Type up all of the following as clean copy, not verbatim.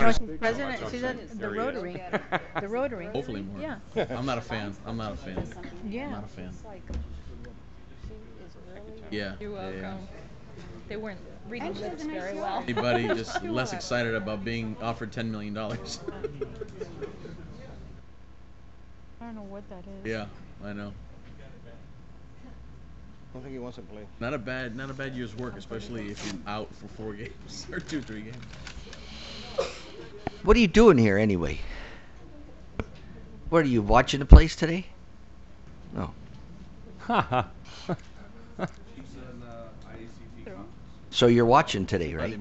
No, she's president. She's at the Rotary. The Rotary. Hopefully more. Yeah. I'm not a fan. I'm not a fan. Yeah. I'm not a fan. Thank you, Tim. Yeah. You're Yeah, yeah. welcome. They weren't reading lips very well. Anybody just less excited about being offered $10 million. I don't know what that is. Yeah, I know. I don't think he wants to play. Not a bad year's work, especially if you're out for 4 games or 2-3 games. What are you doing here anyway? What are you watching the place today? No. So you're watching today, right?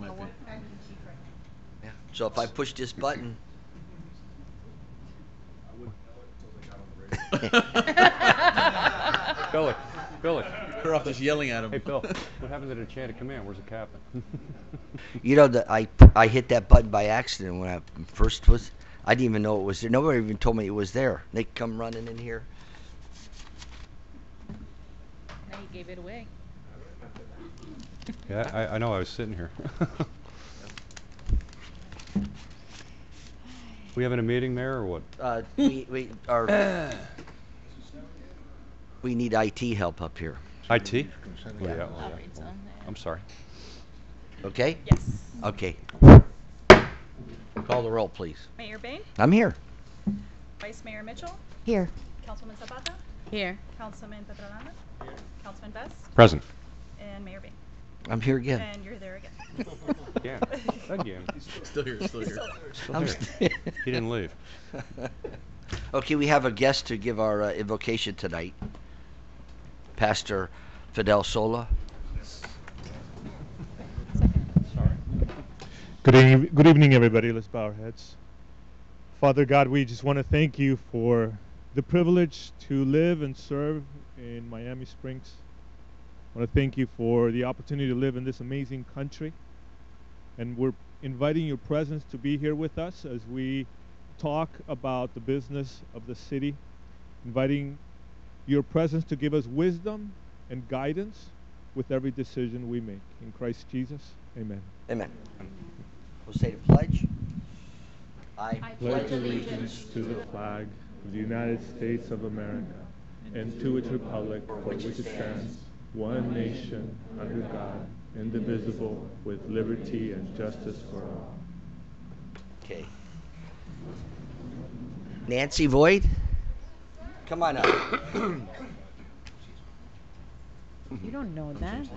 Yeah. So if I push this button, Billy. Better off just yelling at him. Hey, Bill. What happened to the chain of command? Where's the captain? you know that I hit that button by accident when I first was. I didn't even know it was there. Nobody even told me it was there. They come running in here. Now you gave it away. Yeah, I know. I was sitting here. We having a meeting, Mayor, or what? We need IT help up here. IT? Yeah. Oh, yeah. I'm sorry. Okay? Yes. Okay. Call the roll, please. Mayor Bain, I'm here. Vice Mayor Mitchell, Here. Councilman Zapata, Here. Councilman Petrolana, Councilman Best, Present. and Mayor Bain. I'm here again. And you're there again. Again. Still here. Still I'm here. He didn't leave. Okay, we have a guest to give our invocation tonight. Pastor Fidel Sola. Good evening, everybody. Let's bow our heads. Father God, we just want to thank you for the privilege to live and serve in Miami Springs. I want to thank you for the opportunity to live in this amazing country. And we're inviting your presence to be here with us as we talk about the business of the city, inviting your presence to give us wisdom and guidance with every decision we make. In Christ Jesus, amen. Amen. We'll say the pledge. I pledge allegiance to the flag of the United States of America and to its republic for which it stands, one nation, under God, indivisible, with liberty and justice for all. Okay. Nancy Voigt, come on up. You don't know that.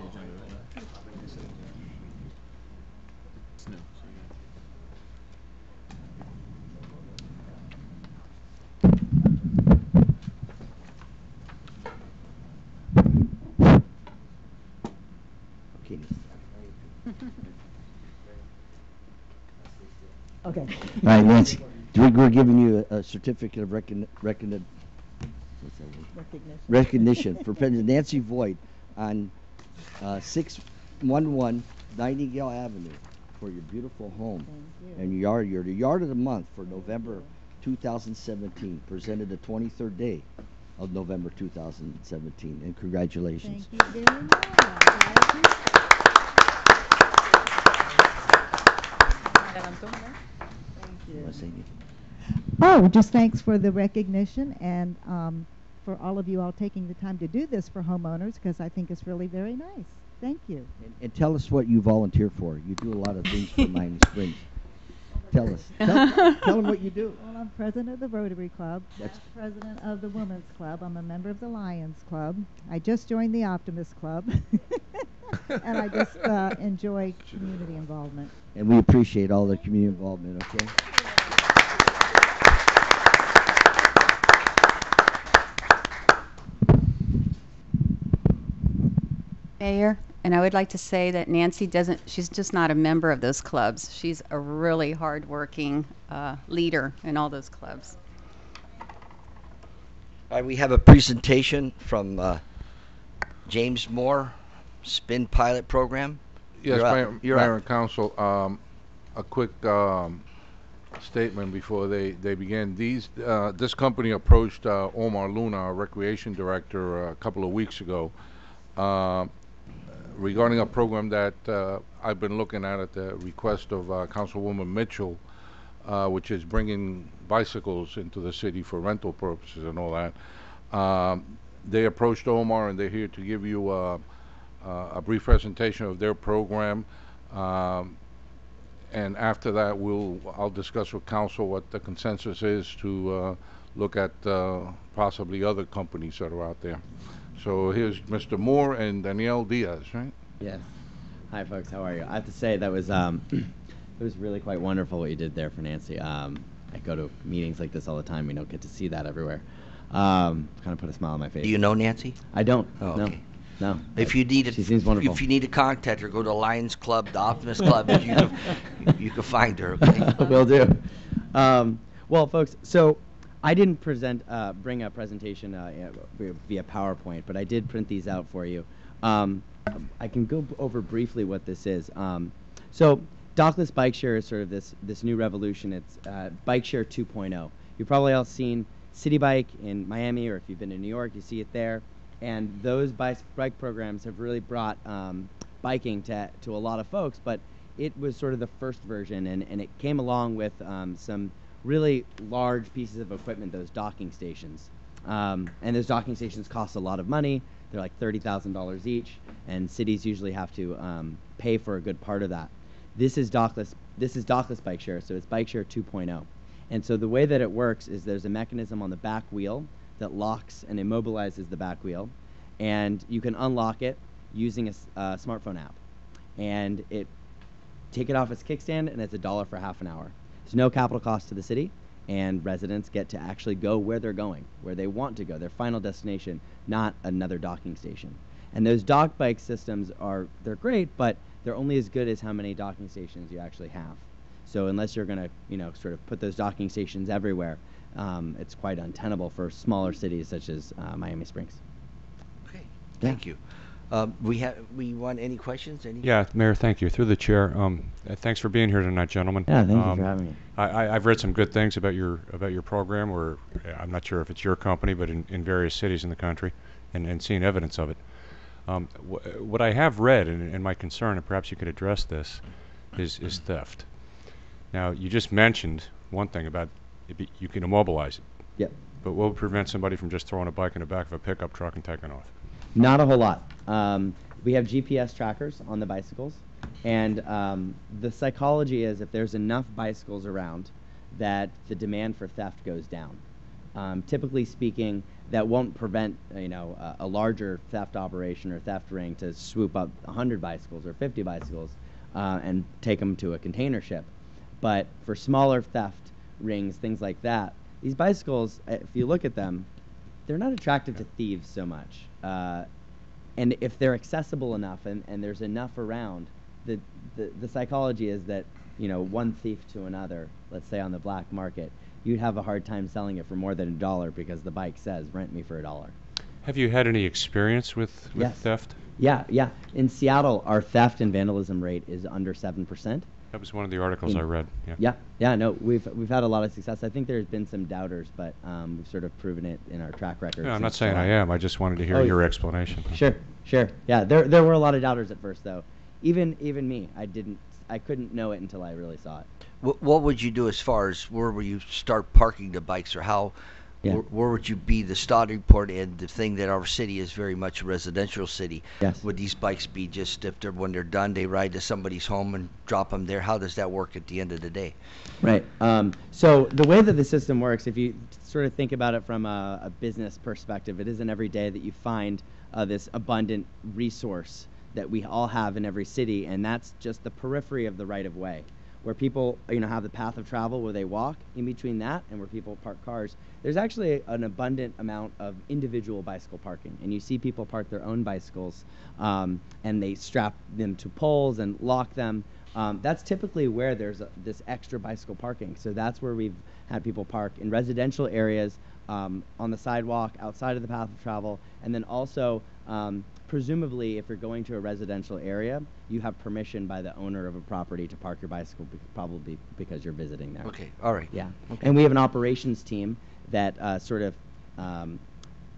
Okay. All right, Nancy. We're giving you a certificate of recognition for President Nancy Voigt on 611 Nightingale Avenue for your beautiful home and yard. You're the yard of the month for November 2017. Presented the 23rd day of November 2017. And congratulations. Thank you very much. Oh, just thanks for the recognition and for all of you all taking the time to do this for homeowners, because I think it's really very nice. Thank you. And tell us what you volunteer for. You do a lot of things for Miami Springs. Tell us. Tell them what you do. Well, I'm president of the Rotary Club. That's president of the Women's Club. I'm a member of the Lions Club. I just joined the Optimist Club. And I just enjoy community involvement. And we appreciate all the community involvement, okay? Mayor, and I would like to say that Nancy she's just not a member of those clubs. She's a really hardworking leader in all those clubs. All right, we have a presentation from James Moore, Spin Pilot Program. Yes, Mayor and Council, a quick statement before they begin. This company approached Omar Luna, our recreation director, a couple of weeks ago, regarding a program that I've been looking at the request of Councilwoman Mitchell, which is bringing bicycles into the city for rental purposes and all that. They approached Omar, and they're here to give you a brief presentation of their program. And after that, I'll discuss with council what the consensus is to look at possibly other companies that are out there. So here's Mr. Moore and Danielle Diaz, right? Yes. Hi, folks. How are you? I have to say that was it was really quite wonderful what you did there for Nancy. I go to meetings like this all the time. We don't get to see that everywhere. Kind of put a smile on my face. Do you know Nancy? I don't. Oh, no. okay. No. If you need she seems wonderful. if you need to contact her, go to Lions Club, the Optimist Club. You can find her. Okay. Will do. Well, folks, so I didn't bring a presentation via PowerPoint, but I did print these out for you. I can go over briefly what this is. So dockless bike share is sort of this new revolution. It's bike share 2.0. You've probably all seen City Bike in Miami, or if you've been to New York, you see it there. And those bike programs have really brought biking to a lot of folks, but it was sort of the first version, and it came along with some really large pieces of equipment, those docking stations. And those docking stations cost a lot of money. They're like $30,000 each, and cities usually have to pay for a good part of that. This is dockless bike share, so it's bike share 2.0. And so the way that it works is there's a mechanism on the back wheel that locks and immobilizes the back wheel, and you can unlock it using a smartphone app. And take it off its kickstand, and it's $1 for half an hour. There's no capital cost to the city, and residents get to actually go where they're going, where they want to go, their final destination, not another docking station. And those dock bike systems they're great, but they're only as good as how many docking stations you actually have. So unless you're going to, sort of put those docking stations everywhere, it's quite untenable for smaller cities such as Miami Springs. Okay, thank you. We want any questions? Yeah, Mayor, thank you. Through the chair, thanks for being here tonight, gentlemen. Yeah, thank you for having me. I've read some good things about your program, or I'm not sure if it's your company, but in various cities in the country, and seen evidence of it. What I have read, and my concern, and perhaps you could address this, is theft. Now, you just mentioned one thing about you can immobilize it. Yep. But what would prevent somebody from just throwing a bike in the back of a pickup truck and taking off? Not a whole lot. We have GPS trackers on the bicycles, and the psychology is if there's enough bicycles around, that the demand for theft goes down. Typically speaking, that won't prevent a larger theft operation or theft ring to swoop up 100 bicycles or 50 bicycles and take them to a container ship. But for smaller theft rings, things like that, these bicycles, if you look at them, they're not attractive to thieves so much. And if they're accessible enough and there's enough around, the psychology is that one thief to another, let's say on the black market, you'd have a hard time selling it for more than $1 because the bike says rent me for $1. Have you had any experience with theft? Yeah. In Seattle, our theft and vandalism rate is under 7%. That was one of the articles I read. Yeah. No, we've had a lot of success. I think there's been some doubters, but we've sort of proven it in our track record. Yeah, I'm not saying I am. I just wanted to hear your explanation. Sure. Yeah, there were a lot of doubters at first, though. Even me, I couldn't know it until I really saw it. What would you do as far as where would you start parking the bikes, or how? Yeah. Where would you be the starting point? And the thing that our city is very much a residential city. Yes. Would these bikes be just when they're done, they ride to somebody's home and drop them there? How does that work at the end of the day? Right. So the way that the system works, if you sort of think about it from a business perspective, it isn't every day that you find this abundant resource that we all have in every city, and that's just the periphery of the right-of-way, where people have the path of travel where they walk. In between that and where people park cars, there's actually an abundant amount of individual bicycle parking, and you see people park their own bicycles and they strap them to poles and lock them. That's typically where there's this extra bicycle parking. So that's where we've had people park in residential areas, on the sidewalk, outside of the path of travel, and then also presumably, if you're going to a residential area, you have permission by the owner of a property to park your bicycle, probably because you're visiting there. Okay, all right. Yeah. Okay. And we have an operations team that sort of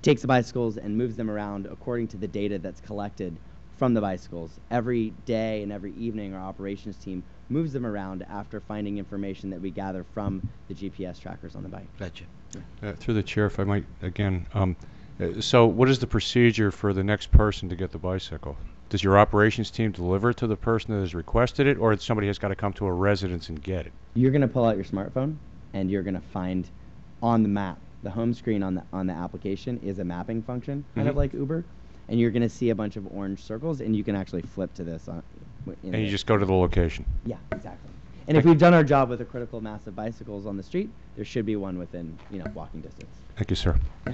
takes the bicycles and moves them around according to the data that's collected from the bicycles. Every day and every evening, our operations team moves them around after finding information that we gather from the GPS trackers on the bike. Gotcha. Through the chair, if I might, again, so what is the procedure for the next person to get the bicycle? Does your operations team deliver it to the person that has requested it, or somebody has got to come to a residence and get it? You're going to pull out your smartphone, and you're going to find on the map, the home screen on the application is a mapping function, kind of like Uber, and you're going to see a bunch of orange circles, and you can actually flip to this. And you just go to the location. Yeah, exactly. And if we've done our job with a critical mass of bicycles on the street, there should be one within, walking distance. Thank you, sir. Yeah.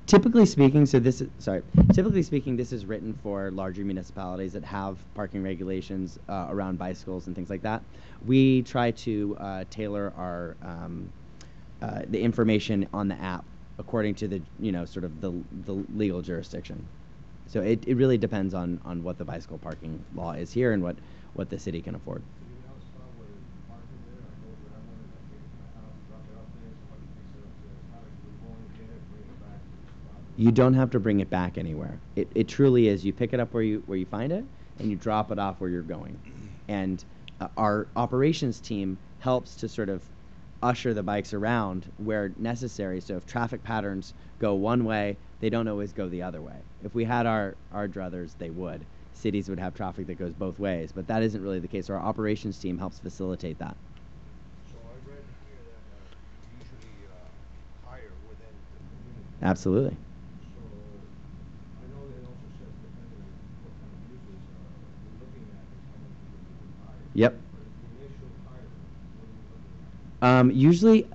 Typically speaking, this is written for larger municipalities that have parking regulations around bicycles and things like that. We try to tailor our the information on the app according to the sort of the legal jurisdiction. So it really depends on what the bicycle parking law is here and what the city can afford. You don't have to bring it back anywhere. It truly is. You pick it up where you find it, and you drop it off where you're going. And our operations team helps to sort of usher the bikes around where necessary. So if traffic patterns go one way, they don't always go the other way. If we had our druthers, they would. Cities would have traffic that goes both ways, but that isn't really the case. Our operations team helps facilitate that. So I read here that you usually hire within the community. Absolutely. So I know it also says depending on what kind of uses you're looking at is how many people you would hire. Yep. But the initial hiring, what are you looking at? Usually,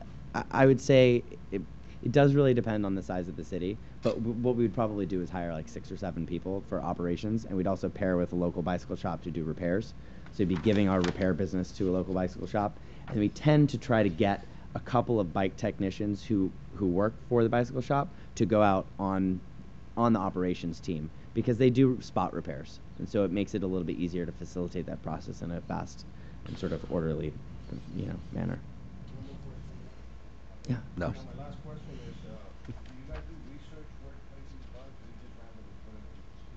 I would say it does really depend on the size of the city, but what we would probably do is hire like 6 or 7 people for operations, and we'd also pair with a local bicycle shop to do repairs. So we'd be giving our repair business to a local bicycle shop, and we tend to try to get a couple of bike technicians who work for the bicycle shop to go out on the operations team, because they do spot repairs, and so it makes it a little bit easier to facilitate that process in a fast and sort of orderly, manner. Yeah. No. My last question is, do you guys do research where to place these bikes, or you just randomly put it?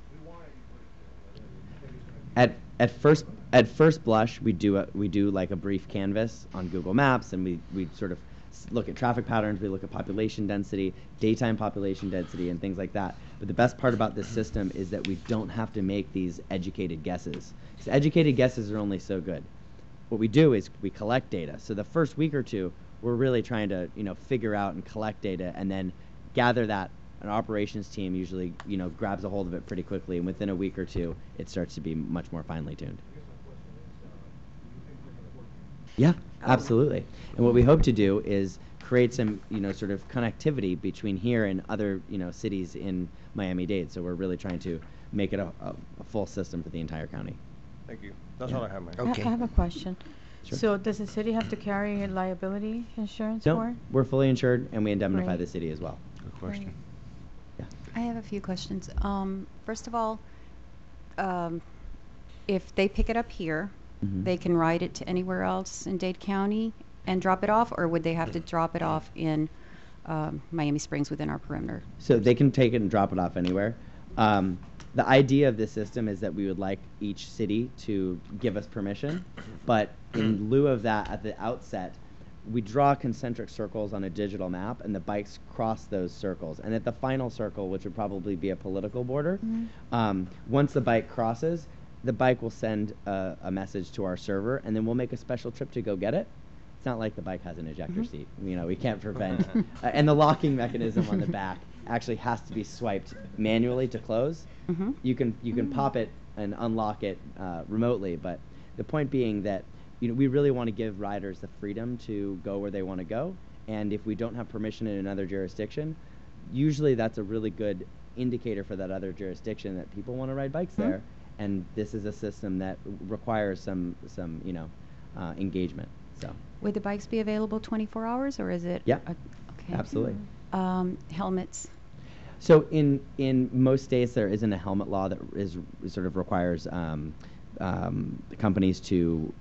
If we want it, you put it there. Whether you think it's gonna be At first blush, we do like a brief canvas on Google Maps, and we sort of look at traffic patterns, we look at population density, daytime population density, and things like that. But the best part about this system is that we don't have to make these educated guesses. Because educated guesses are only so good. What we do is we collect data. So the first week or two, we're really trying to figure out and collect data, and then gather that. An operations team usually grabs a hold of it pretty quickly, and within a week or two, it starts to be much more finely tuned. Yeah, absolutely. And what we hope to do is create some sort of connectivity between here and other cities in Miami-Dade. So we're really trying to make it a full system for the entire county. Thank you. That's all I have, man. Okay. I have a question. Sure. So does the city have to carry liability insurance for No, it? we're fully insured, and we indemnify Great. the city as well. Good question. I have a few questions. First of all, if they pick it up here, Mhm. they can ride it to anywhere else in Dade County and drop it off, or would they have to drop it off in Miami Springs within our perimeter? So they can take it and drop it off anywhere. The idea of this system is that we would like each city to give us permission, but in lieu of that, at the outset, we draw concentric circles on a digital map, and the bikes cross those circles. And at the final circle, which would probably be a political border, once the bike crosses, the bike will send a message to our server, and then we'll make a special trip to go get it. It's not like the bike has an ejector seat. We can't prevent. And the locking mechanism on the back actually has to be swiped manually to close. You can pop it and unlock it remotely, but the point being that we really want to give riders the freedom to go where they want to go, and if we don't have permission in another jurisdiction, usually that's a really good indicator for that other jurisdiction that people want to ride bikes there, and this is a system that requires some engagement. So Would the bikes be available 24 hours, or is it? Yeah. Okay. Absolutely. Helmets. So in most states, there isn't a helmet law that sort of requires companies to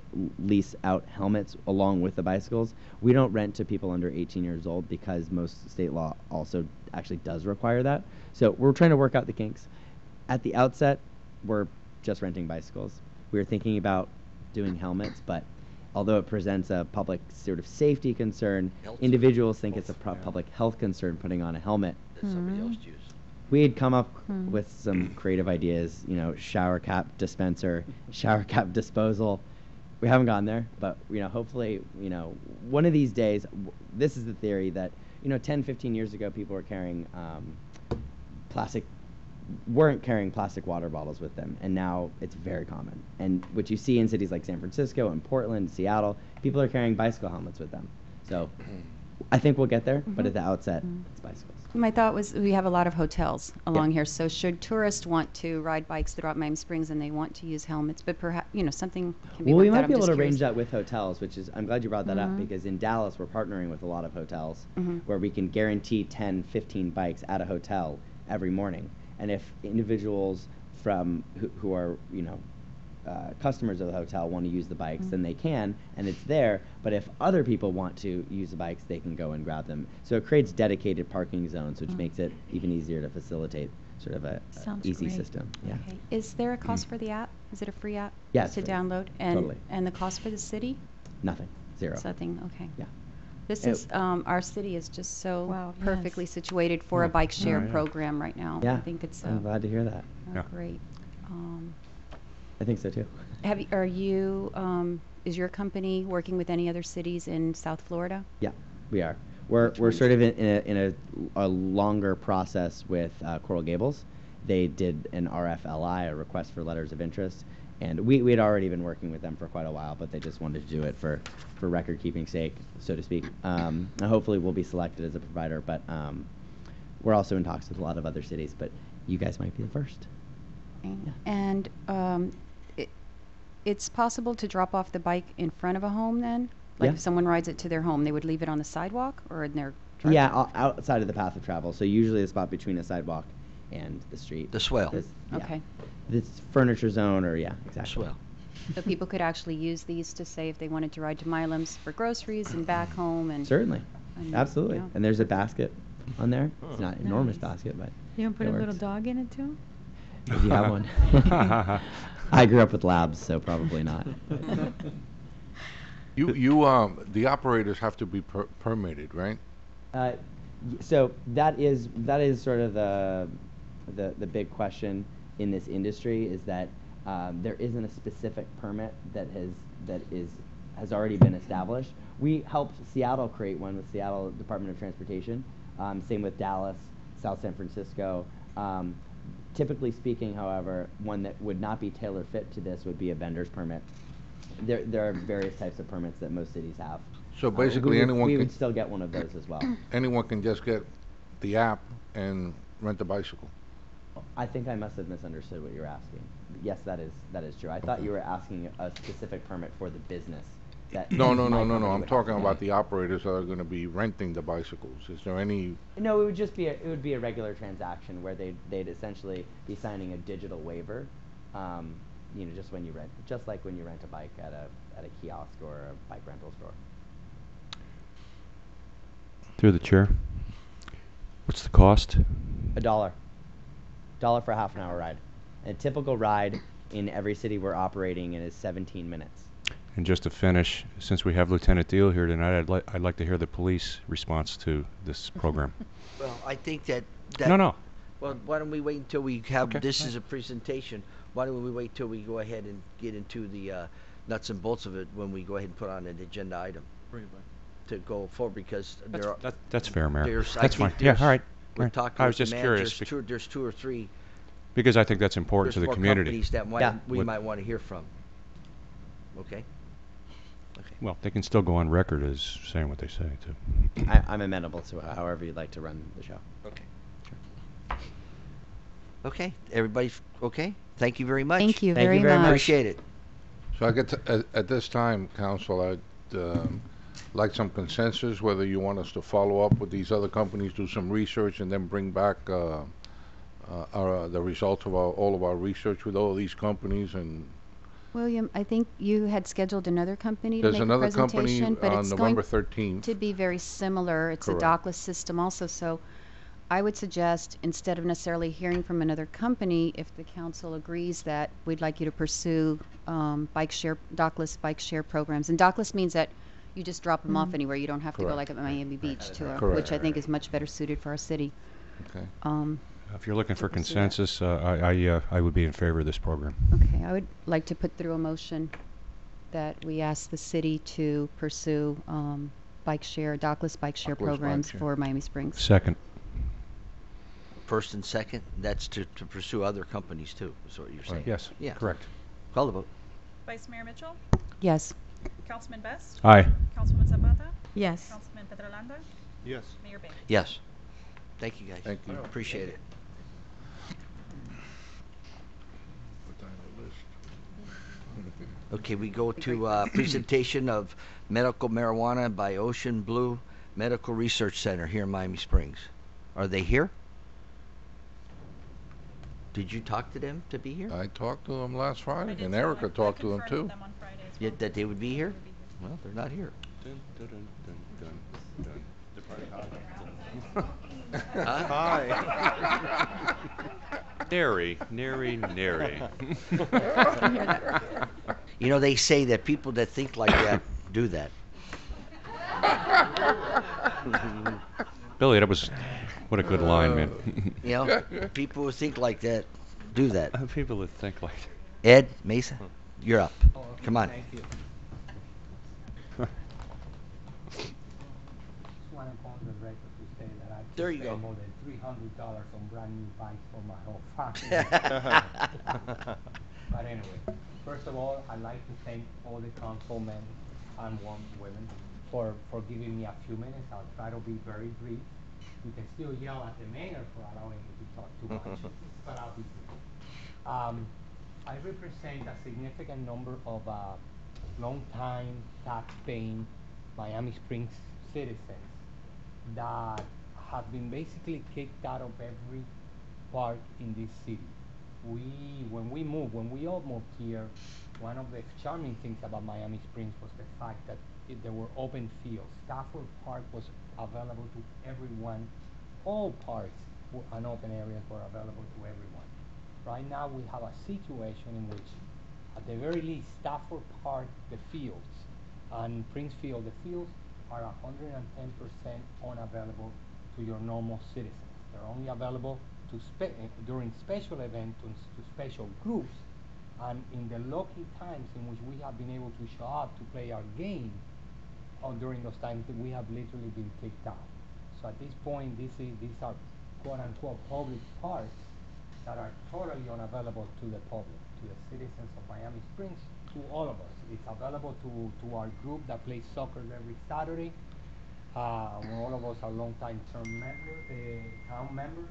lease out helmets along with the bicycles. We don't rent to people under 18 years old because most state law also actually does require that. So we're trying to work out the kinks. at the outset, we're just renting bicycles. We were thinking about doing helmets, but although it presents a public sort of safety concern, individuals think it's a public health concern putting on a helmet. That somebody else used. We had come up with some creative ideas, you know, shower cap dispenser, shower cap disposal. We haven't gotten there, but, you know, hopefully, you know, one of these days, this is the theory that, you know, 10, 15 years ago, people were carrying weren't carrying plastic water bottles with them, and now it's very common. And what you see in cities like San Francisco and Portland, Seattle, people are carrying bicycle helmets with them. So I think we'll get there, but at the outset, it's bicycles. My thought was we have a lot of hotels along here, so should tourists want to ride bikes throughout Miami Springs and they want to use helmets, but perhaps, you know, something can be Well, we worked out. might be I'm able just to curious. arrange that with hotels, which is, I'm glad you brought that up, because in Dallas, we're partnering with a lot of hotels where we can guarantee 10, 15 bikes at a hotel every morning. And if individuals from who are, you know, customers of the hotel want to use the bikes, then they can, and it's there. But if other people want to use the bikes, they can go and grab them. So it creates dedicated parking zones, which makes it even easier to facilitate sort of a easy great. system. Yeah. Okay. Is there a cost for the app? Is it a free app Yeah, it's to free. download? And Totally. and the cost for the city? Nothing. Zero. It's nothing. Okay. Yeah. This It- is our city is just so Wow, yes. perfectly situated for a bike share program right now. Yeah. I think it's I'm glad to hear that. great. I think so too. Is your company working with any other cities in South Florida? Yeah, we are. We're sort of in a longer process with Coral Gables. They did an RFLI, a request for letters of interest, and we had already been working with them for quite a while, but they just wanted to do it for record keeping sake, so to speak. And hopefully we'll be selected as a provider, but we're also in talks with a lot of other cities, but you guys might be the first. Okay. And it's possible to drop off the bike in front of a home then? Like Yeah. if someone rides it to their home, they would leave it on the sidewalk or in their driveway? Yeah, outside of the path of travel. So usually a spot between a sidewalk and the street. The swale. Yeah. Okay. This furniture zone, or yeah, exactly. Swale. So people could actually use these to say if they wanted to ride to Milam's for groceries and back home and Certainly, and, absolutely. yeah. And there's a basket on there. It's not an enormous Nice. basket, but You can put it a little works. dog in it too? If you have one. I grew up with labs, so probably not. The operators have to be permitted, right? So that is sort of the big question in this industry is that there isn't a specific permit that has already been established. We helped Seattle create one with Seattle Department of Transportation. Same with Dallas, South San Francisco. Typically speaking, however, one that would not be tailor fit to this would be a vendor's permit. There are various types of permits that most cities have. So basically we would still get one of those as well. Anyone can just get the app and rent a bicycle. I think I must have misunderstood what you're asking. Yes, that is true. I thought you were asking a specific permit for the business. No. my company I'm would have talking to about get. the operators that are going to be renting the bicycles. Is there any? No, it would be a regular transaction where they'd essentially be signing a digital waiver. You know, just like when you rent a bike at a kiosk or a bike rental store. Through the chair. What's the cost? $1 for a half an hour ride. A typical ride in every city we're operating in is 17 minutes. And just to finish, since we have Lieutenant Deal here tonight, I'd like to hear the police response to this program. Well, I think that. No. Well, why don't we wait until we have Okay. this as a presentation? Why don't we wait till we go ahead and get into the nuts and bolts of it when we go ahead and put on an agenda item Bring it back. to go forward because there are. That's fair, Mayor. There's, I That's think fine. Yeah, there's- all right. We're Right. talking I with was the just managers, curious there's two or three. because I think that's important to There's the more community. companies that we Would- might want to hear from. Okay. Well, they can still go on record as saying what they say, too. I'm amenable to however you'd like to run the show. Okay. Okay. Everybody's okay. Thank you very much. Thank you Thank you very very much. much. Appreciate it. So I get to, at this time, Council, I'd like some consensus whether you want us to follow up with these other companies, do some research, and then bring back the results of all of our research with all of these companies. And William, I think you had scheduled another company to there's make a another company presentation, but on it's November going 13th. to be very similar. It's Correct. a dockless system also, so I would suggest, instead of necessarily hearing from another company, if the council agrees that we'd like you to pursue dockless bike share programs. And dockless means that you just drop them off anywhere. You don't have to go like at Miami Beach to which I think is much better suited for our city. Okay. If you're looking for pursue that. consensus, I would be in favor of this program. Okay, I would like to put through a motion that we ask the city to pursue dockless bike share programs for Miami Springs. Second. First and second, that's to pursue other companies too, is what you're saying. Yes, Yeah. correct. Call the vote. Vice Mayor Mitchell, Yes. Councilman Best, Aye. Councilwoman Zapata, Yes. Councilman Petrolanda, Yes. Mayor Bay. Yes. Thank you, guys. Thank you. Appreciate it. Put that on the list. Okay, we go to presentation of medical marijuana by Ocean Blue Medical Research Center here in Miami Springs. Are they here? Did you talk to them to be here? I talked to them last I Friday, did and too. Erica I talked to them confirmed too. with them on Friday as Yeah, well. that they would be here? Well, they're not here. Hi. Nary. You know, they say that people that think like that do that. Billy, what a good line, man. You know, people who think like that do that. People that think like Ed, Mesa, you're up. Come on. Thank you. Just want to go on the record to say that I There you spent go. more than $300 on brand new bikes for my whole family. But anyway, first of all, I'd like to thank all the councilmen and women for giving me a few minutes. I'll try to be very brief. You can still yell at the mayor for allowing me to talk too much, but I'll be brief. I represent a significant number of long-time tax-paying Miami Springs citizens that have been basically kicked out of every park in this city. When we all moved here, one of the charming things about Miami Springs was the fact that there were open fields. Stafford Park was available to everyone. All parks and open areas were available to everyone. Right now we have a situation in which, at the very least, Stafford Park, the fields, and Princefield, the fields, are 110% unavailable to your normal citizens. They're only available to during special events, to special groups, and in the lucky times in which we have been able to show up to play our game, during those times we have literally been kicked out. So at this point, these are quote-unquote public parks that are totally unavailable to the public, to the citizens of Miami Springs, to all of us. It's available to our group that plays soccer every Saturday. All of us are long-time town members.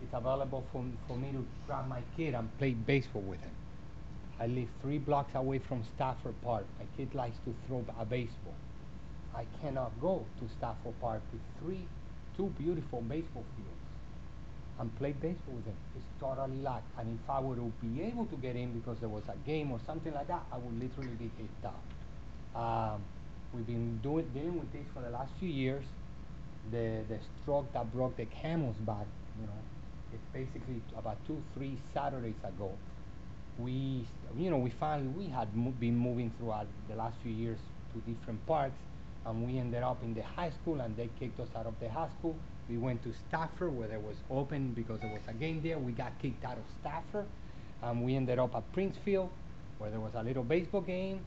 It's available for me to grab my kid and play baseball with him. I live 3 blocks away from Stafford Park. My kid likes to throw a baseball. I cannot go to Stafford Park with two beautiful baseball fields and play baseball with him. It's totally locked. And if I were to be able to get in because there was a game or something like that, I would literally be kicked out. We've been dealing with this for the last few years. The stroke that broke the camel's back, it's basically about 2-3 Saturdays ago. We had been moving throughout the last few years to different parks, and we ended up in the high school, and they kicked us out of the high school. We went to Stafford, where there was open because there was a game there. We got kicked out of Stafford, and we ended up at Princefield, where there was a little baseball game.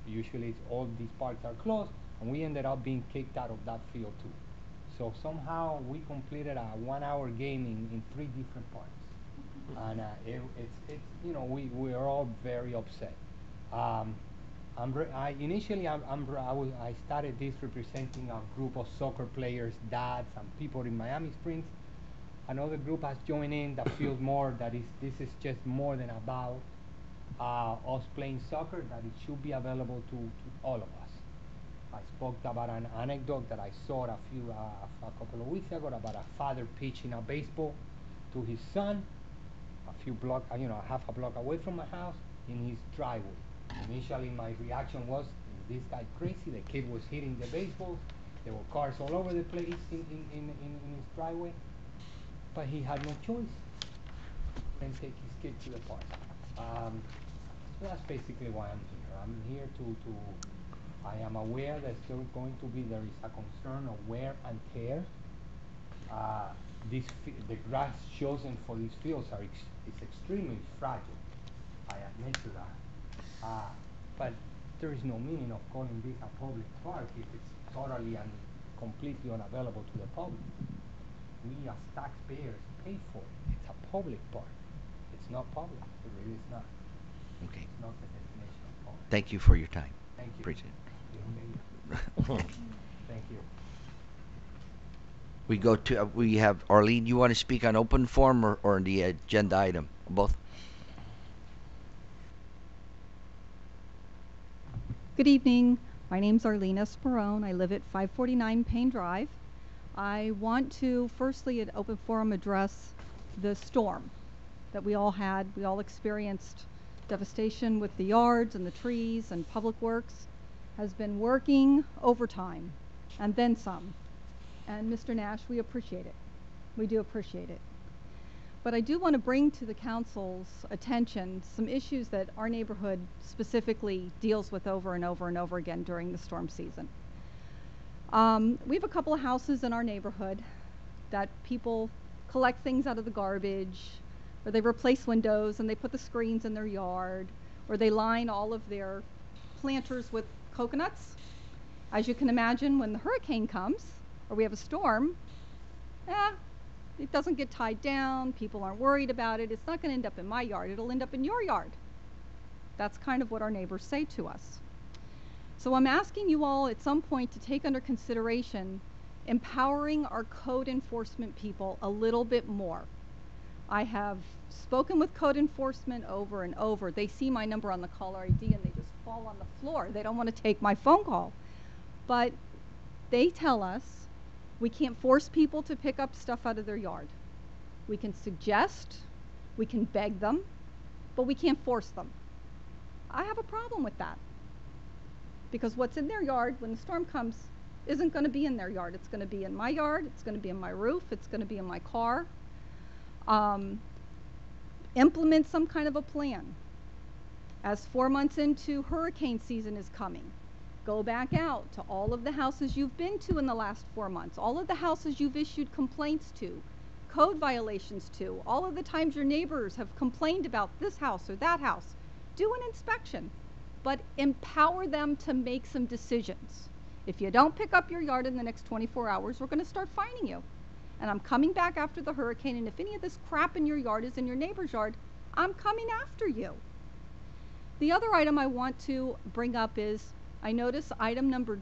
Usually all these parks are closed, and we ended up being kicked out of that field too. So somehow we completed a 1-hour game in 3 different parks. And we are all very upset. I started this representing a group of soccer players, dads, and people in Miami Springs. Another group has joined in that feels more that this is just more than about us playing soccer, that it should be available to all of us. I spoke about an anecdote that I saw a couple of weeks ago about a father pitching a baseball to his son half a block away from my house in his driveway. Initially, my reaction was, is this guy crazy? The kid was hitting the baseballs. There were cars all over the place in his driveway. but he had no choice. And take his kid to the park. So that's basically why I'm here. I'm here to I am aware that still going to be, there is a concern of wear and tear. The grass chosen for these fields is extremely fragile. I admit to that. But there is no meaning of calling this a public park if it's totally and completely unavailable to the public. We as taxpayers pay for it. It's a public park. It's not public. It really is not. Okay. It's not the definition of public. Thank you for your time. Thank you. Appreciate it. Thank you. We go to, we have Arlene, you want to speak on open forum or the agenda item? Both? Good evening. My name's Arlene Esperone. I live at 549 Payne Drive. I want to firstly at open forum address the storm that we all had. We all experienced devastation with the yards and the trees, and Public Works has been working overtime and then some. And Mr. Nash, we appreciate it. We do appreciate it. But I do want to bring to the council's attention some issues that our neighborhood specifically deals with over and over and over again during the storm season. We have a couple of houses in our neighborhood that people collect things out of the garbage, or they replace windows and they put the screens in their yard, or they line all of their planters with coconuts. As you can imagine, when the hurricane comes, or we have a storm, it doesn't get tied down, people aren't worried about it, it's not going to end up in my yard, it'll end up in your yard. That's kind of what our neighbors say to us. So I'm asking you all at some point to take under consideration empowering our code enforcement people a little bit more. I have spoken with code enforcement over and over. They see my number on the caller ID and they just fall on the floor. They don't want to take my phone call. But they tell us we can't force people to pick up stuff out of their yard. We can suggest, we can beg them, but we can't force them. I have a problem with that. Because what's in their yard when the storm comes isn't going to be in their yard. It's going to be in my yard, it's going to be in my roof, it's going to be in my car. Implement some kind of a plan. As 4 months into hurricane season is coming, go back out to all of the houses you've been to in the last 4 months, all of the houses you've issued complaints to, code violations to, all of the times your neighbors have complained about this house or that house. Do an inspection, but empower them to make some decisions. If you don't pick up your yard in the next 24 hours, we're going to start fining you. And I'm coming back after the hurricane, and if any of this crap in your yard is in your neighbor's yard, I'm coming after you. The other item I want to bring up is, I notice item number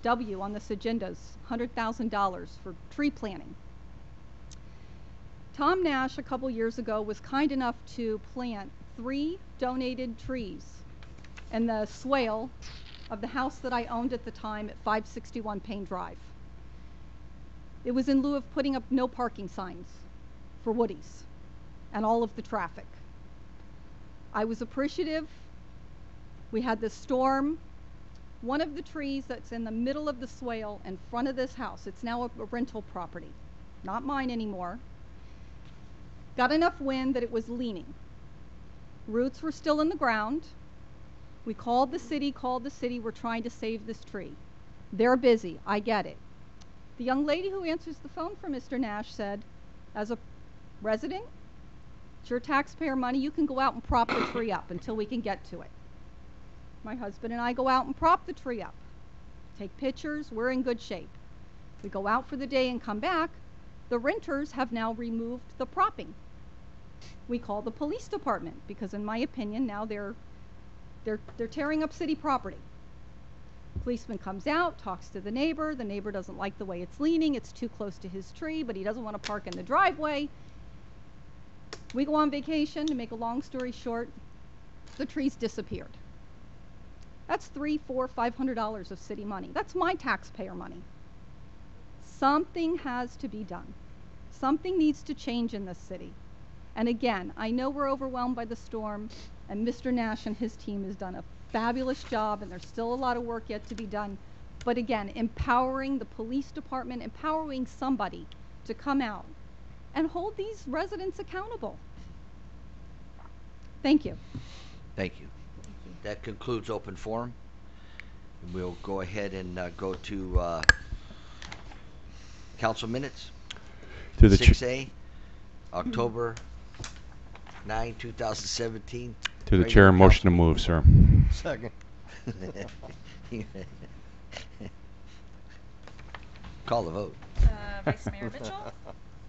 W on this agenda is $100,000 for tree planting. Tom Nash, a couple years ago, was kind enough to plant 3 donated trees in the swale of the house that I owned at the time at 561 Payne Drive. It was in lieu of putting up no parking signs for Woodies and all of the traffic. I was appreciative. We had this storm. One of the trees that's in the middle of the swale in front of this house, it's now a rental property, not mine anymore, got enough wind that it was leaning. Roots were still in the ground. We called the city, we're trying to save this tree. They're busy, I get it. The young lady who answers the phone for Mr. Nash said, as a resident, it's your taxpayer money, you can go out and prop the tree up until we can get to it. My husband and I go out and prop the tree up, take pictures, we're in good shape. We go out for the day and come back, the renters have now removed the propping. We call the police department because in my opinion now they're tearing up city property. Policeman comes out, talks to the neighbor doesn't like the way it's leaning, it's too close to his tree, but he doesn't want to park in the driveway. We go on vacation, to make a long story short, the trees disappeared. That's $300, $400, $500 of city money. That's my taxpayer money. Something has to be done. Something needs to change in this city. And again, I know we're overwhelmed by the storm, and Mr. Nash and his team has done a fabulous job, and there's still a lot of work yet to be done. But again, empowering the police department, empowering somebody to come out and hold these residents accountable. Thank you. Thank you. That concludes open forum. We'll go ahead and go to council minutes. To the 6A, October 9, 2017. To the Regular chair, motion to council move, sir. Second. Call the vote. Vice Mayor Mitchell,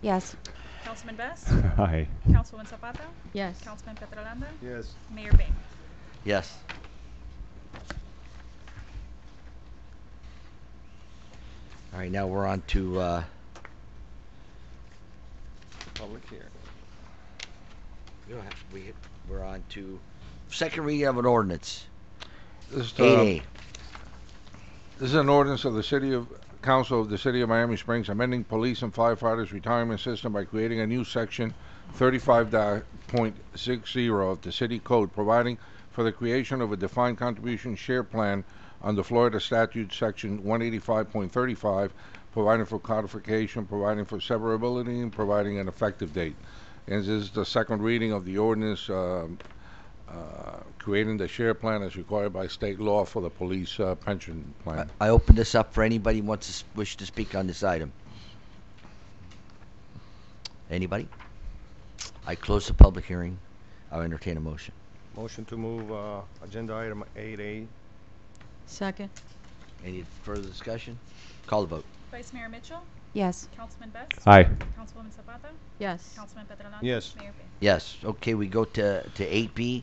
Yes. Councilman Best, Aye. Councilwoman Zapata, Yes. Councilman Petrolanda, Yes. Mayor Bain. Yes. All right, now we're on to Public hearing. we're on to second reading of an ordinance. This, 8A. this is an ordinance of the Council of the City of Miami Springs amending police and firefighters retirement system by creating a new section 35.60 of the City Code, providing for the creation of a defined contribution share plan under Florida Statute Section 185.35, providing for codification, providing for severability, and providing an effective date. And this is the second reading of the ordinance creating the share plan as required by state law for the police pension plan. I open this up for anybody who wants to wish to speak on this item. Anybody? I close the public hearing. I'll entertain a motion. Motion to move agenda item 8A. Second. Any further discussion? Call the vote. Vice Mayor Mitchell, Yes. Councilman Best, Aye. Councilwoman Zapata, Yes. Councilman Petrolanda, Yes. Mayor Bain. Yes. Okay, we go to 8B,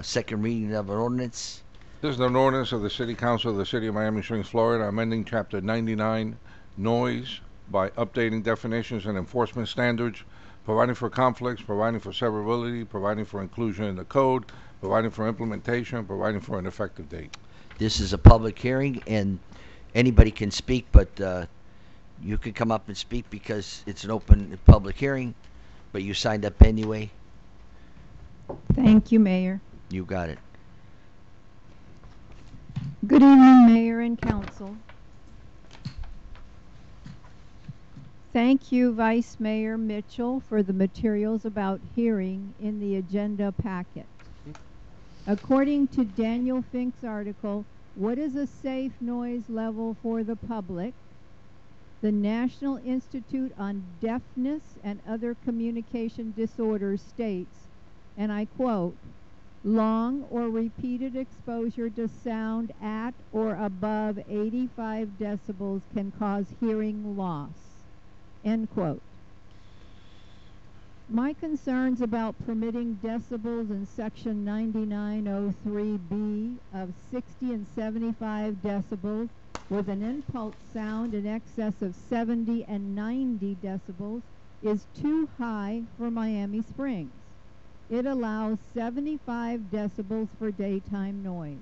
second reading of an ordinance. This is an ordinance of the City Council of the City of Miami Springs, Florida, amending Chapter 99, Noise, by updating definitions and enforcement standards, providing for conflicts, providing for severability, providing for inclusion in the code, providing for implementation, providing for an effective date. This is a public hearing, and anybody can speak, but you can come up and speak because it's an open public hearing, but you signed up anyway. Thank you, Mayor. You got it. Good evening, Mayor and Council. Thank you, Vice Mayor Mitchell, for the materials about hearing in the agenda packet. According to Daniel Fink's article, "What is a safe noise level for the public?" the National Institute on Deafness and Other Communication Disorders states, and I quote, "Long or repeated exposure to sound at or above 85 decibels can cause hearing loss." End quote. My concerns about permitting decibels in Section 9903B of 60 and 75 decibels with an impulse sound in excess of 70 and 90 decibels is too high for Miami Springs. It allows 75 decibels for daytime noise.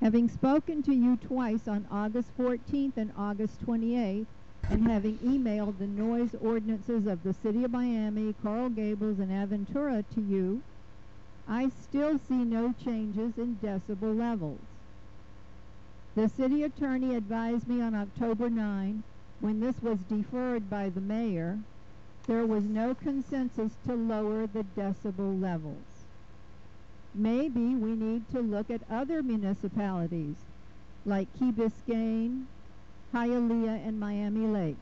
Having spoken to you twice on August 14th and August 28th, and having emailed the noise ordinances of the City of Miami, Coral Gables, and Aventura to you, I still see no changes in decibel levels. The city attorney advised me on October 9, when this was deferred by the mayor, there was no consensus to lower the decibel levels. Maybe we need to look at other municipalities like Key Biscayne, Hialeah, and Miami Lakes.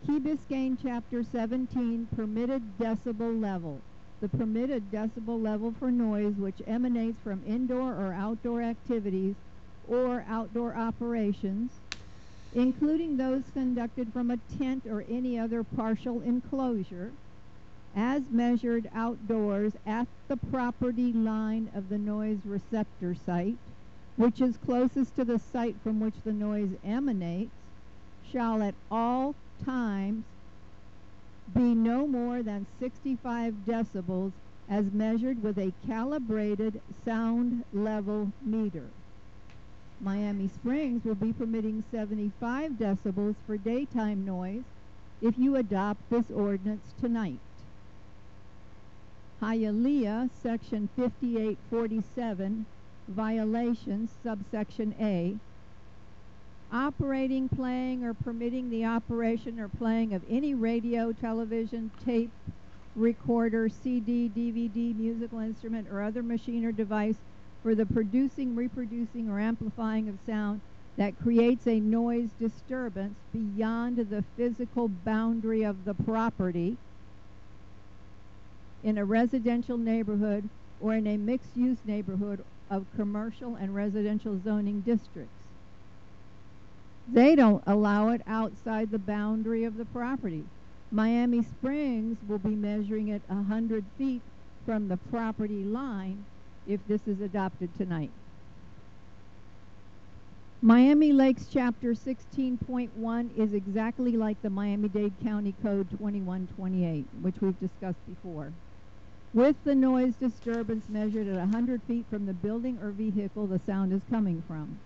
Key Biscayne Chapter 17 permitted decibel level. The permitted decibel level for noise which emanates from indoor or outdoor activities or outdoor operations, including those conducted from a tent or any other partial enclosure, as measured outdoors at the property line of the noise receptor site, which is closest to the site from which the noise emanates, shall at all times be no more than 65 decibels as measured with a calibrated sound level meter. Miami Springs will be permitting 75 decibels for daytime noise if you adopt this ordinance tonight. Hialeah, Section 5847, Violations, subsection A. operating, playing, or permitting the operation or playing of any radio, television, tape, recorder, CD, DVD, musical instrument, or other machine or device for the producing, reproducing, or amplifying of sound that creates a noise disturbance beyond the physical boundary of the property in a residential neighborhood or in a mixed-use neighborhood of commercial and residential zoning districts. They don't allow it outside the boundary of the property. Miami Springs will be measuring it 100 feet from the property line if this is adopted tonight. Miami Lakes Chapter 16.1 is exactly like the Miami-Dade County Code 2128, which we've discussed before, with the noise disturbance measured at 100 feet from the building or vehicle the sound is coming from.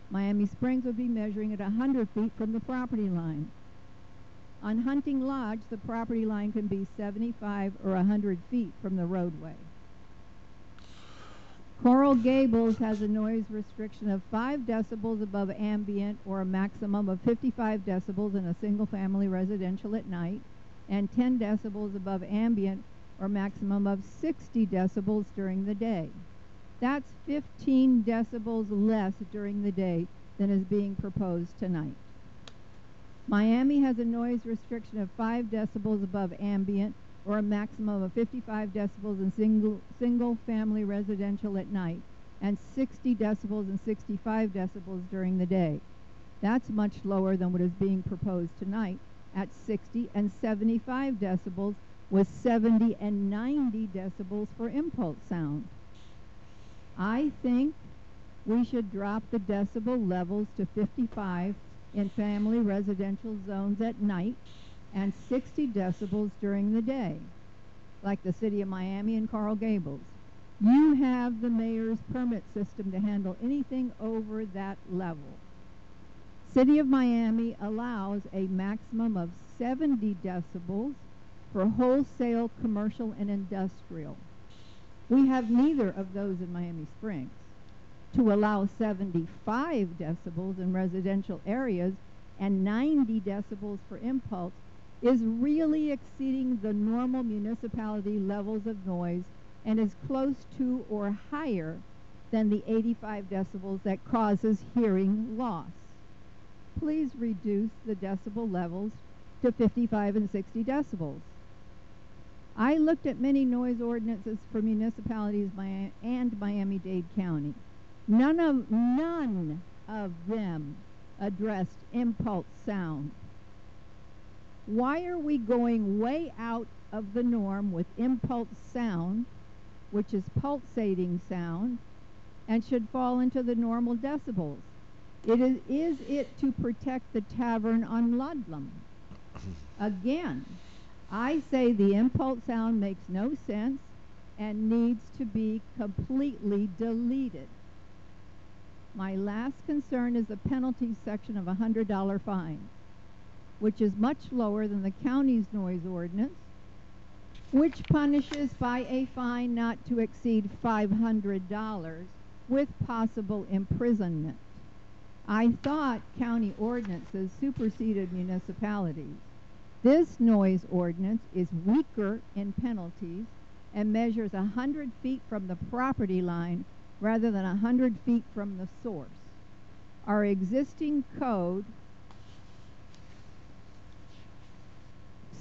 Miami Springs would be measuring at 100 feet from the property line. On Hunting Lodge, the property line can be 75 or 100 feet from the roadway. Coral Gables has a noise restriction of 5 decibels above ambient or a maximum of 55 decibels in a single-family residential at night, and 10 decibels above ambient or maximum of 60 decibels during the day. That's 15 decibels less during the day than is being proposed tonight. Miami has a noise restriction of 5 decibels above ambient or a maximum of 55 decibels in single-family residential at night, and 60 decibels and 65 decibels during the day. That's much lower than what is being proposed tonight at 60 and 75 decibels with 70 and 90 decibels for impulse sound. I think we should drop the decibel levels to 55 in family residential zones at night and 60 decibels during the day, like the city of Miami and Coral Gables. You have the mayor's permit system to handle anything over that level. City of Miami allows a maximum of 70 decibels for wholesale, commercial, and industrial. We have neither of those in Miami Springs. To allow 75 decibels in residential areas and 90 decibels for impulse is really exceeding the normal municipality levels of noise and is close to or higher than the 85 decibels that causes hearing loss. Please reduce the decibel levels to 55 and 60 decibels. I looked at many noise ordinances for municipalities and Miami-Dade County. None of them addressed impulse sound. Why are we going way out of the norm with impulse sound, which is pulsating sound, and should fall into the normal decibels? Is it to protect the tavern on Ludlam? Again, I say the impulse sound makes no sense and needs to be completely deleted. My last concern is the penalty section of a $100 fine, which is much lower than the county's noise ordinance, which punishes by a fine not to exceed $500 with possible imprisonment. I thought county ordinances superseded municipalities. This noise ordinance is weaker in penalties and measures 100 feet from the property line rather than 100 feet from the source. Our existing code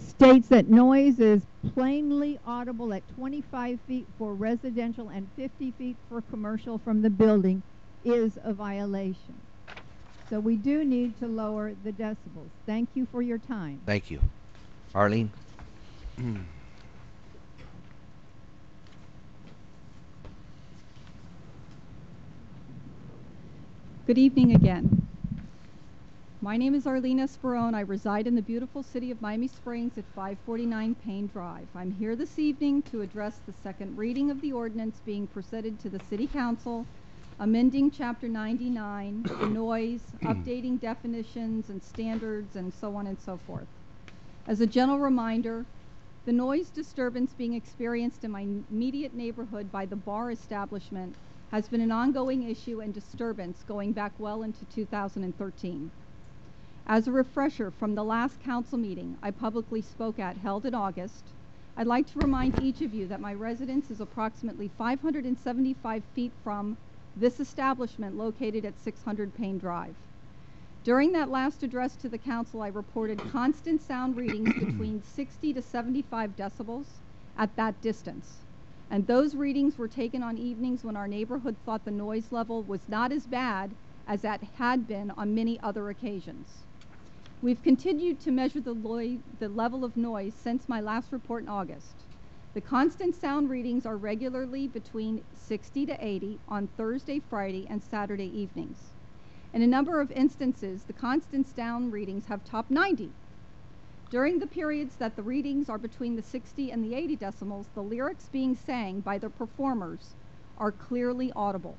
states that noise is plainly audible at 25 feet for residential and 50 feet for commercial from the building is a violation. So we do need to lower the decibels. Thank you for your time. Thank you. Arlene? Good evening again. My name is Arlene Esperone. I reside in the beautiful city of Miami Springs at 549 Payne Drive. I'm here this evening to address the second reading of the ordinance being presented to the City Council, amending Chapter 99, the noise, updating definitions and standards, and so on and so forth. As a general reminder, the noise disturbance being experienced in my immediate neighborhood by the bar establishment has been an ongoing issue and disturbance going back well into 2013. As a refresher from the last council meeting I publicly spoke at held in August, I'd like to remind each of you that my residence is approximately 575 feet from this establishment located at 600 Payne Drive. During that last address to the council, I reported constant sound readings between 60 to 75 decibels at that distance. And those readings were taken on evenings when our neighborhood thought the noise level was not as bad as that had been on many other occasions. We've continued to measure the level of noise since my last report in August. The constant sound readings are regularly between 60 to 80 on Thursday, Friday, and Saturday evenings. In a number of instances, the constant sound readings have topped 90. During the periods that the readings are between the 60 and the 80 decibels, the lyrics being sang by the performers are clearly audible.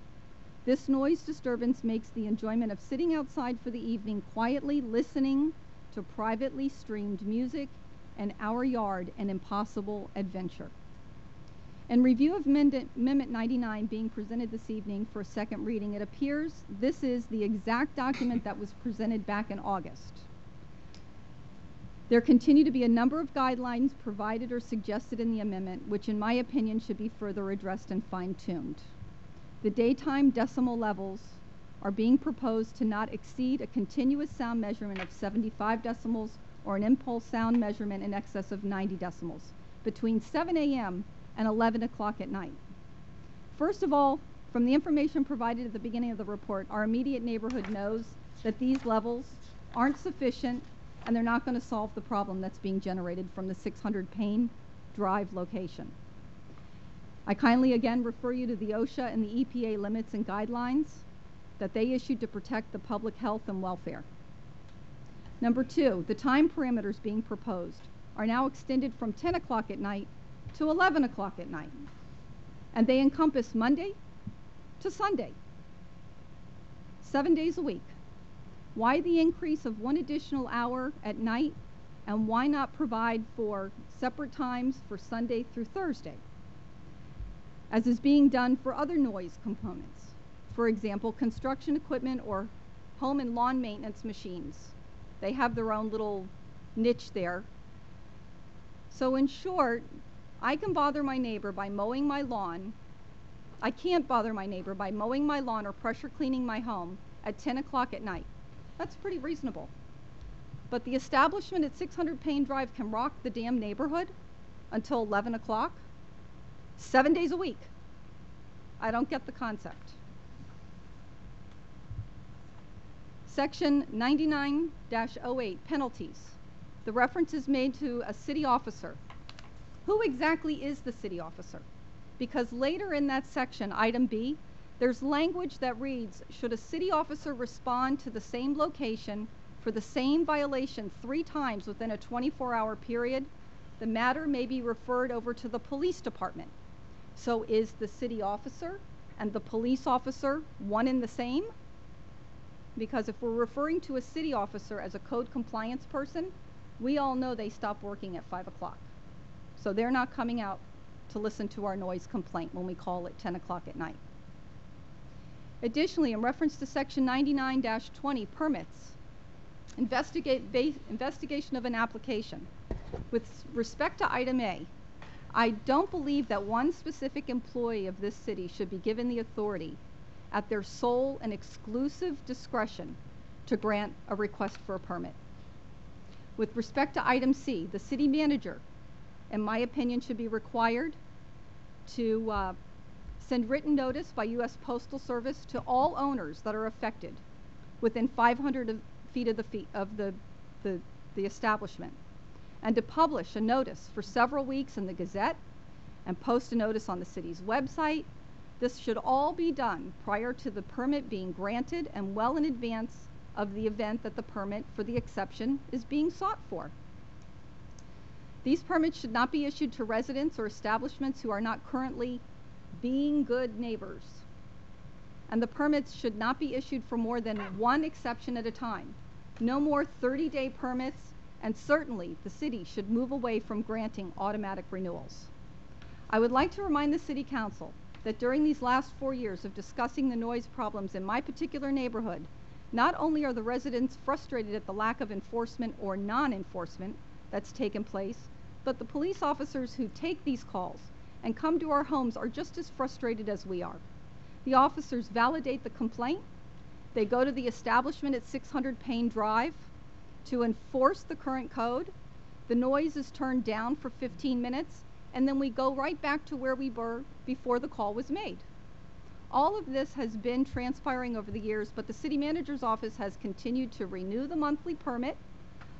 This noise disturbance makes the enjoyment of sitting outside for the evening quietly listening to privately streamed music in our yard an impossible adventure. In review of Amendment 99 being presented this evening for a second reading, it appears this is the exact document that was presented back in August. There continue to be a number of guidelines provided or suggested in the amendment, which in my opinion should be further addressed and fine-tuned. The daytime decimal levels are being proposed to not exceed a continuous sound measurement of 75 decibels or an impulse sound measurement in excess of 90 decibels between 7 a.m. and 11 o'clock at night. First of all, from the information provided at the beginning of the report, our immediate neighborhood knows that these levels aren't sufficient and they're not going to solve the problem that's being generated from the 600 Payne Drive location. I kindly again refer you to the OSHA and the EPA limits and guidelines that they issued to protect the public health and welfare. Number two, the time parameters being proposed are now extended from 10 o'clock at night to 11 o'clock at night. And they encompass Monday to Sunday, 7 days a week. Why the increase of one additional hour at night, and why not provide for separate times for Sunday through Thursday, as is being done for other noise components? For example, construction equipment or home and lawn maintenance machines. They have their own little niche there. So in short, I can bother my neighbor by mowing my lawn. I can't bother my neighbor by mowing my lawn or pressure cleaning my home at 10 o'clock at night. That's pretty reasonable. But the establishment at 600 Payne Drive can rock the damn neighborhood until 11 o'clock, 7 days a week. I don't get the concept. Section 99-08, penalties. The reference is made to a city officer. Who exactly is the city officer? Because later in that section, item B, there's language that reads, should a city officer respond to the same location for the same violation 3 times within a 24-hour period, the matter may be referred over to the police department. So is the city officer and the police officer one and the same? Because if we're referring to a city officer as a code compliance person, we all know they stop working at 5 o'clock. So they're not coming out to listen to our noise complaint when we call at 10 o'clock at night. Additionally, in reference to section 99-20, permits, investigation of an application. With respect to item A, I don't believe that one specific employee of this city should be given the authority at their sole and exclusive discretion to grant a request for a permit. With respect to item C, the city manager, in my opinion, should be required to send written notice by U.S. Postal Service to all owners that are affected within 500 feet of the establishment, and to publish a notice for several weeks in the Gazette and post a notice on the city's website. This should all be done prior to the permit being granted and well in advance of the event that the permit for the exception is being sought for. These permits should not be issued to residents or establishments who are not currently being good neighbors. And the permits should not be issued for more than one exception at a time. No more 30-day permits, and certainly the city should move away from granting automatic renewals. I would like to remind the City Council that during these last 4 years of discussing the noise problems in my particular neighborhood, not only are the residents frustrated at the lack of enforcement or non-enforcement that's taken place, but the police officers who take these calls and come to our homes are just as frustrated as we are. The officers validate the complaint. They go to the establishment at 600 Payne Drive to enforce the current code. The noise is turned down for 15 minutes, and then we go right back to where we were before the call was made. All of this has been transpiring over the years, but the city manager's office has continued to renew the monthly permit,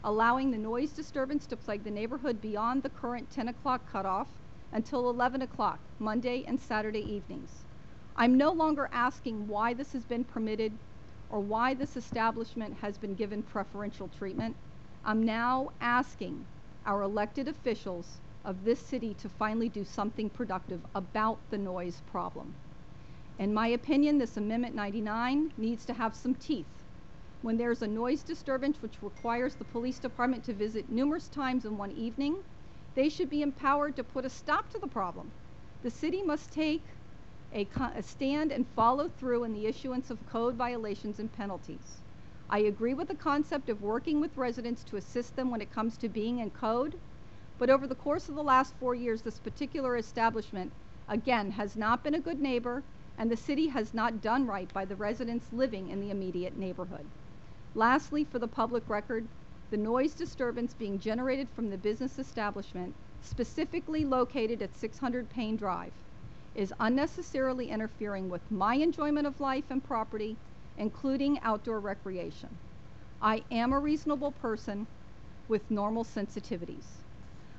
allowing the noise disturbance to plague the neighborhood beyond the current 10 o'clock cutoff until 11 o'clock, Monday and Saturday evenings. I'm no longer asking why this has been permitted or why this establishment has been given preferential treatment. I'm now asking our elected officials of this city to finally do something productive about the noise problem. In my opinion, this Amendment 99 needs to have some teeth. When there's a noise disturbance which requires the police department to visit numerous times in one evening, they should be empowered to put a stop to the problem. The city must take a stand and follow through in the issuance of code violations and penalties. I agree with the concept of working with residents to assist them when it comes to being in code, but over the course of the last 4 years, this particular establishment, again, has not been a good neighbor, and the city has not done right by the residents living in the immediate neighborhood. Lastly, for the public record, the noise disturbance being generated from the business establishment, specifically located at 600 Payne Drive, is unnecessarily interfering with my enjoyment of life and property, including outdoor recreation. I am a reasonable person with normal sensitivities.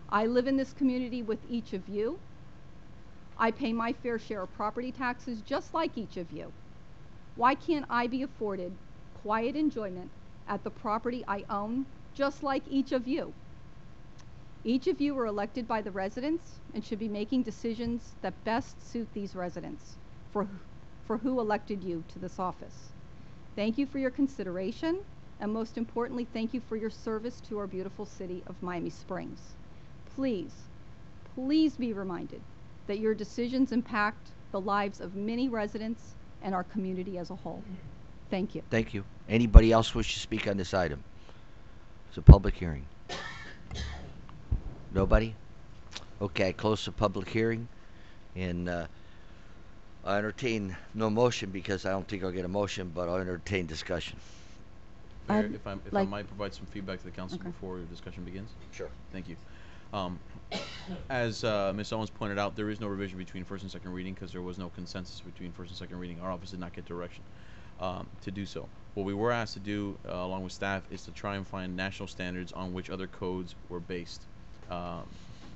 I live in this community with each of you. I pay my fair share of property taxes just like each of you. Why can't I be afforded quiet enjoyment at the property I own just like each of you? Each of you are elected by the residents and should be making decisions that best suit these residents for who elected you to this office. Thank you for your consideration, and most importantly, thank you for your service to our beautiful city of Miami Springs. Please, please be reminded that your decisions impact the lives of many residents and our community as a whole. Thank you. Thank you. Anybody else wish to speak on this item? It's a public hearing. Nobody? Okay, I close the public hearing, and I entertain no motion because I don't think I'll get a motion, but I'll entertain discussion. Mayor, if I might provide some feedback to the council before your discussion begins? Sure. Thank you. As Ms. Owens pointed out, there is no revision between first and second reading because there was no consensus between first and second reading. Our office did not get direction to do so. What we were asked to do, along with staff, is to try and find national standards on which other codes were based.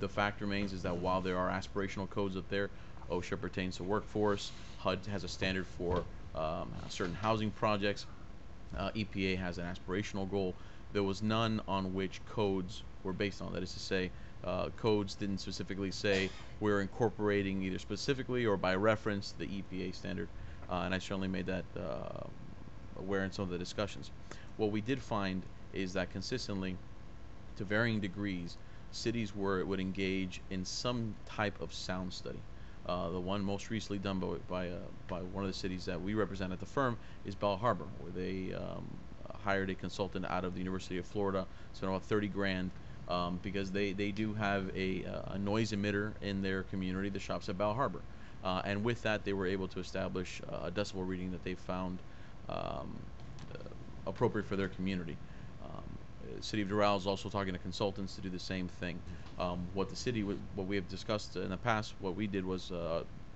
The fact remains is that while there are aspirational codes up there, OSHA pertains to workforce, HUD has a standard for certain housing projects, EPA has an aspirational goal. There was none on which codes were based on. That is to say, codes didn't specifically say we're incorporating either specifically or by reference the EPA standard, and I certainly made that aware in some of the discussions. What we did find is that consistently, to varying degrees, cities would engage in some type of sound study. The one most recently done by one of the cities that we represent at the firm is Bell Harbor, where they hired a consultant out of the University of Florida, spent about 30 grand, because they do have a noise emitter in their community, the shops at Bell Harbor. And with that, they were able to establish a decibel reading that they found appropriate for their community. City of Doral is also talking to consultants to do the same thing. What we have discussed in the past, what we did was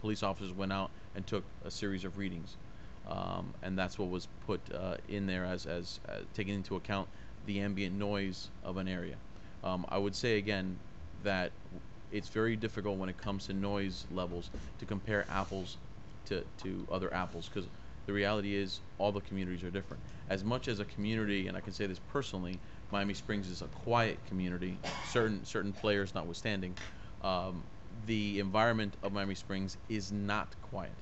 police officers went out and took a series of readings, and that's what was put in there as taking into account the ambient noise of an area. I would say again that it's very difficult when it comes to noise levels to compare apples to other apples, because the reality is all the communities are different. As much as a community, and I can say this personally, Miami Springs is a quiet community, certain players notwithstanding, the environment of Miami Springs is not quiet.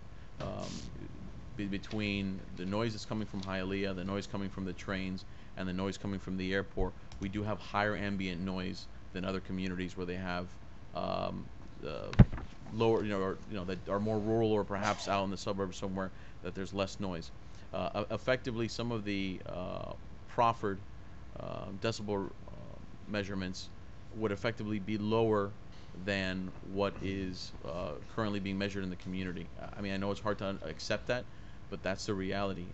Between the noise that's coming from Hialeah, the noise coming from the trains, and the noise coming from the airport, we do have higher ambient noise than other communities where they have lower, or that are more rural or perhaps out in the suburbs somewhere, that there's less noise. Effectively, some of the proffered decibel measurements would effectively be lower than what is currently being measured in the community. I mean, I know it's hard to accept that, but that's the reality.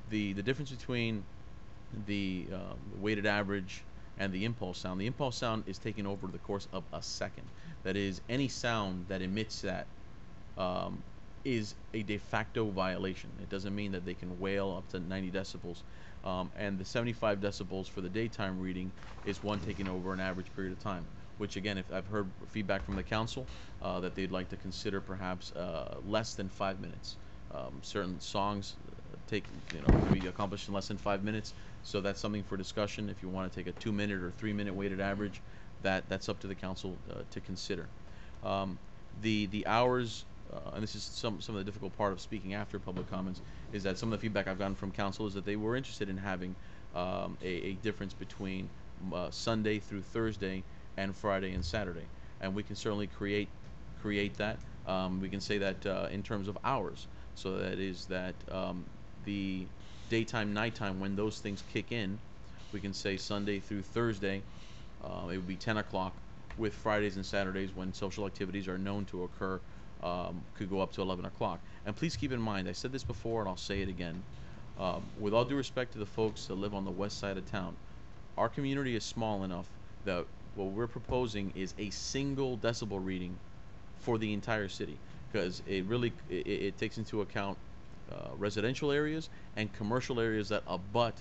The difference between the weighted average and the impulse sound. The impulse sound is taken over the course of a second. That is, any sound that emits that is a de facto violation. It doesn't mean that they can wail up to 90 decibels. And the 75 decibels for the daytime reading is one taken over an average period of time, which again, if I've heard feedback from the council that they'd like to consider perhaps less than 5 minutes. Certain songs take, can be accomplished in less than 5 minutes, so that's something for discussion. If you want to take a 2-minute or 3-minute weighted average, that's up to the council to consider. The hours, and this is some of the difficult part of speaking after public comments, is that some of the feedback I've gotten from council is that they were interested in having a difference between Sunday through Thursday and Friday and Saturday, and we can certainly create that. We can say that in terms of hours, so that is that the daytime, nighttime, when those things kick in, we can say Sunday through Thursday, it would be 10 o'clock, with Fridays and Saturdays, when social activities are known to occur, could go up to 11 o'clock. And please keep in mind, I said this before and I'll say it again, with all due respect to the folks that live on the west side of town, our community is small enough that what we're proposing is a single decibel reading for the entire city, because it really it takes into account residential areas and commercial areas that abut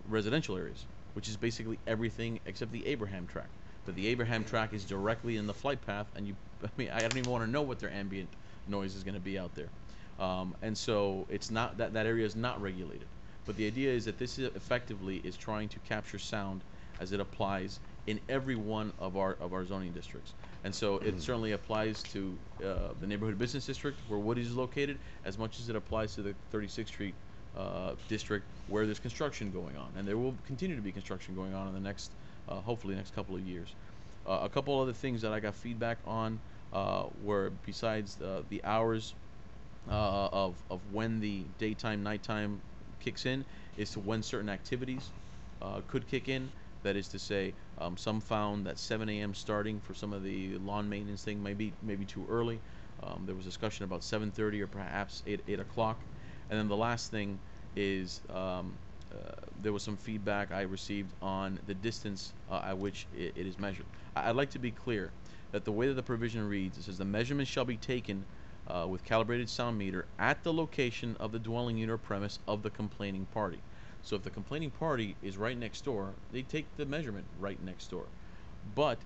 residential areas, which is basically everything except the Abraham tract. But the Abraham tract is directly in the flight path, and I don't even want to know what their ambient noise is going to be out there. And so it's not that area is not regulated. But the idea is that this effectively is trying to capture sound as it applies in every one of our zoning districts. And so it certainly applies to the neighborhood business district where Woody's is located, as much as it applies to the 36th Street district where there's construction going on. And there will continue to be construction going on in the next, hopefully next couple of years. A couple other things that I got feedback on were, besides the hours of when the daytime, nighttime kicks in, is to when certain activities could kick in. That is to say, some found that 7 a.m. starting for some of the lawn maintenance thing may be too early. There was discussion about 7:30 or perhaps 8 o'clock. And then the last thing is there was some feedback I received on the distance at which it is measured. I'd like to be clear that the way that the provision reads, it says the measurement shall be taken with calibrated sound meter at the location of the dwelling unit or premise of the complaining party. So if the complaining party is right next door, they take the measurement right next door. But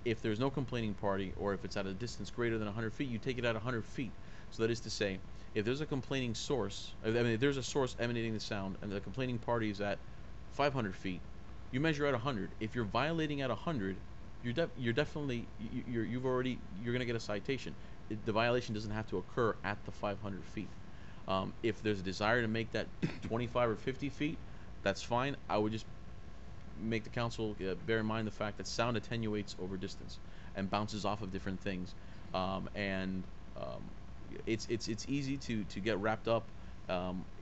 if there's no complaining party, or if it's at a distance greater than 100 feet, you take it at 100 feet. So that is to say, if there's a complaining source, if there's a source emanating the sound, and the complaining party is at 500 feet, you measure at 100. If you're violating at 100, you're definitely you're going to get a citation. The violation doesn't have to occur at the 500 feet. If there's a desire to make that 25 or 50 feet, that's fine. I would just make the council bear in mind the fact that sound attenuates over distance and bounces off of different things, it's easy to get wrapped up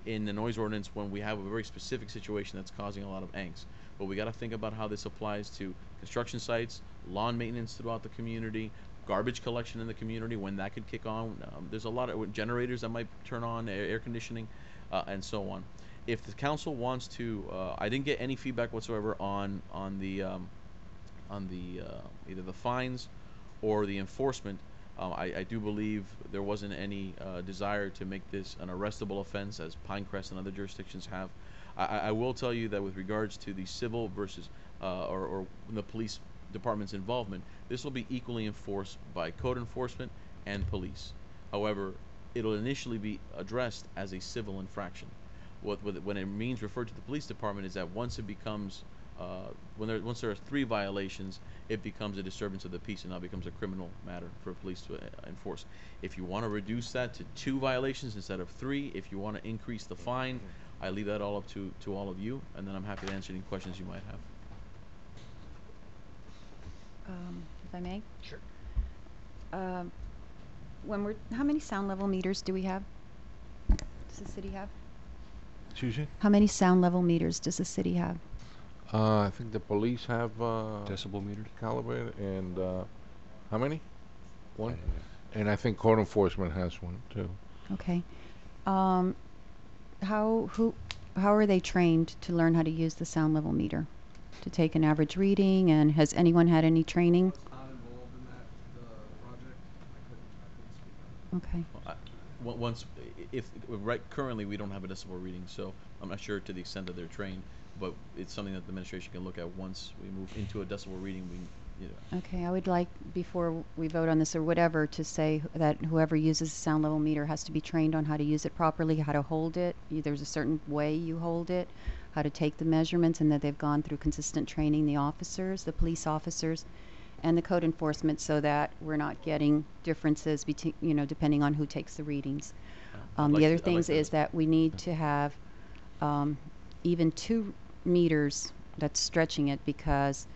in the noise ordinance when we have a very specific situation that's causing a lot of angst. But we got to think about how this applies to construction sites, lawn maintenance throughout the community, garbage collection in the community, when that could kick on. There's a lot of generators that might turn on, air conditioning, and so on. If the council wants to, I didn't get any feedback whatsoever on the either the fines or the enforcement. I do believe there wasn't any desire to make this an arrestable offense, as Pinecrest and other jurisdictions have. I will tell you that with regards to the civil versus or the police department's involvement, this will be equally enforced by code enforcement and police. However, it'll initially be addressed as a civil infraction. When it means referred to the police department is that once it becomes once there are 3 violations, it becomes a disturbance of the peace and now becomes a criminal matter for police to enforce. If you want to reduce that to 2 violations instead of 3, if you want to increase the fine, I leave that all up to all of you, and then I'm happy to answer any questions you might have. If I may? Sure. How many sound level meters do we have? Does the city have? Excuse me? How many sound level meters does the city have? I think the police have Decibel meters? calibrated, and how many? One? And I think code enforcement has one too. Okay. How are they trained to learn how to use the sound level meter? To take an average reading, and has anyone had any training? Not involved in that project. I couldn't speak on it. Okay. Once, currently we don't have a decibel reading, so I'm not sure to the extent that they're trained, but it's something that the administration can look at once we move into a decibel reading. Okay, I would like, before we vote on this or whatever, to say that whoever uses a sound level meter has to be trained on how to use it properly, how to hold it. There's a certain way you hold it, how to take the measurements, and that they've gone through consistent training, the officers, the police officers, and the code enforcement, so that we're not getting differences between, depending on who takes the readings. The other things is that we need to have even 2 meters that's stretching it, because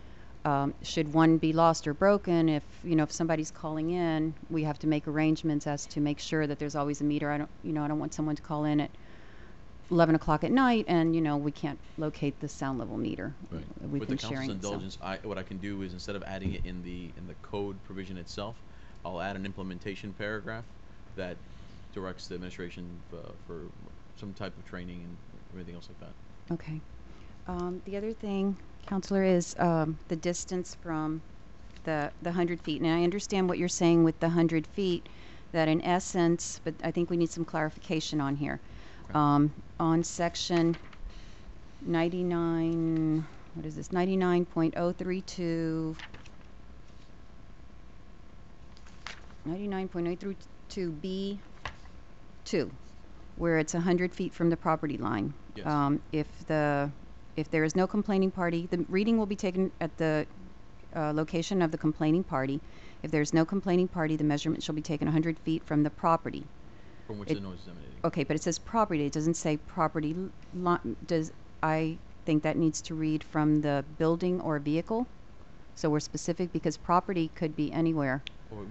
should one be lost or broken, if somebody's calling in, we have to make arrangements as to make sure that there's always a meter. I don't want someone to call in at 11 o'clock at night and we can't locate the sound level meter. Right. We've With been the council's sharing it, so. indulgence, what I can do is, instead of adding it in the code provision itself, I'll add an implementation paragraph that directs the administration for some type of training and everything else like that. Okay. The other thing, Counselor, is the distance from the 100 feet. And I understand what you're saying with the 100 feet, that in essence, but I think we need some clarification on here. Okay. On section 99, what is this, 99.032, 99.032B2, where it's 100 feet from the property line. Yes. If there is no complaining party, the reading will be taken at the location of the complaining party. If there is no complaining party, the measurement shall be taken 100 feet from the property. From which the noise is emanating. Okay, but it says property. It doesn't say property. I think that needs to read from the building or vehicle. So we're specific, because property could be anywhere,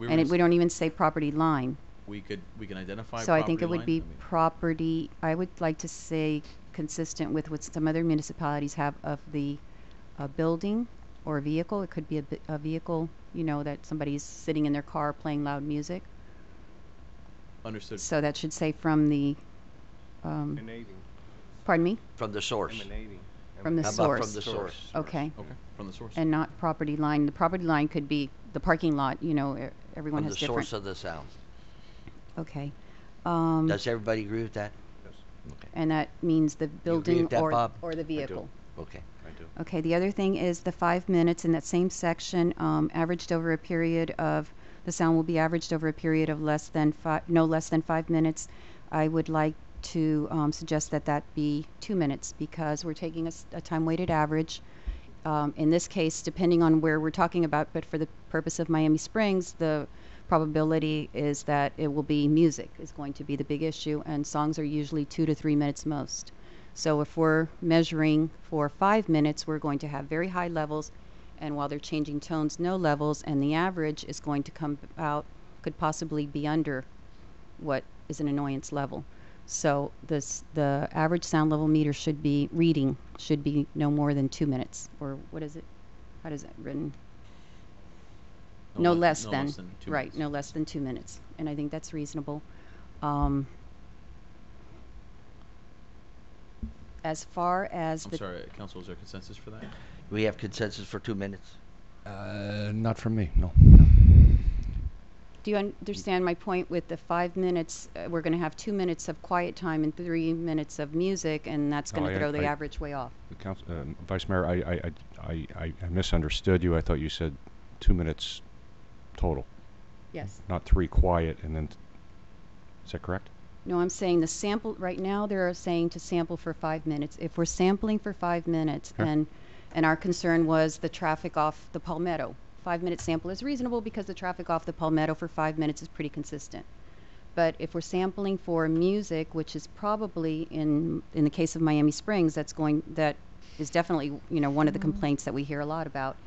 and we don't even say property line. We can identify. So I think it property would be line. property. I would like to say consistent with what some other municipalities have of the building or vehicle. It could be a vehicle, that somebody's sitting in their car playing loud music. Understood. So that should say from the. Emanating. Pardon me? From the source. Emanating. From the How source. about from the source? Okay. Okay. From the source. And not property line. The property line could be the parking lot. Everyone From has the different. source of the sound. Okay. Does everybody agree with that? Yes. Okay. And that means the building with that, Bob? or the vehicle. Okay. I do. Okay, the other thing is the 5 minutes in that same section, averaged over a period of, the sound will be averaged over a period of no less than 5 minutes. I would like to suggest that be 2 minutes, because we're taking a time-weighted average. In this case, depending on where we're talking about, but for the purpose of Miami Springs, the probability is that it will be music is going to be the big issue, and songs are usually 2 to 3 minutes most. So if we're measuring for 5 minutes, we're going to have very high levels, and while they're changing tones, no levels, and the average is going to come out, could possibly be under what is an annoyance level. So the average sound level meter should be no more than 2 minutes, or what is it? How does it written? No less than 2 right, minutes. no less than 2 minutes, and I think that's reasonable. As far as I'm sorry, Council, is there consensus for that? We have consensus for 2 minutes. Not from me, no. Do you understand my point with the 5 minutes? We're going to have 2 minutes of quiet time and 3 minutes of music, and that's going to throw the average way off. Vice Mayor, I misunderstood you. I thought you said 2 minutes total. Yes. Not 3 quiet and then. Is that correct? No, I'm saying the sample, right now they're saying to sample for 5 minutes. If we're sampling for 5 minutes, Sure. and our concern was the traffic off the Palmetto, 5-minute sample is reasonable because the traffic off the Palmetto for 5 minutes is pretty consistent. But if we're sampling for music, which is probably in the case of Miami Springs, that is definitely one of the complaints that we hear a lot about.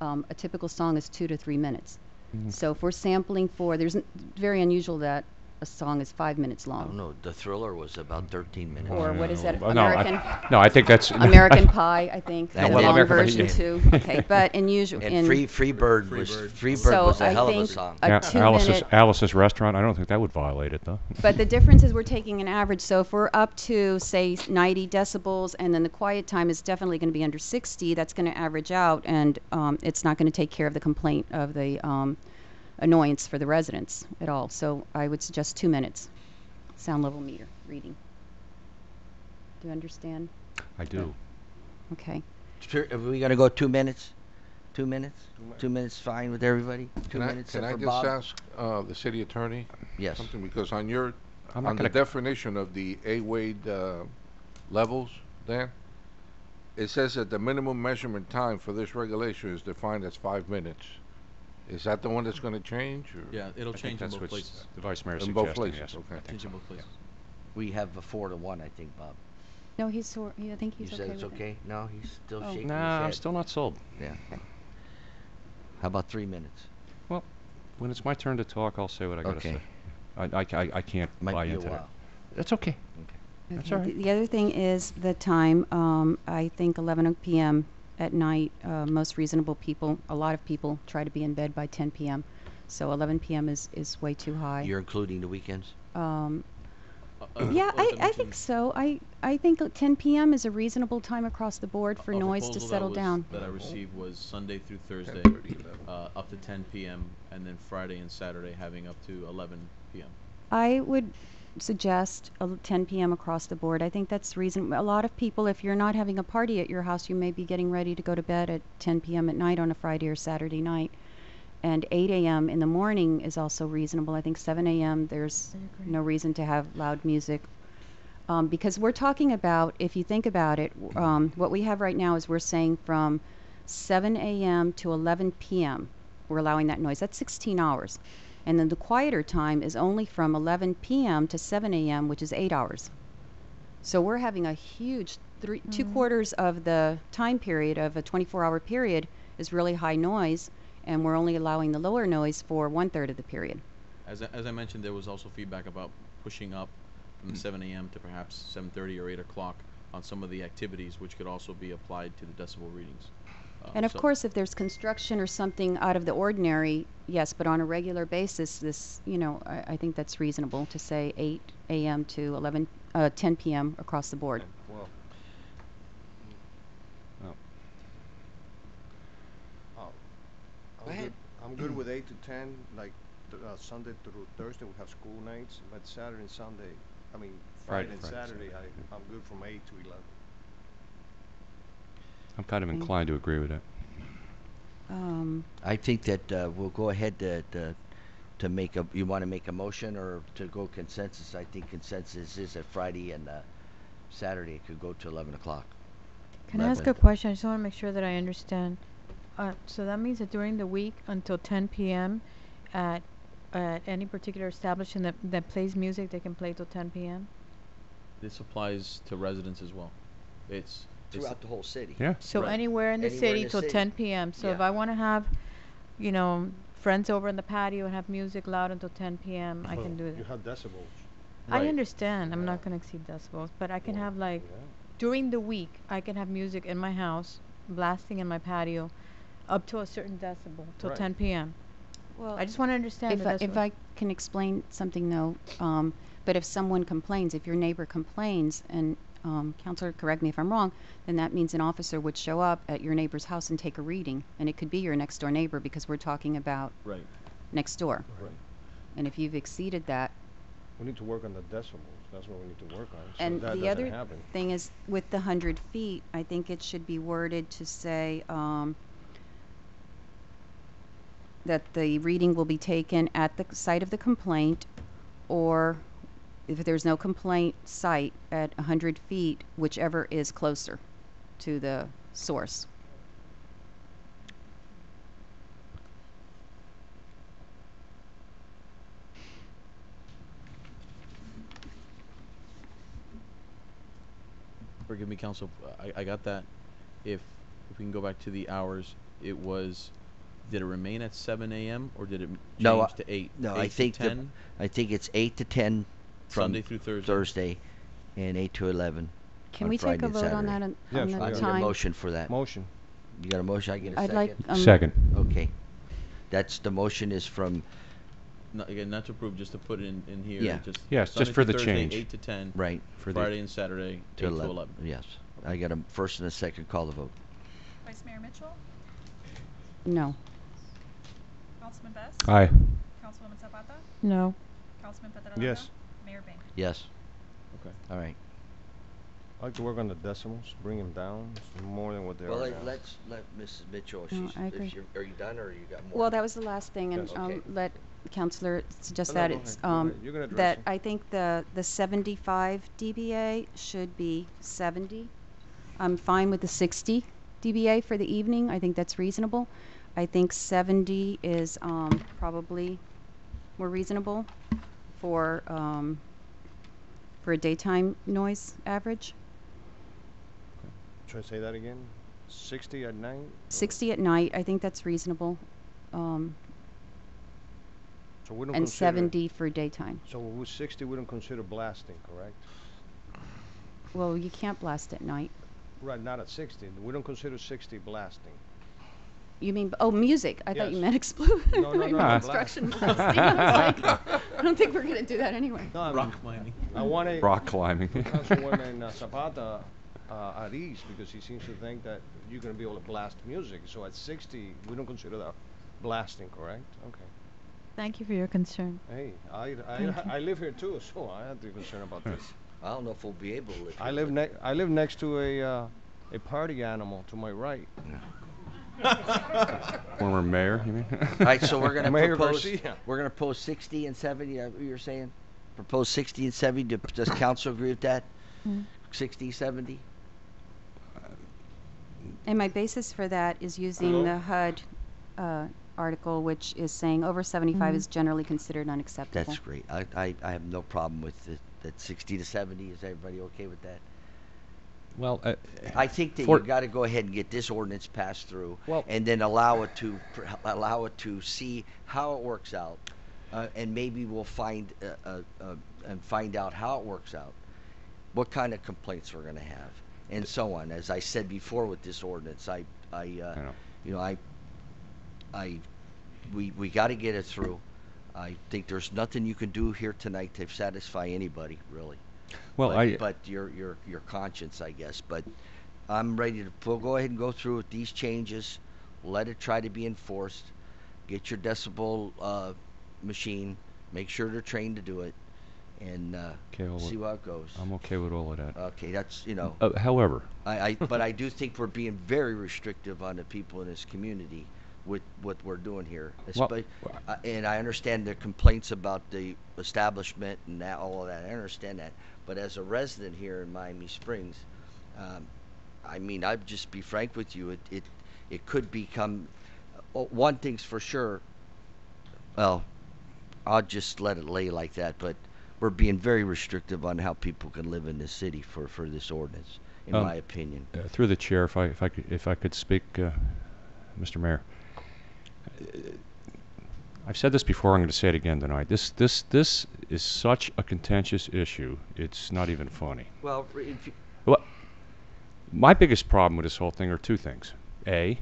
A typical song is 2 to 3 minutes. So if we're sampling for, very unusual that a song is 5 minutes I long. don't know. The Thriller was about 13 minutes. Or what is that? Well, American? no, I think that's American Pie, I think. And The then- long American Pie, version yeah. too. Okay, but in usual And Free Bird was So a I hell of a think song. a 2 minute. Alice's Restaurant. I don't think that would violate it though. But the difference is we're taking an average. So if we're up to say 90 decibels, and then the quiet time is definitely going to be under 60, that's going to average out, and it's not going to take care of the complaint of the annoyance for the residents at all. So I would suggest 2 minutes. Sound level meter reading. Do you understand? I do. Okay. Are we gonna go 2 minutes? 2 minutes? 2 minutes fine with everybody? 2 minutes Can I for just Bob? ask the city attorney? Yes. Something, because on I'm not the gonna- definition of the A-Wade levels, Dan, it says that the minimum measurement time for this regulation is defined as 5 minutes. Is that the one that's going to change? Or? Yeah, it'll I think change in that's both what places. the vice mayor In both suggesting, places, yes. okay. I think Change in so, both places. We have a 4-1, I think, Bob. No, I think he's You okay said it's with okay? it. No, he's still Oh. shaking Nah, his head. I'm still not sold. Yeah. How about 3 minutes? Well, when it's my turn to talk, I'll say what I gotta Okay. say. I can't Might buy be a into that. while. That's okay. That's Okay, all right. The other thing is the time. I think 11 p.m. at night. Most reasonable people, a lot of people, try to be in bed by 10 p.m. So 11 p.m. is way too high. You're including the weekends? Yeah, I think so. I think 10 p.m. is a reasonable time across the board for A noise to proposal settle down. that I received was Sunday through Thursday, 10:30, 11. up to 10 p.m., and then Friday and Saturday having up to 11 p.m. I would suggest 10 p.m. across the board. I think that's reason. A lot of people, if you're not having a party at your house, you may be getting ready to go to bed at 10 p.m. at night on a Friday or Saturday night. And 8 a.m. in the morning is also reasonable. I think 7 a.m. there's no reason to have loud music. Because we're talking about, if you think about it, what we have right now is we're saying from 7 a.m. to 11 p.m. we're allowing that noise. That's 16 hours. And then the quieter time is only from 11 p.m. to 7 a.m., which is 8 hours. So we're having a huge 2/4 of the time period of a 24-hour period is really high noise, and we're only allowing the lower noise for 1/3 of the period. As I mentioned, there was also feedback about pushing up from 7 a.m. to perhaps 7:30 or 8 o'clock on some of the activities, which could also be applied to the decibel readings. And of So- course, if there's construction or something out of the ordinary, yes, but on a regular basis, this, I think that's reasonable to say 8 a.m. to 10 p.m. across the board. Well, Go ahead. I'm good with 8 to 10, like Sunday through Thursday we have school nights, but Saturday and Sunday, Friday and Saturday, I'm good from 8 to 11. I'm kind of inclined to agree with that. I think that we'll go ahead to make a. You want to make a motion or to go consensus? I think consensus is that Friday and Saturday it could go to 11 o'clock. Can I ask a question? I just want to make sure that I understand. So that means that during the week until 10 p.m. at any particular establishment that plays music, they can play till 10 p.m.? This applies to residents as well. It's Throughout the whole city. Yeah. So Right. anywhere in the Anywhere in city the till city. 10 p.m. So if Yeah. I want to have, friends over in the patio and have music loud until 10 p.m., I can do You that. have decibels. I Right. understand. I'm not going to exceed decibels, but I can have during the week, I can have music in my house, blasting in my patio, up to a certain decibel till Right. 10 p.m. Well, I just want to understand the if decibel. I can explain something though, but if someone complains, if your neighbor complains, and counselor, correct me if I'm wrong, then that means an officer would show up at your neighbor's house and take a reading, and it could be your next door neighbor because we're talking about right. next door. Right. And if you've exceeded that, We need to work on the decibels. That's what we need to work on. So and that the doesn't other happen. thing is with the 100 feet, I think it should be worded to say that the reading will be taken at the site of the complaint, or if there's no complaint site, at 100 feet, whichever is closer to the source. Forgive me, counsel. I got that. If we can go back to the hours, it was did it remain at 7 a.m. or did it change No, to 8? No, 8 I think to 10? I think it's 8 to 10 from Sunday through Thursday. Thursday, and 8 to 11. Can on we Friday take a and vote on Saturday. that on Yes, the we I are. need a time? motion for that. Motion. You got a motion? I get a I'd second? like, Second. Okay. That's the motion is from, No, again, not to approve, just to put it in here. Yeah. Just Yes, Sunday just for through the Thursday, change. 8 to 10. right, For the Friday and Saturday, 8 to to 11. 11. Yes. I got a first and a second. Call the vote. Vice Mayor Mitchell, No. Councilman Best, Aye. Councilwoman Zapata, No. Councilman Petralanda, Yes. Mayor Bing. Yes. Okay. All right. I like to work on the decimals, bring them down more than what they Well, are now. let's let Mrs. Mitchell. No, She's, I agree. if you're, are you done, or you got more? Well, that was the last thing, and Yes. Okay. let the counselor suggest No, that go it's, ahead, go ahead. You can address that it. I think the 75 dBA should be 70. I'm fine with the 60 dBA for the evening. I think that's reasonable. I think 70 is probably more reasonable for a daytime noise average. Try to say that again? 60 at night? 60 at night, I think that's reasonable. So we don't And consider, 70 for daytime. So with 60, we don't consider blasting, correct? Well, you can't blast at night. Right, not at 60. We don't consider 60 blasting. You mean, oh, music. I thought you Yes. meant explode. No, no, no, Construction blast. blasting. I was like, I don't think we're going to do that anyway. No, I mean, Rock climbing. I want to Rock climbing. Councilwoman Zapata at ease, because he seems to think that you're going to be able to blast music. So at 60, we don't consider that blasting, correct? Okay. Thank you for your concern. Hey, Thank you. I live here too, so I have to be concerned about this. I don't know if we'll be able to live I here, live but- I live next to a party animal to my right. Former mayor, you mean? All right, so we're gonna Mayor propose. Garcia. We're gonna propose 60 and 70. You're saying, propose 60 and 70. Does council agree with that? Mm. 60, 70. And my basis for that is using the HUD article, which is saying over 75 is generally considered unacceptable. That's great. I have no problem with it. That 60 to 70. Is everybody okay with that? Well, I think that you got to go ahead and get this ordinance passed through, and then allow it to see how it works out, and maybe we'll find out how it works out, what kind of complaints we're going to have, and so on. As I said before with this ordinance, we got to get it through. I think there's nothing you can do here tonight to satisfy anybody, really. Well, but your conscience, I guess. But I'm ready to go ahead and go through with these changes. Let it try to be enforced. Get your decibel machine. Make sure they're trained to do it, and see how it goes. I'm okay with all of that. Okay, that's However, but I do think we're being very restrictive on the people in this community with what we're doing here. And I understand the complaints about the establishment and all of that. I understand that. But as a resident here in Miami Springs, I mean, I'd just be frank with you. It could become one thing's for sure. Well, I'll just let it lay like that. But we're being very restrictive on how people can live in this city for this ordinance, in my opinion. Through the chair, if I could speak, Mr. Mayor. I've said this before. I'm going to say it again tonight. This is such a contentious issue. It's not even funny. Well, my biggest problem with this whole thing are two things. A,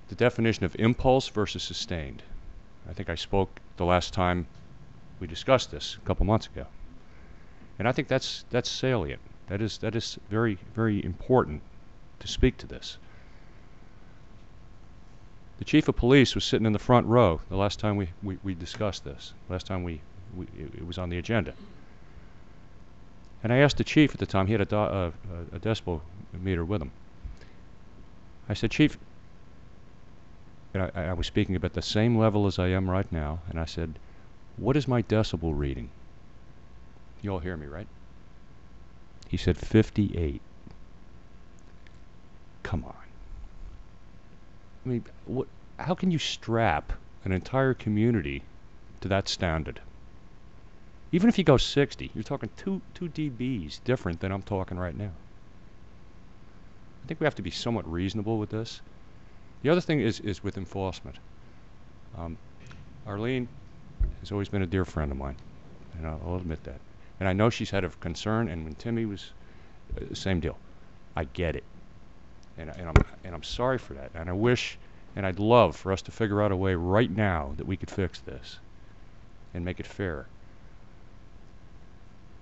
the definition of impulse versus sustained. I think I spoke the last time we discussed this a couple months ago, and I think that's salient. That is very, very important to speak to this. The chief of police was sitting in the front row the last time we discussed this. Last time it was on the agenda. And I asked the chief at the time, he had a decibel meter with him. I said, Chief, and I was speaking about the same level as I am right now, and I said, what is my decibel reading? You all hear me, right? He said 58. Come on. I mean, how can you strap an entire community to that standard? Even if you go 60, you're talking 2 dBs different than I'm talking right now. I think we have to be somewhat reasonable with this. The other thing is with enforcement. Arlene has always been a dear friend of mine, and I'll admit that. And I know she's had a concern, and when Timmy was, same deal. I get it, and I'm sorry for that. And I wish, and I'd love for us to figure out a way right now that we could fix this and make it fair.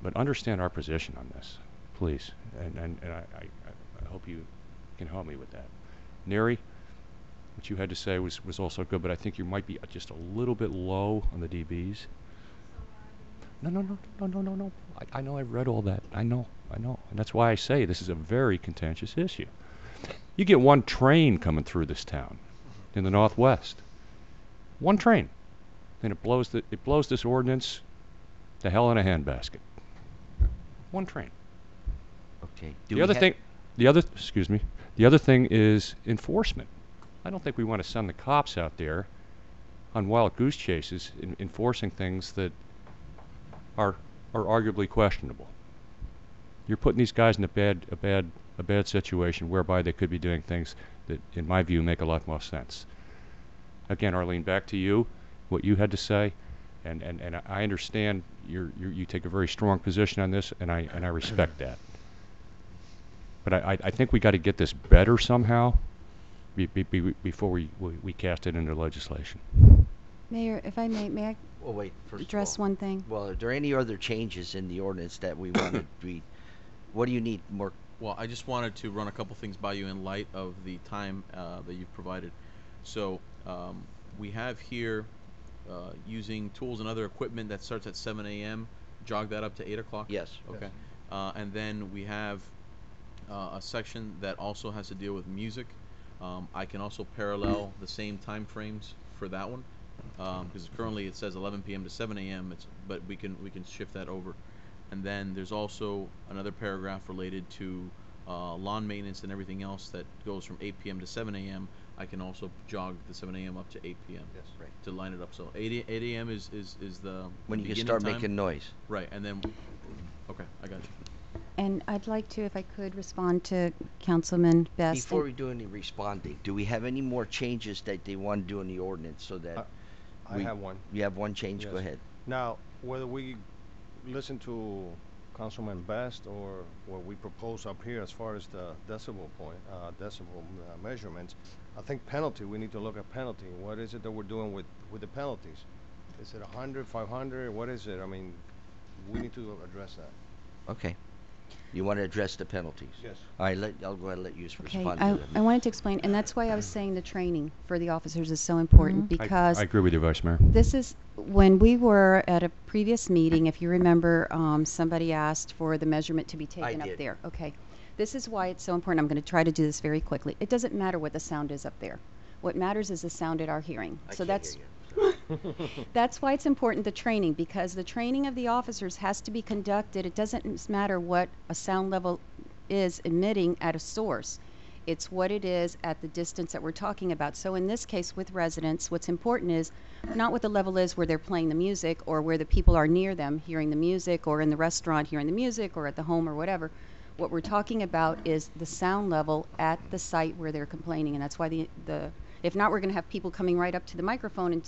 But understand our position on this, please. And I hope you can help me with that. Neri, what you had to say was also good, but I think you might be just a little bit low on the dBs. No. I know, I've read all that. I know. And that's why I say this is a very contentious issue. You get one train coming through this town in the Northwest. One train. And it blows this ordinance to hell in a handbasket. One train. Okay. The other thing is enforcement. I don't think we want to send the cops out there on wild goose chases enforcing things that are arguably questionable. You're putting these guys in a bad situation whereby they could be doing things that, in my view, make a lot more sense. Again, Arlene, back to you, what you had to say, and I understand you take a very strong position on this, and I respect that. But I think we got to get this better somehow before we cast it into legislation. Mayor, if I may I Well, wait, first address of all, one thing? Well, are there any other changes in the ordinance that we want to read? What do you need more? Well, I just wanted to run a couple things by you in light of the time that you've provided. So we have here using tools and other equipment that starts at 7 a.m. Jog that up to 8 o'clock? Yes. Okay. And then we have a section that also has to deal with music. I can also parallel the same time frames for that one because currently it says 11 p.m. to 7 a.m. But we can shift that over. And then there's also another paragraph related to lawn maintenance and everything else that goes from 8 p.m. to 7 a.m. I can also jog the 7 a.m. up to 8 p.m. Yes, right. To line it up. So 8 a.m. is the When you can beginning start time. making noise. Right, and then okay, I got you. And I'd like to, if I could, respond to Councilman Best. Before we do any responding, do we have any more changes that they want to do in the ordinance so that I have one. You have one change? Yes. Go ahead. Now, whether we listen to Councilman Best or what we propose up here as far as the decibel measurements, I think penalty, we need to look at penalty. What is it that we're doing with the penalties? Is it 100, 500? What is it? I mean, we need to address that. Okay. You want to address the penalties? Yes. All right, I'll go ahead and let you respond Okay, to them. I wanted to explain, and that's why I was saying the training for the officers is so important because I agree with you, Vice Mayor. this is when we were at a previous meeting, if you remember, somebody asked for the measurement to be taken up did. there. Okay. This is why it's so important. I'm going to try to do this very quickly. It doesn't matter what the sound is up there. What matters is the sound at our hearing. So that's that's why it's important, the training, because the training of the officers has to be conducted. It doesn't matter what a sound level is emitting at a source. It's what it is at the distance that we're talking about. So in this case with residents, what's important is not what the level is where they're playing the music or where the people are near them hearing the music or in the restaurant hearing the music or at the home or whatever. What we're talking about is the sound level at the site where they're complaining, and that's why if not, we're going to have people coming right up to the microphone and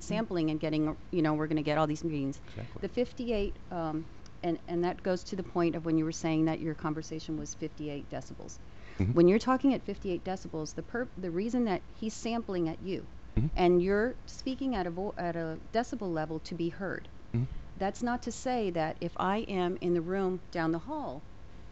sampling and getting, we're going to get all these meetings. Exactly. The 58, and that goes to the point of when you were saying that your conversation was 58 decibels. Mhm. When you're talking at 58 decibels, the reason that he's sampling at you, Mhm. and you're speaking at a decibel level to be heard, Mhm. that's not to say that if I am in the room down the hall,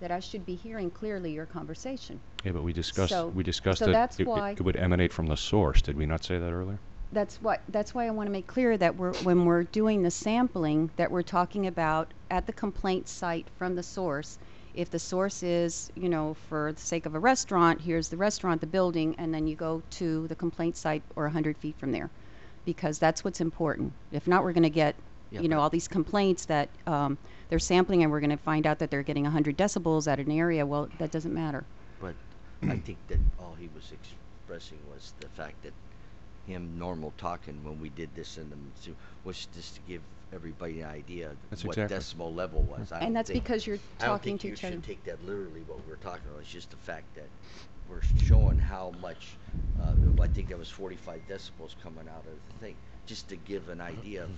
that I should be hearing clearly your conversation. Yeah, but we discussed So that that's it why- it would emanate from the source. Did we not say that earlier? That's why I want to make clear that when we're doing the sampling, that we're talking about at the complaint site from the source. If the source is, for the sake of a restaurant, here's the restaurant, the building, and then you go to the complaint site or 100 feet from there, because that's what's important. If not, we're going to get, all these complaints that they're sampling and we're going to find out that they're getting 100 decibels at an area. Well, that doesn't matter. But I think that all he was expressing was the fact that him normal talking when we did this was just to give everybody an idea of That's what exactly. decibel level was. And that's because you're talking to I don't each think other. you should take that literally what we're talking about. It's just the fact that we're showing how much, I think that was 45 decibels coming out of the thing, just to give an idea of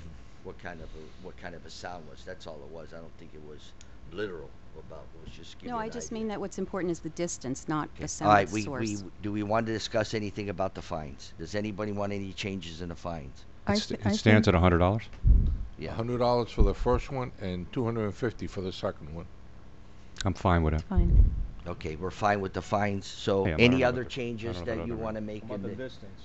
what kind of a sound was. That's all it was. I don't think it was literal about. It was just giving No, you I an just idea. mean that what's important is the distance, not the All sound right, source. do we want to discuss anything about the fines? Does anybody want any changes in the fines? It stands at $100. Yeah. $100 for the first one and $250 for the second one. I'm fine with it. Fine. Okay, we're fine with the fines. So Hey, I don't any know other about the- I changes don't know that about you other want to make About in the the? distance.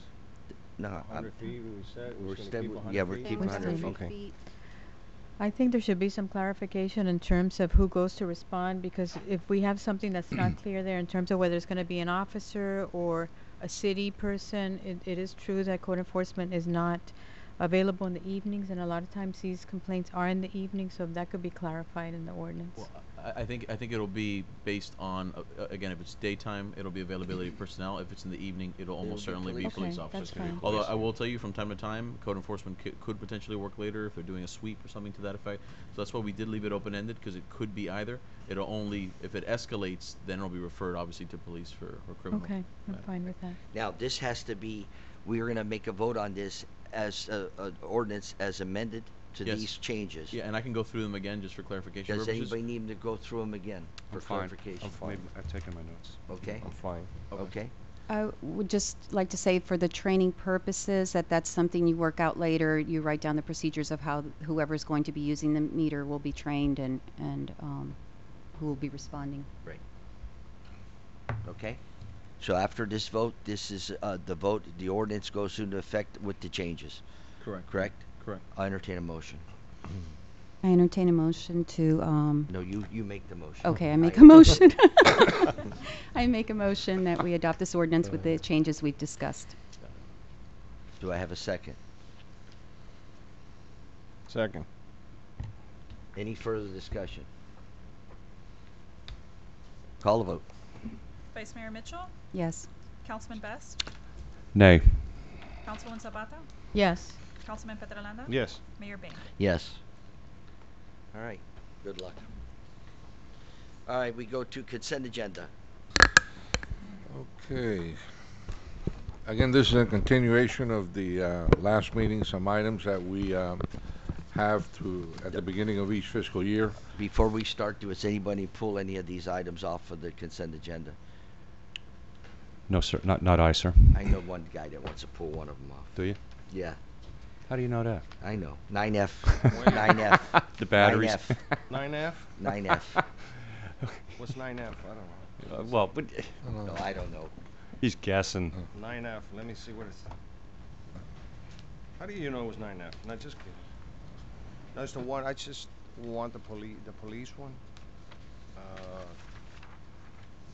No, 100 feet, we said. we're We're gonna still- keep 100 yeah, we're feet. keeping 100 feet. Okay. I think there should be some clarification in terms of who goes to respond, because if we have something that's not clear there in terms of whether it's going to be an officer or a city person, it is true that code enforcement is not available in the evenings, and a lot of times these complaints are in the evening, so that could be clarified in the ordinance. Well, I think it'll be based on again, if it's daytime, it'll be availability of personnel. If it's in the evening, it'll almost be certainly be police. police Okay, officers. that's fine. Although I will tell you, from time to time, code enforcement could potentially work later if they're doing a sweep or something to that effect. So that's why we did leave it open-ended, because it could be either. It'll only, if it escalates, then it'll be referred obviously to police for criminal. Okay, I'm matter. fine with that. Now, this has to be, we are going to make a vote on this as an ordinance as amended to Yes. these changes. Yeah, and I can go through them again just for clarification Does purposes. anybody need to go through them again for I'm fine. clarification? I'm fine. I've taken my notes. Okay. I'm fine. Okay. I would just like to say, for the training purposes, that's something you work out later. You write down the procedures of how whoever's going to be using the meter will be trained, and who will be responding. Right. Okay. So after this vote, this is the vote. The ordinance goes into effect with the changes. Correct. Correct. Correct. I entertain a motion. I entertain a motion to. No, you make the motion. Okay, I make a motion. I make a motion that we adopt this ordinance with the changes we've discussed. Do I have a second? Second. Any further discussion? Call the vote. Vice Mayor Mitchell, Yes. Councilman Best, Nay. Councilwoman Zapata, Yes. Councilman Petrolanda. Yes. Mayor Bain. Yes. All right. Good luck. All right, we go to consent agenda. Okay. Again, this is a continuation of the last meeting, some items that we have at the beginning of each fiscal year. Before we start, does anybody pull any of these items off of the consent agenda? No, sir. Not I, sir. I know one guy that wants to pull one of them off. Do you? Yeah, How do you know that? I know. 9F. 9F. The batteries. 9F. 9F? 9F. What's 9F? I don't know. Well, but No, I don't know. he's guessing. 9F. Let me see what it's. How do you know it was 9F? Not just kidding. That's the one. I just want the police one.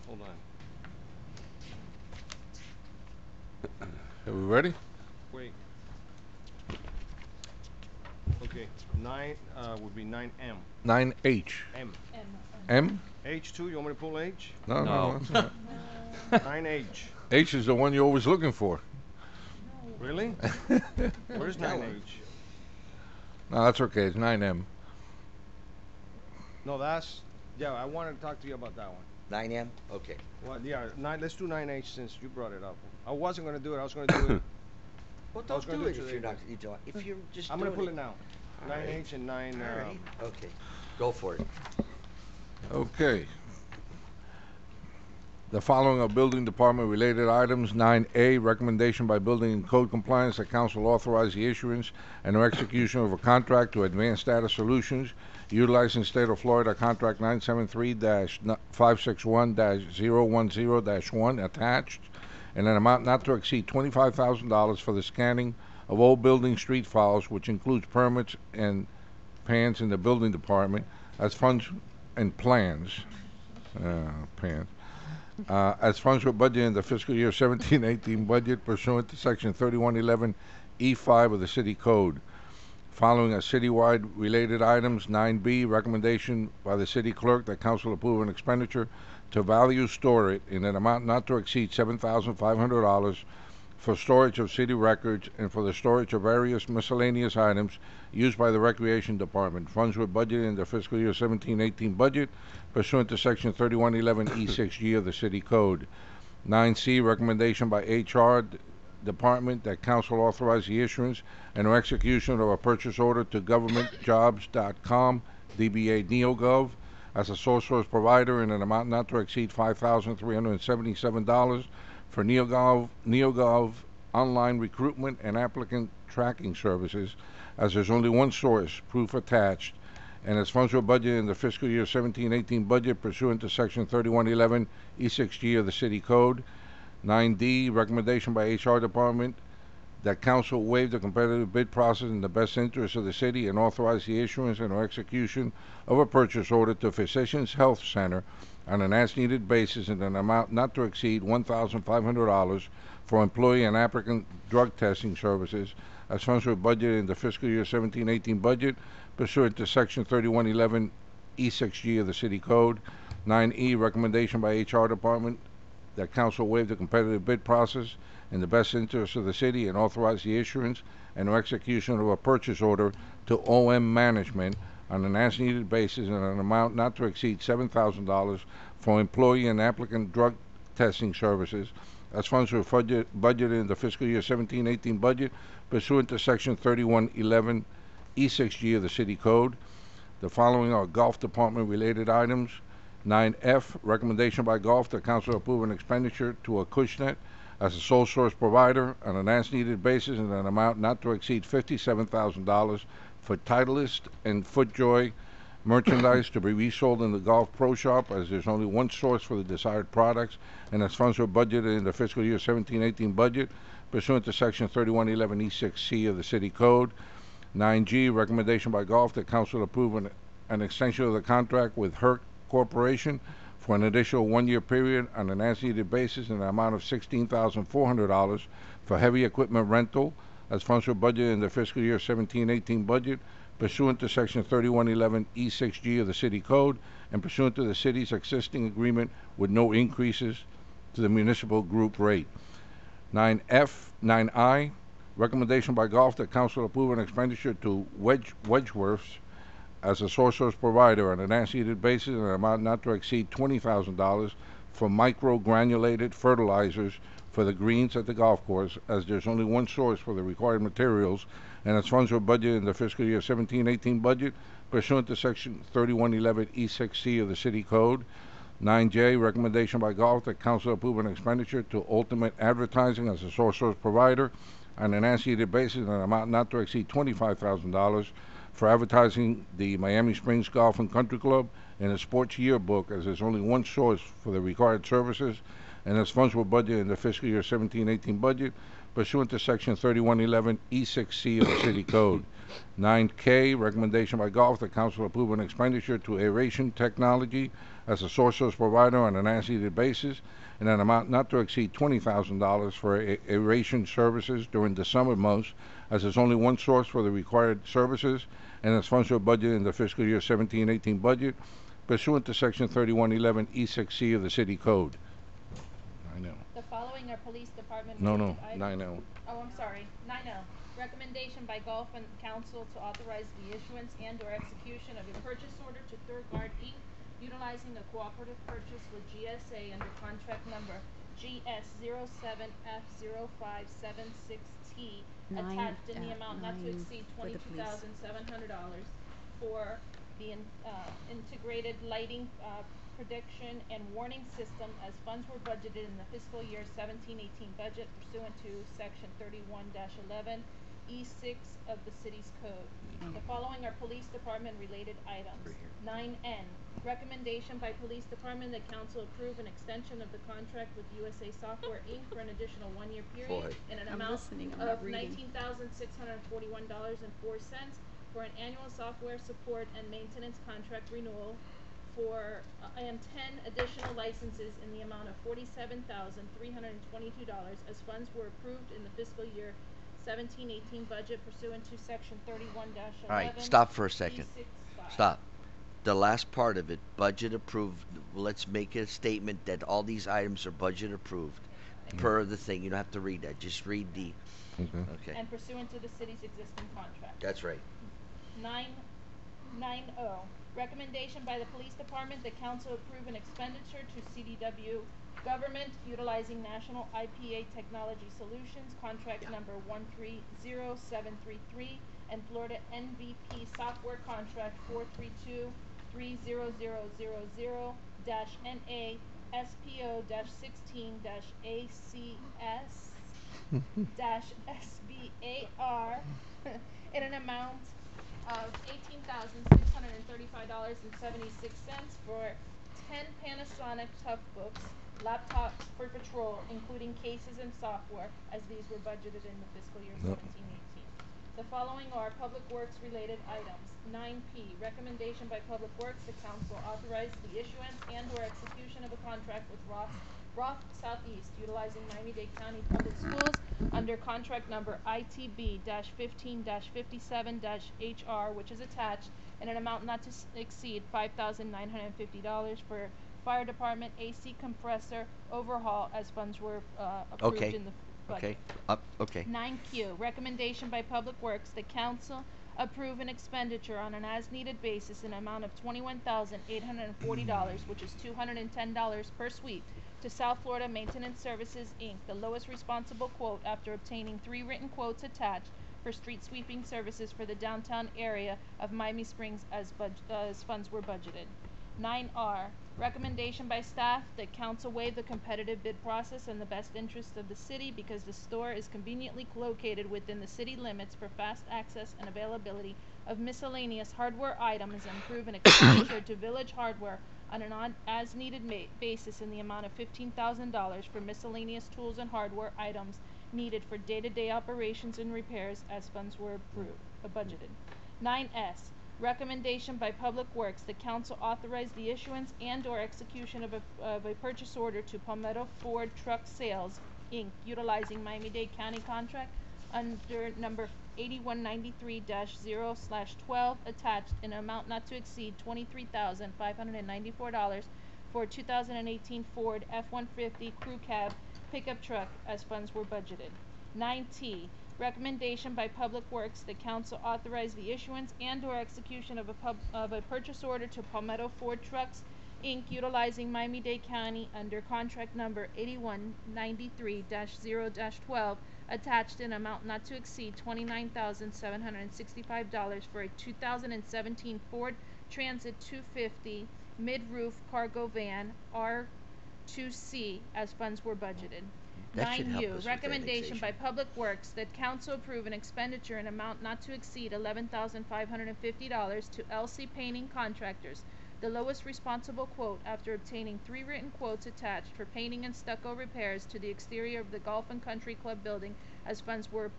Hold on. Are we ready? Wait. Okay. 9 would be 9M. 9H. M. M? H2. You want me to pull H? No, No. that's not. 9H. H is the one you're always looking for. Really? Where's 9H? No, that's okay. It's 9M. No, that's. Yeah, I wanted to talk to you about that one. 9M? Okay. Well, yeah, let's do 9H since you brought it up. I wasn't going to do it. I was going to do it. Well, I was don't gonna do it do it if you're today, not. You don't. If you're just. I'm going to doing pull it now. All right. 9H and 9. All right. Okay. Go for it. Okay. The following are building department related items. 9A, recommendation by Building and Code Compliance that council authorize the issuance and or execution of a contract to Advanced Data Solutions utilizing State of Florida Contract 973-561-010-1 attached, and an amount not to exceed $25,000 for the scanning of all building street files, which includes permits and plans in the building department as funds and plans. As funds were budgeted in the fiscal year 17-18 budget pursuant to section 3111E5 of the city code. Following are citywide related items. 9B, recommendation by the city clerk that council approve an expenditure to value store it in an amount not to exceed $7,500 for storage of city records and for the storage of various miscellaneous items used by the Recreation Department. Funds were budgeted in the fiscal year 17-18 budget pursuant to section 3111E6G of the city code. 9C, recommendation by HR Department that council authorize the issuance and or execution of a purchase order to governmentjobs.com, DBA NeoGov, as a sole source provider in an amount not to exceed $5,377 for NeoGov online recruitment and applicant tracking services, as there's only one source, proof attached, and as funds were budgeted in the fiscal year 17-18 budget pursuant to Section 3111 E6G of the City Code. 9D, recommendation by HR Department that council waive the competitive bid process in the best interest of the city and authorize the issuance and or execution of a purchase order to Physicians Health Center on an as-needed basis in an amount not to exceed $1,500 for employee and applicant drug testing services, as funds were budgeted in the fiscal year 17-18 budget pursuant to Section 3111 E6G of the City Code. 9E, recommendation by HR Department that council waive the competitive bid process in the best interest of the city and authorize the issuance and execution of a purchase order to OM Management on an as-needed basis in an amount not to exceed $7,000 for employee and applicant drug testing services, as funds were budgeted in the fiscal year 17-18 budget pursuant to Section 3111 E6G of the City Code. The following are Golf Department related items. 9F, recommendation by Golf that council approve an expenditure to Acushnet as a sole source provider on an as-needed basis in an amount not to exceed $57,000 for Titleist and FootJoy merchandise to be resold in the Golf Pro Shop, as there's only one source for the desired products, and as funds were budgeted in the fiscal year 17-18 budget pursuant to Section 3111 E6C of the City Code. 9G, recommendation by Golf that council approve an extension of the contract with Herc Corporation for an additional one-year period on an as-needed basis in an amount of $16,400 for heavy equipment rental, as funds were budgeted in the fiscal year 17-18 budget pursuant to Section 3111 E6G of the City Code and pursuant to the city's existing agreement with no increases to the municipal group rate. 9I, recommendation by Golf that council approve an expenditure to Wedgeworths as a source provider on an as-needed basis in an amount not to exceed $20,000 for micro-granulated fertilizers for the greens at the golf course, as there's only one source for the required materials, and as funds were budgeted in the fiscal year 17-18 budget pursuant to Section 3111 E6C of the City Code. 9J, recommendation by Golf that council approve an expenditure to Ultimate Advertising as a source provider on an as-needed basis in an amount not to exceed $25,000 for advertising the Miami Springs Golf and Country Club in a sports yearbook, as there's only one source for the required services, and as funds were budgeted in the fiscal year 17-18 budget pursuant to Section 3111 E6C of the City Code. 9K, recommendation by Golf that council approve an expenditure to Aeration Technology as a source provider on an as-needed basis in an amount not to exceed $20,000 for aeration services during the summer months, as there's only one source for the required services, and as funds were budgeted in the fiscal year 17-18 budget pursuant to Section 3111 E6C of the City Code. I know. The following are police department. No, items. 9L. Oh, I'm sorry. 9L. Recommendation by Golf and Council to authorize the issuance and/or execution of a purchase order to Thurgard Inc., utilizing a cooperative purchase with GSA under contract number GS07F0576T, attached in the amount not to exceed $22,700 for the integrated lighting prediction and warning system, as funds were budgeted in the fiscal year 17-18 budget pursuant to Section 31-11 E6 of the city's code. The following are police department related items. 9N, recommendation by police department that council approve an extension of the contract with USA Software Inc. for an additional one-year period in an amount of $19,641.04 for an annual software support and maintenance contract renewal for and 10 additional licenses in the amount of $47,322, as funds were approved in the fiscal year 17-18 budget pursuant to Section 31-11. All right, stop for a second. Stop. The last part of it, budget approved. Let's make a statement that all these items are budget approved per the thing. You don't have to read that. Just read the. Okay. And pursuant to the city's existing contract. That's right. 9.0. Recommendation by the police department that council approve an expenditure to CDW Government utilizing National IPA Technology Solutions, contract number 130733, and Florida MVP software contract 432-30000-NA SPO-16-ACS-SBAR in an amount of $18,635.76 for 10 Panasonic Toughbooks laptops for patrol, including cases and software, as these were budgeted in the fiscal year 17-18. The following are Public Works related items. 9P, recommendation by Public Works, the council authorize the issuance and/or execution of a contract with Roth Southeast, utilizing Miami-Dade County Public Schools under contract number ITB-15-57-HR, which is attached, in an amount not to exceed $5,950 for fire department AC compressor overhaul, as funds were approved in the budget. Okay. 9Q, recommendation by Public Works, the council approve an expenditure on an as-needed basis in an amount of $21,840, which is $210 per sweep, to South Florida Maintenance Services, Inc., the lowest responsible quote after obtaining 3 written quotes attached for street sweeping services for the downtown area of Miami Springs as funds were budgeted. 9R, recommendation by staff that council waive the competitive bid process in the best interest of the city because the store is conveniently located within the city limits for fast access and availability of miscellaneous hardware items, and approve an expenditure to Village Hardware on an as-needed basis in the amount of $15,000 for miscellaneous tools and hardware items needed for day-to-day operations and repairs as funds were budgeted. 9S, recommendation by Public Works, the council authorized the issuance and/or execution of a purchase order to Palmetto Ford Truck Sales, Inc., utilizing Miami-Dade County contract under number 8193-0/12, attached, in an amount not to exceed $23,594 for 2018 Ford F-150 Crew Cab pickup truck, as funds were budgeted. 9T, recommendation by Public Works, the council authorized the issuance and/or execution of a purchase order to Palmetto Ford Trucks, Inc., utilizing Miami-Dade County under contract number 8193-0/12, attached, in amount not to exceed $29,765 for a 2017 Ford Transit 250 mid-roof cargo van R2C, as funds were budgeted. That should help 9U, us with recommendation by annexation. Public Works that council approve an expenditure in amount not to exceed $11,550 to LC Painting Contractors, the lowest responsible quote after obtaining 3 written quotes attached for painting and stucco repairs to the exterior of the Golf and Country Club building, as funds were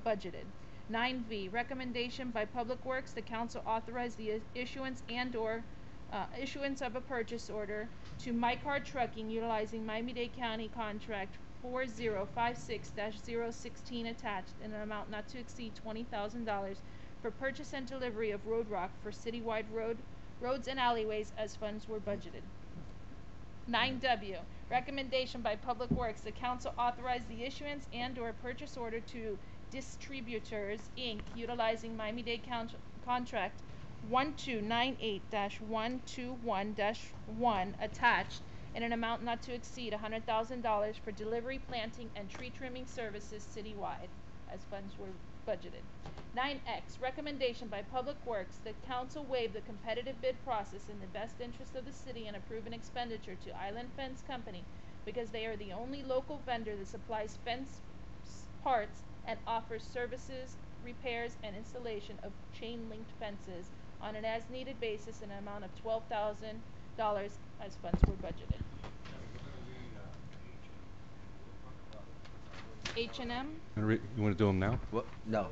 budgeted. 9V, recommendation by Public Works, the council authorized the issuance and/or issuance of a purchase order to MyCar Trucking, utilizing Miami-Dade County contract 4056-016, attached, in an amount not to exceed $20,000 for purchase and delivery of road rock for citywide roads and alleyways, as funds were budgeted. 9W, recommendation by Public Works, the council authorized the issuance and/or purchase order to Distributors, Inc., utilizing Miami-Dade contract 1298-121-1, attached, in an amount not to exceed $100,000 for delivery, planting, and tree trimming services citywide, as funds were budgeted. 9X, recommendation by Public Works that council waive the competitive bid process in the best interest of the city and approve an expenditure to Island Fence Company because they are the only local vendor that supplies fence parts and offers services, repairs, and installation of chain-linked fences on an as-needed basis in an amount of $12,000 as funds were budgeted. H&M? You want to do them now? What? No.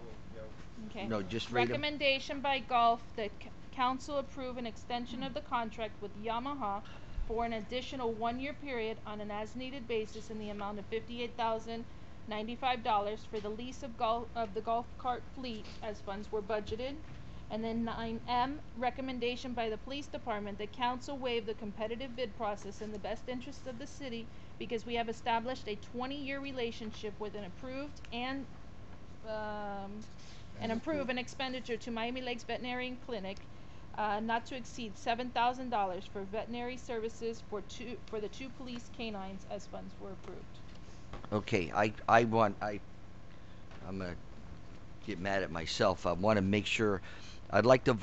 Okay. No, just read 'em. Recommendation by Gulf that council approve an extension of the contract with Yamaha for an additional 1-year period on an as-needed basis in the amount of $58,095 for the lease of the golf cart fleet, as funds were budgeted. And then 9M, recommendation by the police department that council waive the competitive bid process in the best interest of the city because we have established a 20-year relationship with an approved and approve an expenditure to Miami Lakes Veterinary Clinic not to exceed $7,000 for veterinary services for the two police canines as funds were approved. Okay, I'm gonna get mad at myself. I want to make sure. I would like the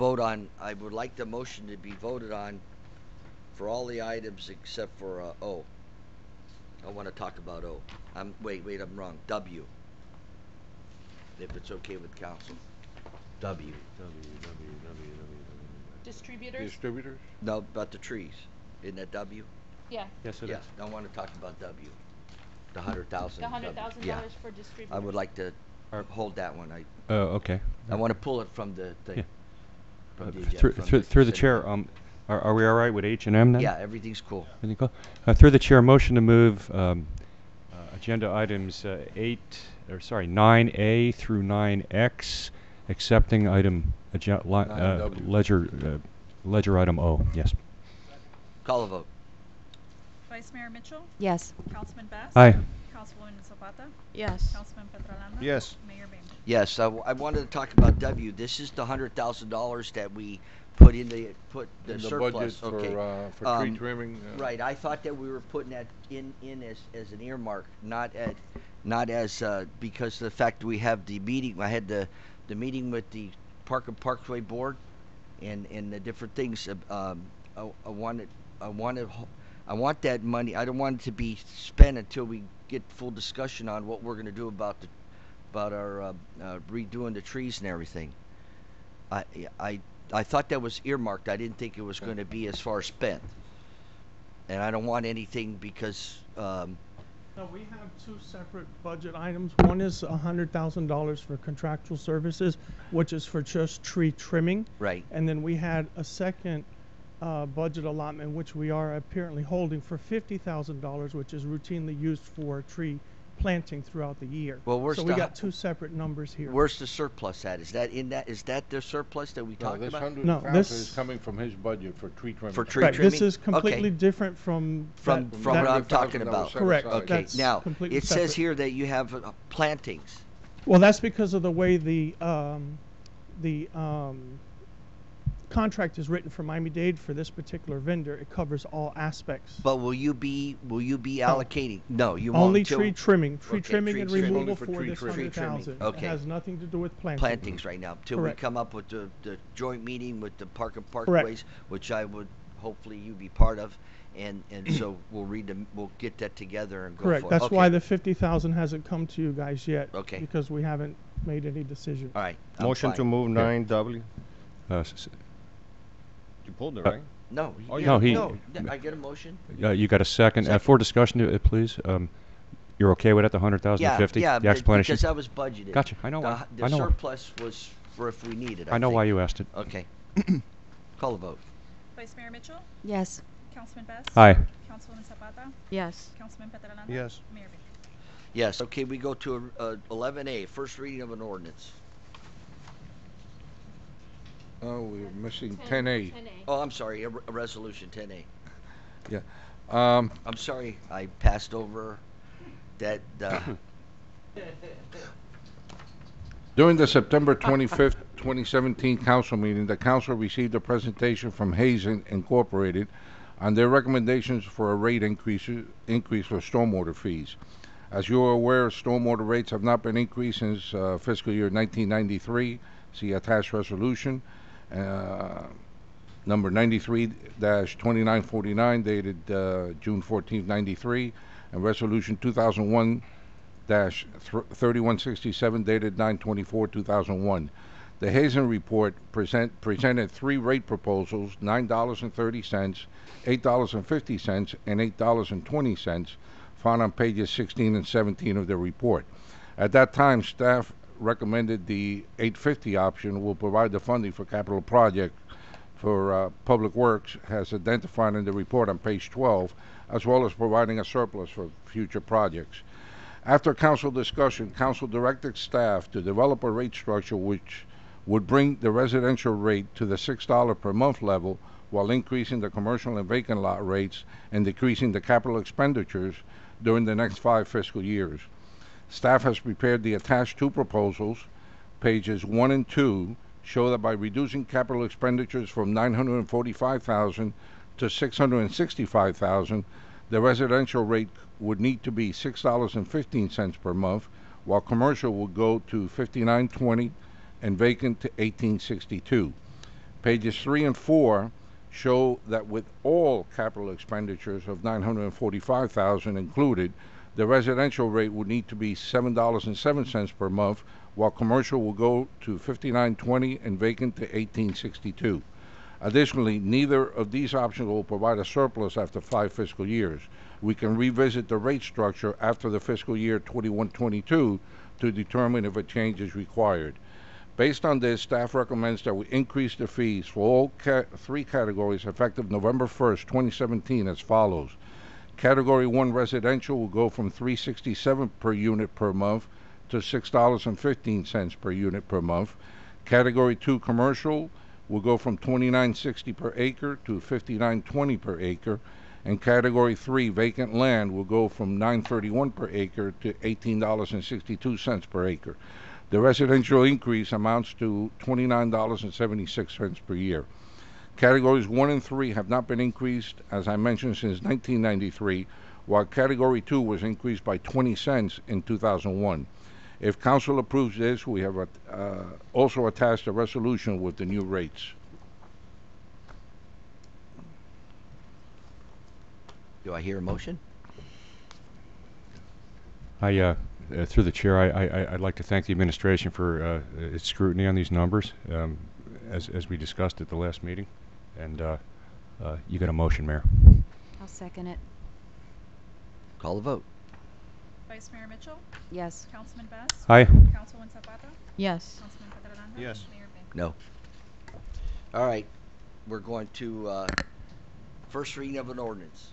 motion to be voted on for all the items except for O. I want to talk about O. Wait, I'm wrong. W. If it's okay with council. W. Distributors? Distributors? No, about the trees. Isn't that W? Yeah. Yes, it is. I want to talk about W. The 100,000. The $100,000 Yeah. for distributors. I would like to hold that one. Okay. I want to pull it from the thing. Yeah. From the agenda, Through the chair, are we all right with H and M then? Yeah, everything's cool. Everything cool? Through the chair, motion to move agenda items 9A through 9X, accepting item ledger item O. Yes. Call a vote. Vice Mayor Mitchell? Yes. Councilman Best? Aye. Councilwoman Zapata? Yes. Councilman Petrolano? Yes. Mayor Bing? Yes, I wanted to talk about W. This is the $100,000 that we put the In the surplus. budget Okay. for tree trimming. Right. I thought that we were putting that in as an earmark, not as because of the fact we have the meeting. I had the meeting with the Park and Parkway Board, and the different things. I want that money. I don't want it to be spent until we get full discussion on what we're going to do about our redoing the trees and everything. I thought that was earmarked. I didn't think it was going to be as far spent. And I don't want anything because. No, we have two separate budget items. One is $100,000 for contractual services, which is for just tree trimming. Right. And then we had a second budget allotment, which we are apparently holding for $50,000, which is routinely used for tree planting throughout the year. Well, so we got two separate numbers here. Where's the surplus at? Is that the surplus that we talked this about? No, this is coming from his budget for tree trimming. For tree right, trimming? this is completely different from what I'm talking about. Correct. Okay. That's Now completely it separate. says here that you have plantings. Well, that's because of the way the contract is written for Miami-Dade for this particular vendor. It covers all aspects. But will you be allocating? No, you only won't. Tree trimming, Okay, trimming and removal for for tree this trimming. 100,000. Okay. It has nothing to do with planting. Plantings right now till Correct. we come up with the joint meeting with the Park and Parkways, Correct. which I would hopefully you be part of, and so we'll get that together and go Correct. for it. That's Okay. why the 50,000 hasn't come to you guys yet. Okay. Because we haven't made any decisions. All right. Motion to move 9W. You pulled it, right? No. Oh, yeah, no, he- no. I get a motion. You got a second. For discussion, please. You're okay with that, the 100,000 Yeah, to 50? yeah. The explanation? Because that was budgeted. Gotcha. I know why. The I know why. surplus was for if we needed. I know think. why you asked it. Okay. Call the vote. Vice Mayor Mitchell? Yes. Councilman Best? Aye. Councilwoman Zapata? Yes. Councilman Petrolano? Yes. Mayor Bing? Yes. Okay. We go to 11A, first reading of an ordinance. Oh, we're missing 10A. Oh, I'm sorry. A resolution 10A. Yeah. I'm sorry. I passed over that. During the September 25th, 2017 council meeting, the council received a presentation from Hayes Incorporated on their recommendations for a rate increase for stormwater fees. As you are aware, stormwater rates have not been increased since fiscal year 1993. See attached resolution number 93-2949 dated June 14, 93, and resolution 2001-3167 dated 9/24/2001. The Hazen report presented three rate proposals: $9.30, $8.50, and $8.20, found on pages 16 and 17 of the report. At that time, staff recommended the $8.50 option will provide the funding for capital project for public works, as identified in the report on page 12, as well as providing a surplus for future projects. After council discussion, council directed staff to develop a rate structure which would bring the residential rate to the $6 per month level while increasing the commercial and vacant lot rates and decreasing the capital expenditures during the next 5 fiscal years. Staff has prepared the attached two proposals, pages 1 and 2, show that by reducing capital expenditures from $945,000 to $665,000, the residential rate would need to be $6.15 per month, while commercial would go to $59.20 and vacant to $18.62. Pages 3 and 4 show that with all capital expenditures of $945,000 included, the residential rate would need to be $7.07 per month, while commercial will go to $59.20 and vacant to $18.62. Additionally, neither of these options will provide a surplus after 5 fiscal years. We can revisit the rate structure after the fiscal year 21-22 to determine if a change is required. Based on this, staff recommends that we increase the fees for all 3 categories effective November 1st, 2017 as follows. Category 1 residential will go from $3.67 per unit per month to $6.15 per unit per month. Category 2 commercial will go from $29.60 per acre to $59.20 per acre. And Category 3 vacant land will go from $9.31 per acre to $18.62 per acre. The residential increase amounts to $29.76 per year. Categories 1 and 3 have not been increased, as I mentioned, since 1993, while Category 2 was increased by 20 cents in 2001. If Council approves this, we have also attached a resolution with the new rates. Do I hear a motion? Through the chair, I'd like to thank the administration for its scrutiny on these numbers, as we discussed at the last meeting. And you got a motion, Mayor. I'll second it. Call the vote. Vice Mayor Mitchell? Yes. Councilman Best? Aye. Councilwoman Zapata? Yes. Councilman Petraranda? Yes. Mayor Vega? No. All right. We're going to first reading of an ordinance.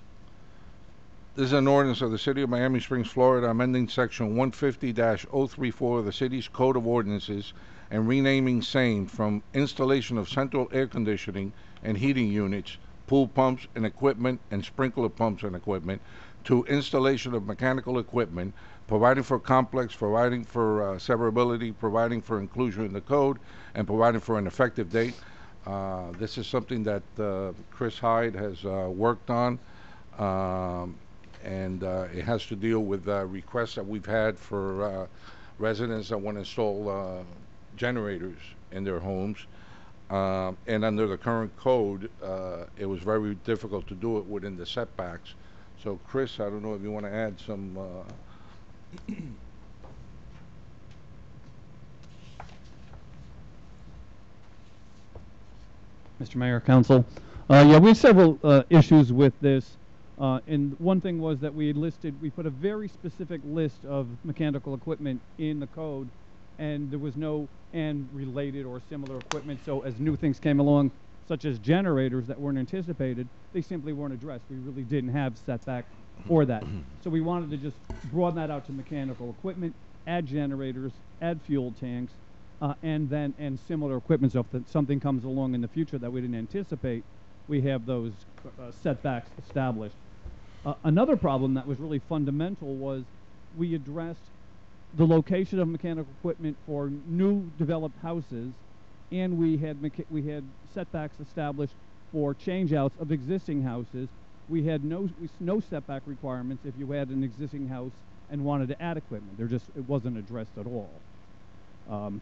This is an ordinance of the City of Miami Springs, Florida, amending Section 150-034 of the city's Code of Ordinances and renaming same from installation of central air conditioning and heating units, pool pumps and equipment, and sprinkler pumps and equipment to installation of mechanical equipment, providing for complex, providing for severability, providing for inclusion in the code, and providing for an effective date. This is something that Chris Hyde has worked on. And it has to deal with requests that we've had for residents that want to install generators in their homes. And under the current code, it was very difficult to do it within the setbacks. So, Chris, I don't know if you want to add some... Mr. Mayor, Council. Yeah, we have several issues with this. And one thing was that we put a very specific list of mechanical equipment in the code, and there was no and related or similar equipment. So as new things came along, such as generators that weren't anticipated, they simply weren't addressed. We really didn't have setback for that. So we wanted to just broaden that out to mechanical equipment, add generators, add fuel tanks, and similar equipment. So if something comes along in the future that we didn't anticipate, we have those setbacks established. Another problem that was really fundamental was we addressed the location of mechanical equipment for new developed houses, and we had setbacks established for change-outs of existing houses. We had no setback requirements if you had an existing house and wanted to add equipment. It wasn't addressed at all.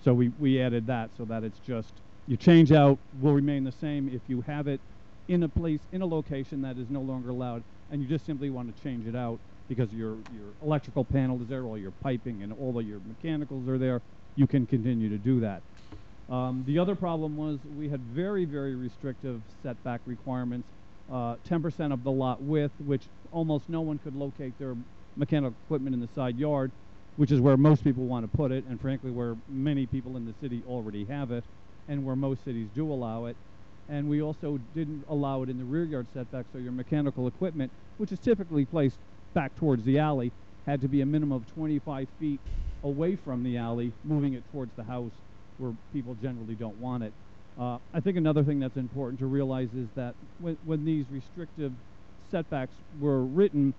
So we added that so that it's just your change out will remain the same if you have it in a location that is no longer allowed, and you just simply want to change it out because your electrical panel is there, all your piping and all of your mechanicals are there. You can continue to do that. The other problem was we had very, very restrictive setback requirements. 10% of the lot width, which almost no one could locate their mechanical equipment in the side yard, which is where most people want to put it, and frankly where many people in the city already have it, and where most cities do allow it. And we also didn't allow it in the rear yard setback, so your mechanical equipment, which is typically placed back towards the alley, had to be a minimum of 25 feet away from the alley, moving it towards the house where people generally don't want it. I think another thing that's important to realize is that when these restrictive setbacks were written,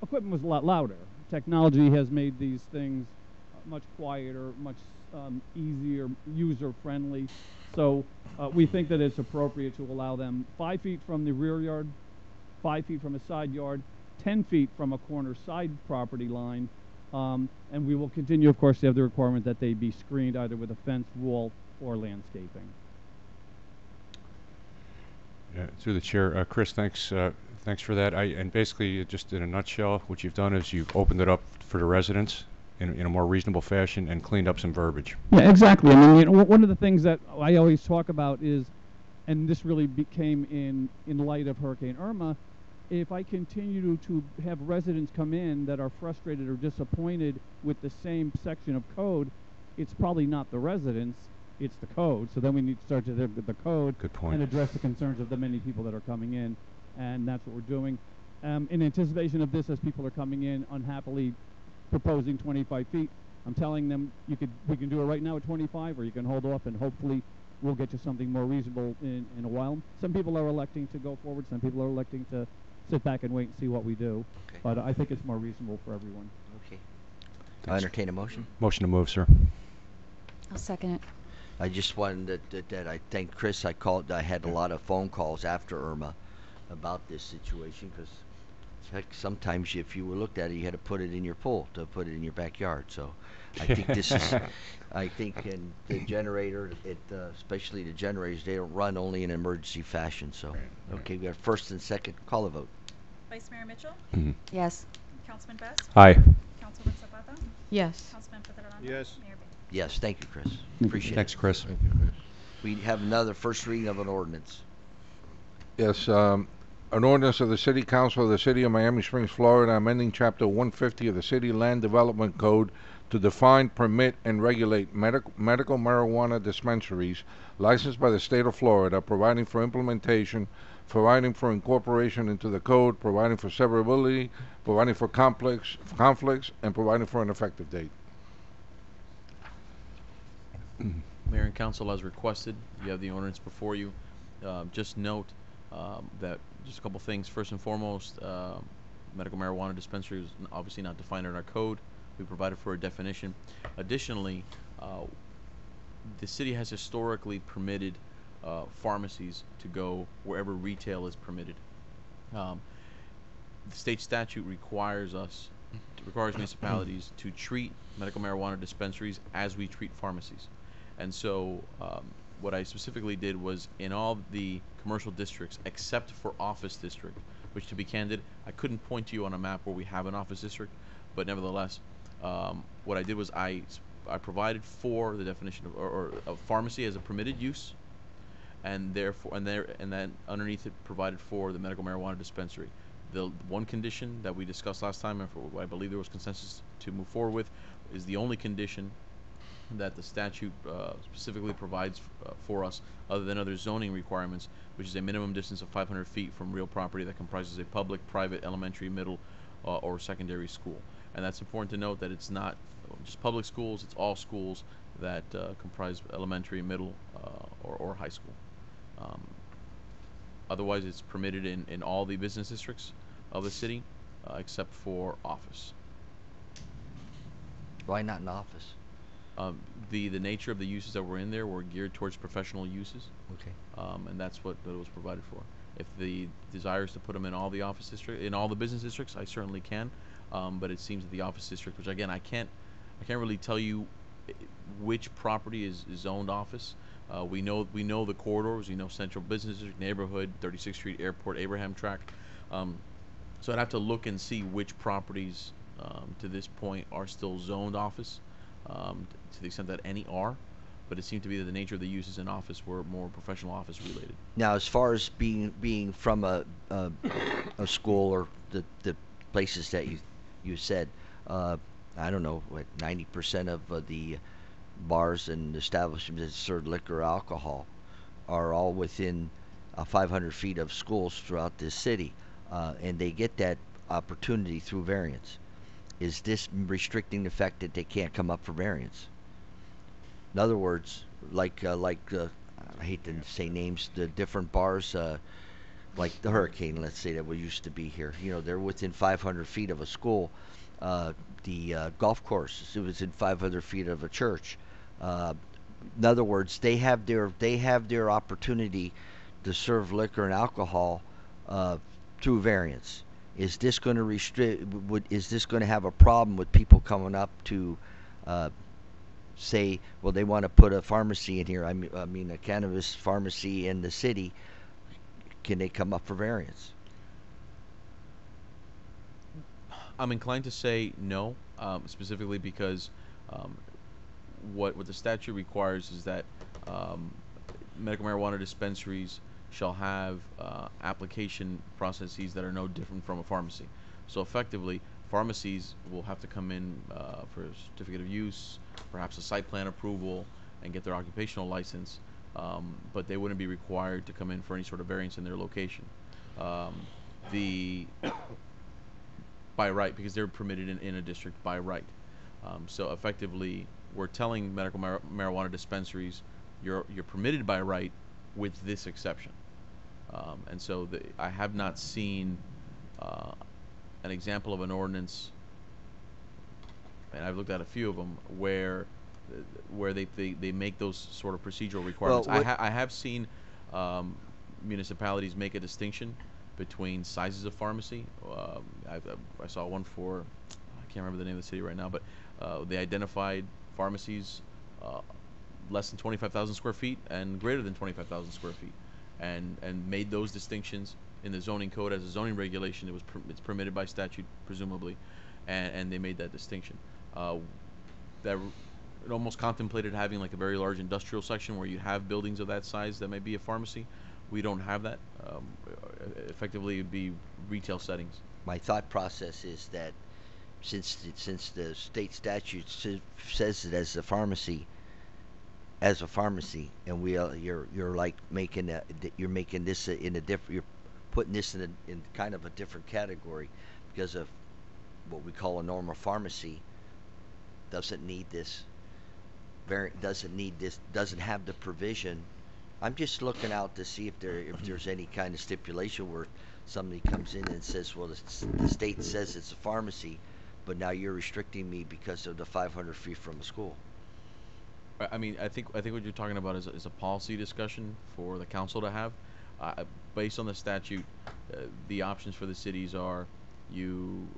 equipment was a lot louder. Technology has made these things much quieter, much easier, user-friendly. So we think that it's appropriate to allow them 5 feet from the rear yard, 5 feet from a side yard, 10 feet from a corner side property line, and we will continue, of course, to have the requirement that they be screened either with a fence, wall, or landscaping. Through the chair, Chris, thanks for that. And basically, just in a nutshell, what you've done is you've opened it up for the residents in a more reasonable fashion and cleaned up some verbiage. Yeah, exactly. I mean, you know, one of the things that I always talk about is, and this really became in light of Hurricane Irma, if I continue to have residents come in that are frustrated or disappointed with the same section of code, it's probably not the residents, it's the code. So then we need to start to look at the code. Good point. And address the concerns of the many people that are coming in, and that's what we're doing. In anticipation of this, as people are coming in unhappily proposing 25 feet, I'm telling them we can do it right now at 25, or you can hold off, and hopefully we'll get you something more reasonable in a while. Some people are electing to go forward. Some people are electing to sit back and wait and see what we do. Okay. But I think it's more reasonable for everyone. Okay. I entertain a motion. Motion to move, sir. I'll second it. I just wanted that I thank Chris. I had a lot of phone calls after Irma about this situation because heck, sometimes if you looked at it, you had to put it in your pool to put it in your backyard. So I think this is, I think, and the generator, especially the generators, they don't run only in emergency fashion. So, okay, we have first and second. Call a vote. Vice Mayor Mitchell? Mm-hmm. Yes. Councilman Best? Aye. Councilwoman Zapata? Yes. Councilman Petrolano? Yes. Mayor Bain? Yes, thank you, Chris. Appreciate Thanks, it. Chris. Thank you, Chris. We have another first reading of an ordinance. Yes, an ordinance of the City Council of the City of Miami Springs, Florida, amending Chapter 150 of the City Land Development Code to define, permit, and regulate medical marijuana dispensaries licensed by the state of Florida, providing for implementation, providing for incorporation into the code, providing for severability, providing for conflicts, and providing for an effective date. Mayor and Council, as requested, you have the ordinance before you. Just note that just a couple things. First and foremost, medical marijuana dispensary is obviously not defined in our code. We provided for a definition. Additionally, the city has historically permitted pharmacies to go wherever retail is permitted. The state statute requires municipalities to treat medical marijuana dispensaries as we treat pharmacies. And so what I specifically did was in all the commercial districts except for office district, which, to be candid, I couldn't point to you on a map where we have an office district, but nevertheless, what I did was I provided for the definition of pharmacy as a permitted use, and then underneath it provided for the medical marijuana dispensary. The one condition that we discussed last time, and for what I believe there was consensus to move forward with, is the only condition that the statute specifically provides for us, other than other zoning requirements, which is a minimum distance of 500 feet from real property that comprises a public, private, elementary, middle, or secondary school. And that's important to note that it's not just public schools, it's all schools that comprise elementary, middle, or high school. Otherwise, it's permitted in all the business districts of the city, except for office. Why not in office? The nature of the uses that were in there were geared towards professional uses. Okay. And that's what was provided for. If the desire is to put them in all the office district, in all the business districts, I certainly can. But it seems that the office district, which again I can't really tell you which property is zoned office. We know the corridors. We know Central Business District, Neighborhood, 36th Street, Airport, Abraham Track. So I'd have to look and see which properties to this point are still zoned office, to the extent that any are. But it seemed to be that the nature of the uses in office were more professional office related. Now, as far as being from a school or the places that you said, I don't know, what 90% of the bars and establishments that serve liquor or alcohol are all within 500 feet of schools throughout this city, and they get that opportunity through variance. Is this restricting the fact that they can't come up for variance? In other words, like I hate to say names, the different bars, like the Hurricane, let's say, that we used to be here. You know, they're within 500 feet of a school. golf course. It was in 500 feet of a church. In other words, they have their opportunity to serve liquor and alcohol through variance. Is this going to restrict? Is this going to have a problem with people coming up to say, well, they want to put a pharmacy in here? I mean, a cannabis pharmacy in the city. Can they come up for variance? I'm inclined to say no, specifically because what the statute requires is that medical marijuana dispensaries shall have application processes that are no different from a pharmacy. So effectively, pharmacies will have to come in for a certificate of use, perhaps a site plan approval, and get their occupational license, but they wouldn't be required to come in for any sort of variance in their location. By right, because they're permitted in a district by right. So effectively, we're telling medical marijuana dispensaries, you're permitted by right with this exception. And so I have not seen an example of an ordinance, and I've looked at a few of them, where they make those sort of procedural requirements. Well, I have seen municipalities make a distinction between sizes of pharmacy. I saw one for, I can't remember the name of the city right now, but they identified pharmacies less than 25,000 square feet and greater than 25,000 square feet, and made those distinctions in the zoning code as a zoning regulation. It's permitted by statute, presumably, and they made that distinction. It almost contemplated having like a very large industrial section where you have buildings of that size that may be a pharmacy. We don't have that. Effectively, it would be retail settings. My thought process is that since the state statute says it as a pharmacy, and you're like making you're making this in a different, you're putting this in kind of a different category, because of what we call a normal pharmacy doesn't need this doesn't have the provision. I'm just looking out to see if there's any kind of stipulation where somebody comes in and says, well, the state says it's a pharmacy, but now you're restricting me because of the 500 feet from a school. I mean, I think what you're talking about is a policy discussion for the council to have. Based on the statute, the options for the cities are you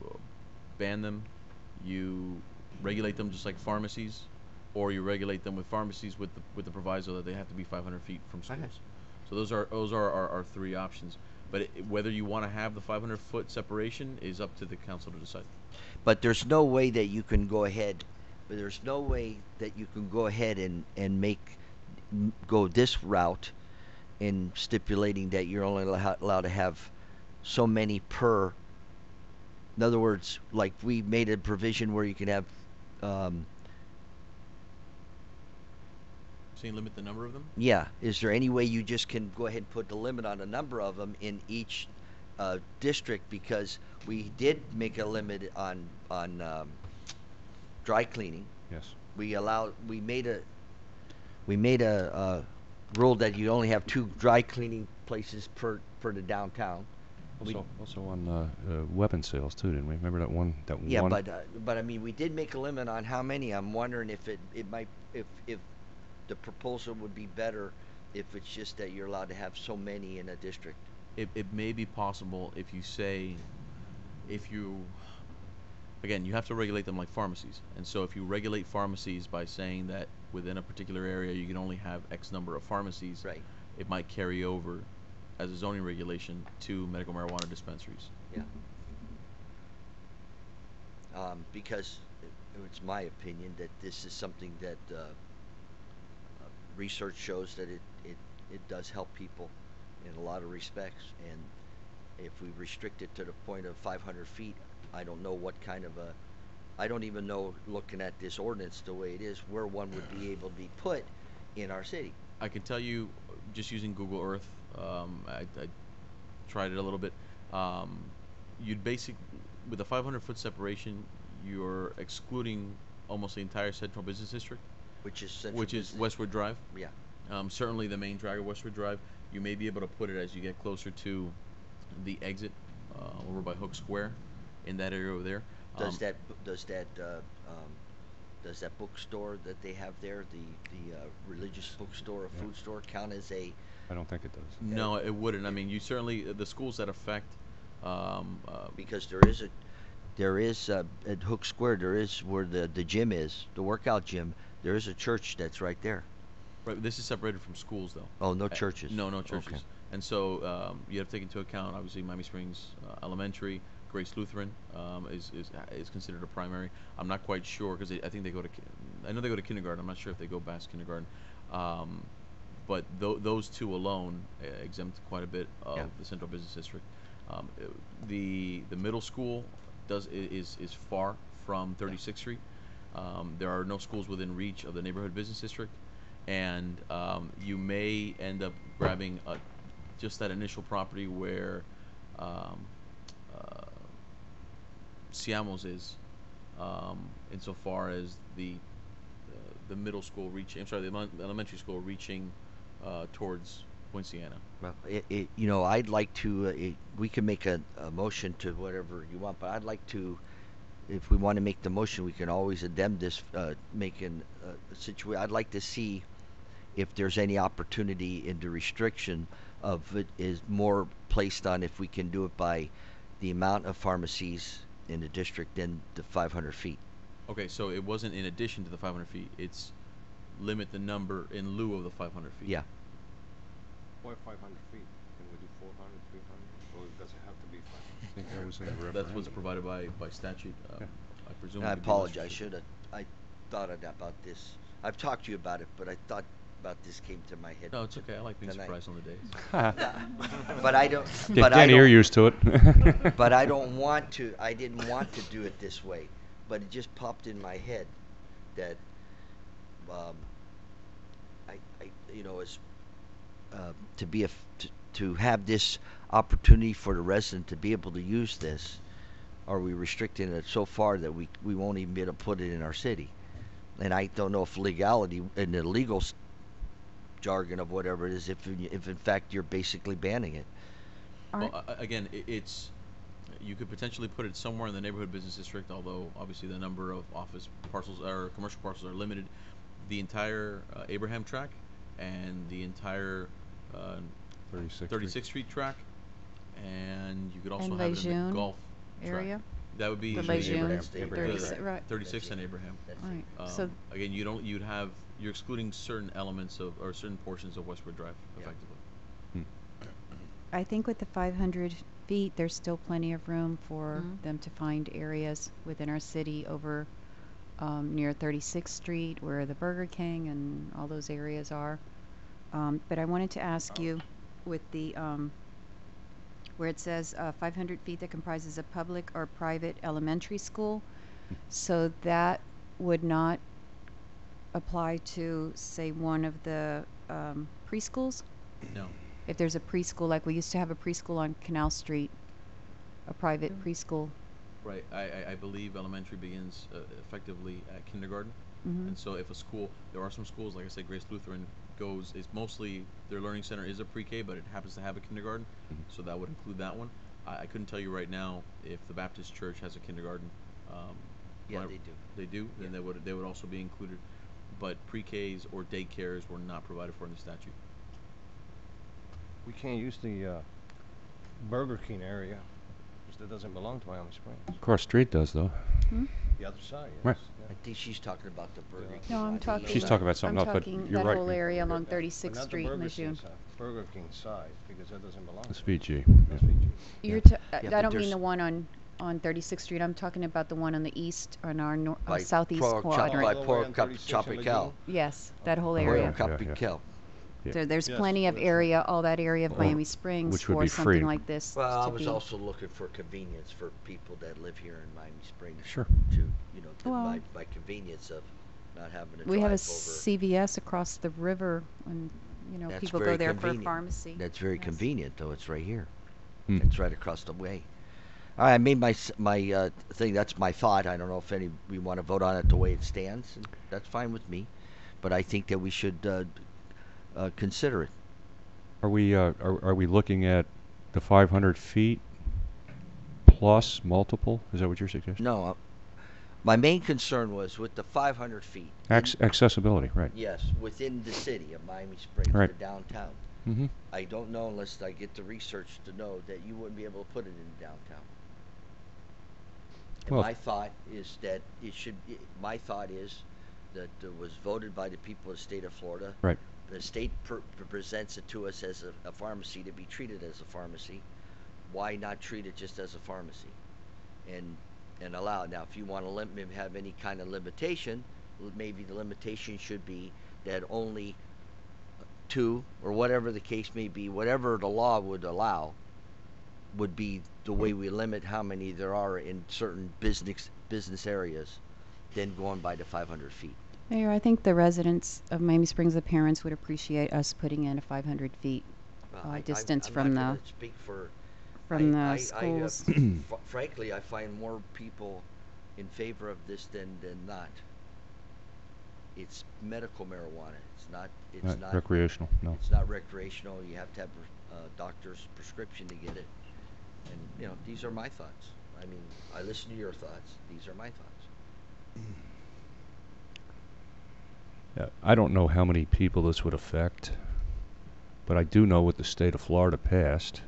ban them, you regulate them just like pharmacies, or you regulate them with pharmacies with the proviso that they have to be 500 feet from schools. Okay. So those are our three options. But whether you want to have the 500-foot separation is up to the council to decide. But there's no way that you can go ahead. And go this route in stipulating that you're only allowed to have so many per. In other words, like we made a provision where you can have. So you limit the number of them? Yeah. Is there any way you just can go ahead and put the limit on the number of them in each district? Because we did make a limit on dry cleaning. Yes. We made a rule that you only have 2 dry cleaning places per the downtown. Also on weapon sales too, didn't we? Remember that one? Yeah, but I mean, we did make a limit on how many. I'm wondering if if the proposal would be better if it's just that you're allowed to have so many in a district. It may be possible if you say, again, you have to regulate them like pharmacies. And so if you regulate pharmacies by saying that within a particular area you can only have X number of pharmacies, right, it might carry over as a zoning regulation to medical marijuana dispensaries. Yeah. Because it's my opinion that this is something that research shows that it does help people in a lot of respects, and if we restrict it to the point of 500 feet, I don't know what kind of I don't even know, looking at this ordinance the way it is, where one would be able to be put in our city. I can tell you, just using Google Earth, I tried it a little bit. You'd with a 500-foot separation, you're excluding almost the entire Central Business District, which is Westwood Drive. Yeah. Certainly the main drag of Westwood Drive. You may be able to put it as you get closer to the exit over by Hook Square, in that area over there. Does that bookstore that they have there, the religious bookstore or food store, count as a? I don't think it does. No, it wouldn't. I mean, you certainly the schools that affect. Because there is at Hook Square, there is where the gym is, the workout gym. There is a church that's right there. Right, this is separated from schools, though. Oh, no churches. No churches. Okay. And so you have to take into account, obviously, Miami Springs Elementary, Grace Lutheran is considered a primary. I'm not quite sure because I think they go to, I know they go to kindergarten. I'm not sure if they go past kindergarten. But those two alone exempt quite a bit of the Central Business District. The middle school is far from 36th Street. There are no schools within reach of the neighborhood business district, and you may end up grabbing just that initial property where Siamos is, insofar as the middle school reaching. I'm sorry, the elementary school reaching towards Poinciana. Well, I'd like to. We can make a motion to whatever you want, but I'd like to. If we want to make the motion, we can always addend this, making a situation. I'd like to see if there's any opportunity in the restriction of it is more placed on if we can do it by the amount of pharmacies in the district than the 500 feet. Okay, so it wasn't in addition to the 500 feet. It's limit the number in lieu of the 500 feet. Yeah. Why 500 feet? Can we do 400, 300? Or does it have to be 500? I think that was in the That's referendum. what's provided by statute. I presume. I it could be apologize. restricted. I thought about this. I've talked to you about it, but I thought about this came to my head. No, it's okay. I like being surprised on the days. But I don't. Get Danny, you're used to it. But I don't want to. I didn't want to do it this way, but it just popped in my head that as to have this opportunity for the resident to be able to use this. Are we restricting it so far that we won't even be able to put it in our city? And I don't know if legality in the legal jargon of whatever it is, if in fact you're basically banning it. Well, again, it's you could potentially put it somewhere in the neighborhood business district, although obviously the number of office parcels or commercial parcels are limited. The entire Abraham track and the entire 36th Street track, and you could also have it in the Gulf area. Track. That would be the Abraham. 36 and Abraham. Right. So again, you're excluding certain elements of or certain portions of Westwood Drive effectively. I think with the 500 feet, there's still plenty of room for them to find areas within our city over near 36th Street, where the Burger King and all those areas are. But I wanted to ask you, with the where it says 500 feet that comprises a public or private elementary school, so that would not apply to, say, one of the preschools? No. If there's a preschool, like we used to have a preschool on Canal Street, a private preschool. Right. I believe elementary begins effectively at kindergarten. And so if a school, there are some schools, like I said, Grace Lutheran is mostly, their learning center is a pre-K, but it happens to have a kindergarten. So that would include that one. I couldn't tell you right now if the Baptist Church has a kindergarten. Yeah, they do. They do? Then they would also be included. But pre-Ks or daycares were not provided for in the statute. We can't use the Burger King area, because that doesn't belong to Miami Springs. Cross Street does, though. The other side, yes. Right. I think she's talking about the Burger King. No, I'm talking. She's talking about something else, but you're that right. whole area along But 36th not Street, the Lejeune. Burger King side, because that doesn't belong. That's to VG. That's VG. You're I don't mean the one on 36th Street. I'm talking about the one on the east, on our southeast quadrant. By Port Tropical. Yes, that whole area. Tropical. So there's plenty of area, all that area of Miami Springs which would for be something free. like this. Well, I to was be. also looking for convenience for people that live here in Miami Springs. Sure. By convenience of not having to drive over. We have a CVS across the river, and That's people very go there convenient. for pharmacy. That's very convenient, though. It's right here. It's right across the way. All right, I made my thing. That's my thought. I don't know if we want to vote on it the way it stands. And that's fine with me, but I think that we should consider it. Are we looking at the 500 feet plus multiple? Is that what you're suggesting? No, my main concern was with the 500 feet. Accessibility, right. Yes, within the city of Miami Springs, Right. the downtown. Mm-hmm. I don't know unless I get the research to know that you wouldn't be able to put it in downtown. And Well, my thought is that it should. My thought is that it was voted by the people of the state of Florida. Right. The state presents it to us as a pharmacy to be treated as a pharmacy. Why not treat it just as a pharmacy, and allow it? Now, if you want to have any kind of limitation, maybe the limitation should be that only 2 or whatever the case may be, whatever the law would allow, would be the way we limit how many there are in certain business areas, than going by the 500 feet. Mayor, I think the residents of Miami Springs, the parents, would appreciate us putting in a 500 feet distance I'm from not the gonna speak for schools. Frankly, I find more people in favor of this than not. It's medical marijuana. It's not recreational. No. It's not recreational. You have to have a doctor's prescription to get it. And these are my thoughts. I mean, I listen to your thoughts. These are my thoughts. I don't know how many people this would affect, but I do know what the state of Florida passed,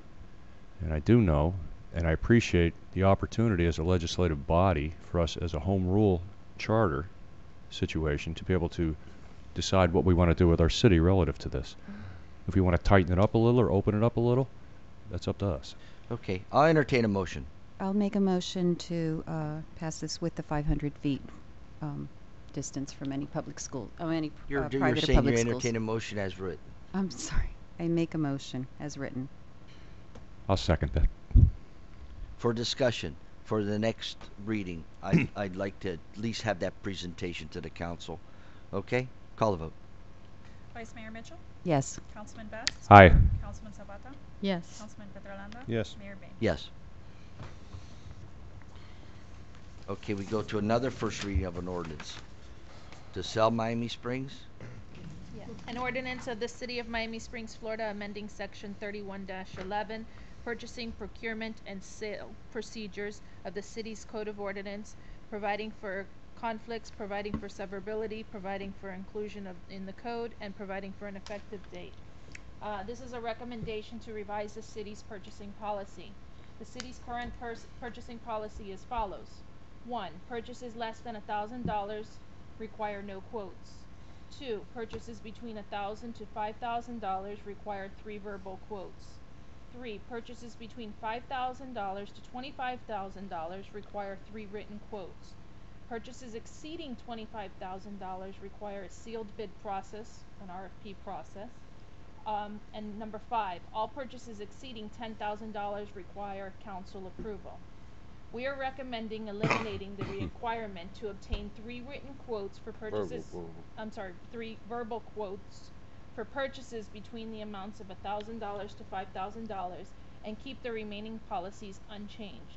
and I do know, and I appreciate the opportunity as a legislative body for us as a home rule charter situation to be able to decide what we want to do with our city relative to this. If we want to tighten it up a little or open it up a little, that's up to us. Okay, I'll entertain a motion. I'll make a motion to pass this with the 500 feet distance from any public school, any You're private or saying public you schools. entertain a motion as written. I'm sorry. I make a motion as written. I'll second that. For discussion, for the next reading, I'd like to at least have that presentation to the council. Okay? Call the vote. Vice Mayor Mitchell? Yes. Councilman Best? Aye. Councilman Zapata? Yes. Councilman Petrolanda? Yes. Mayor Bain? Yes. Okay, we go to another first reading of an ordinance. To sell Miami Springs? Yeah. An ordinance of the City of Miami Springs, Florida, amending Section 31-11, purchasing, procurement, and sale procedures of the city's Code of Ordinance, providing for conflicts, providing for severability, providing for inclusion in the code, and providing for an effective date. This is a recommendation to revise the city's purchasing policy. The city's current purchasing policy as follows. 1. Purchases less than $1,000 require no quotes. 2. Purchases between $1,000 to $5,000 require 3 verbal quotes. 3. Purchases between $5,000 to $25,000 require 3 written quotes. Purchases exceeding $25,000 require a sealed bid process, an RFP process. And number 5, all purchases exceeding $10,000 require council approval. We are recommending eliminating the requirement to obtain 3 written quotes for purchases. Three verbal quotes for purchases between the amounts of $1,000 to $5,000, and keep the remaining policies unchanged.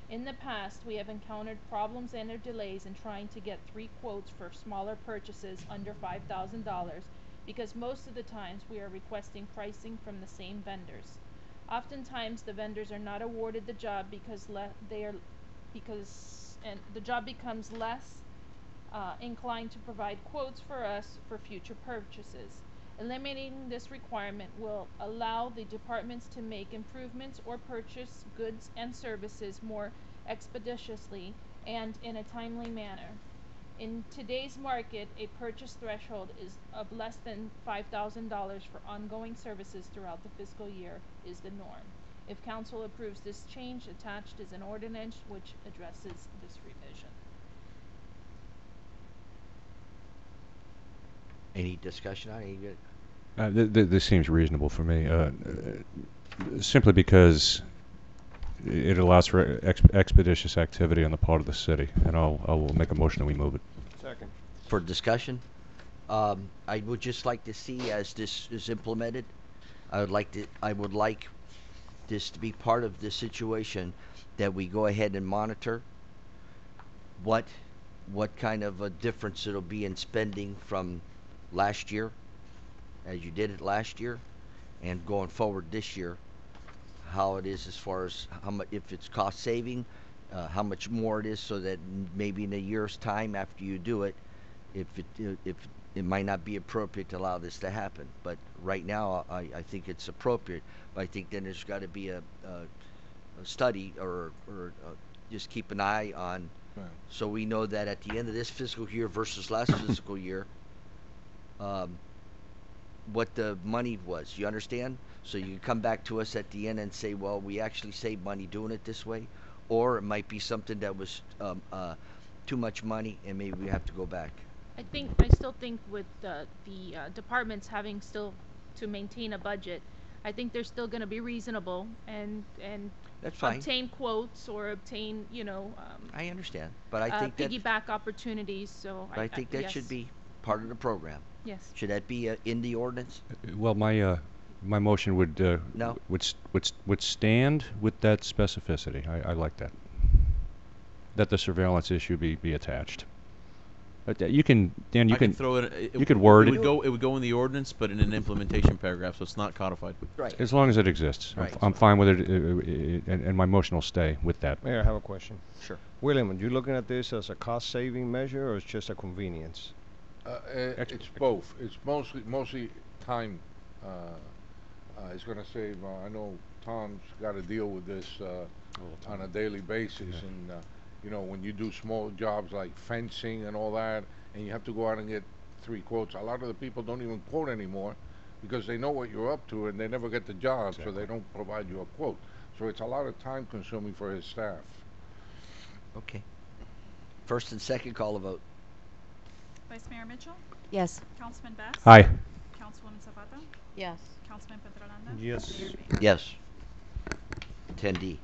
In the past, we have encountered problems and or delays in trying to get 3 quotes for smaller purchases under $5,000 because most of the times we are requesting pricing from the same vendors. Oftentimes, the vendors are not awarded the job because the job becomes less inclined to provide quotes for us for future purchases. Eliminating this requirement will allow the departments to make improvements or purchase goods and services more expeditiously and in a timely manner. In today's market, a purchase threshold is of less than $5,000 for ongoing services throughout the fiscal year is the norm. If council approves this change, attached is an ordinance which addresses this revision. Any discussion on it? This seems reasonable for me, simply because it allows for expeditious activity on the part of the city, and I will make a motion that we move it. Second. For discussion, I would just like to see, as this is implemented, I would like this to be part of the situation, that we go ahead and monitor what kind of a difference it'll be in spending from last year, as you did it last year, and going forward this year, how it is as far as how much, if it's cost saving, how much more it is, so that maybe in a year's time after you do it, if it might not be appropriate to allow this to happen. But right now, I think it's appropriate. But I think then there's got to be a study or just keep an eye on, so we know that at the end of this fiscal year versus last fiscal year, what the money was. You understand? So you can come back to us at the end and say, well, we actually saved money doing it this way, or it might be something that was too much money and maybe we have to go back. I still think with the departments having still to maintain a budget, I think they're still going to be reasonable and That's fine. obtain quotes or obtain, I understand, but I think that piggyback opportunities. So I think that yes. should be part of the program. Yes. Should that be in the ordinance? Well, my motion would No. would stand with that specificity. I like that. That the surveillance issue be attached. You can, Dan. You I can throw it. You could word it. it. It would go in the ordinance, but in an implementation paragraph, so it's not codified. Right. As long as it exists, Right. I'm fine with it, and my motion will stay with that. Mayor, I have a question. Sure. William, are you looking at this as a cost-saving measure, or it's just a convenience? It's both. It's mostly time. It's going to save. I know Tom's got to deal with this on a daily basis, and when you do small jobs like fencing and all that, and you have to go out and get 3 quotes. A lot of the people don't even quote anymore because they know what you're up to, and they never get the job, so they don't provide you a quote. So it's a lot of time consuming for his staff. Okay. First and second, call a vote. Vice Mayor Mitchell? Yes. Councilman Bass? Aye. Councilwoman Zapata? Yes. Councilman Petrolanda? Yes. Mayor Bay? Yes. 10D.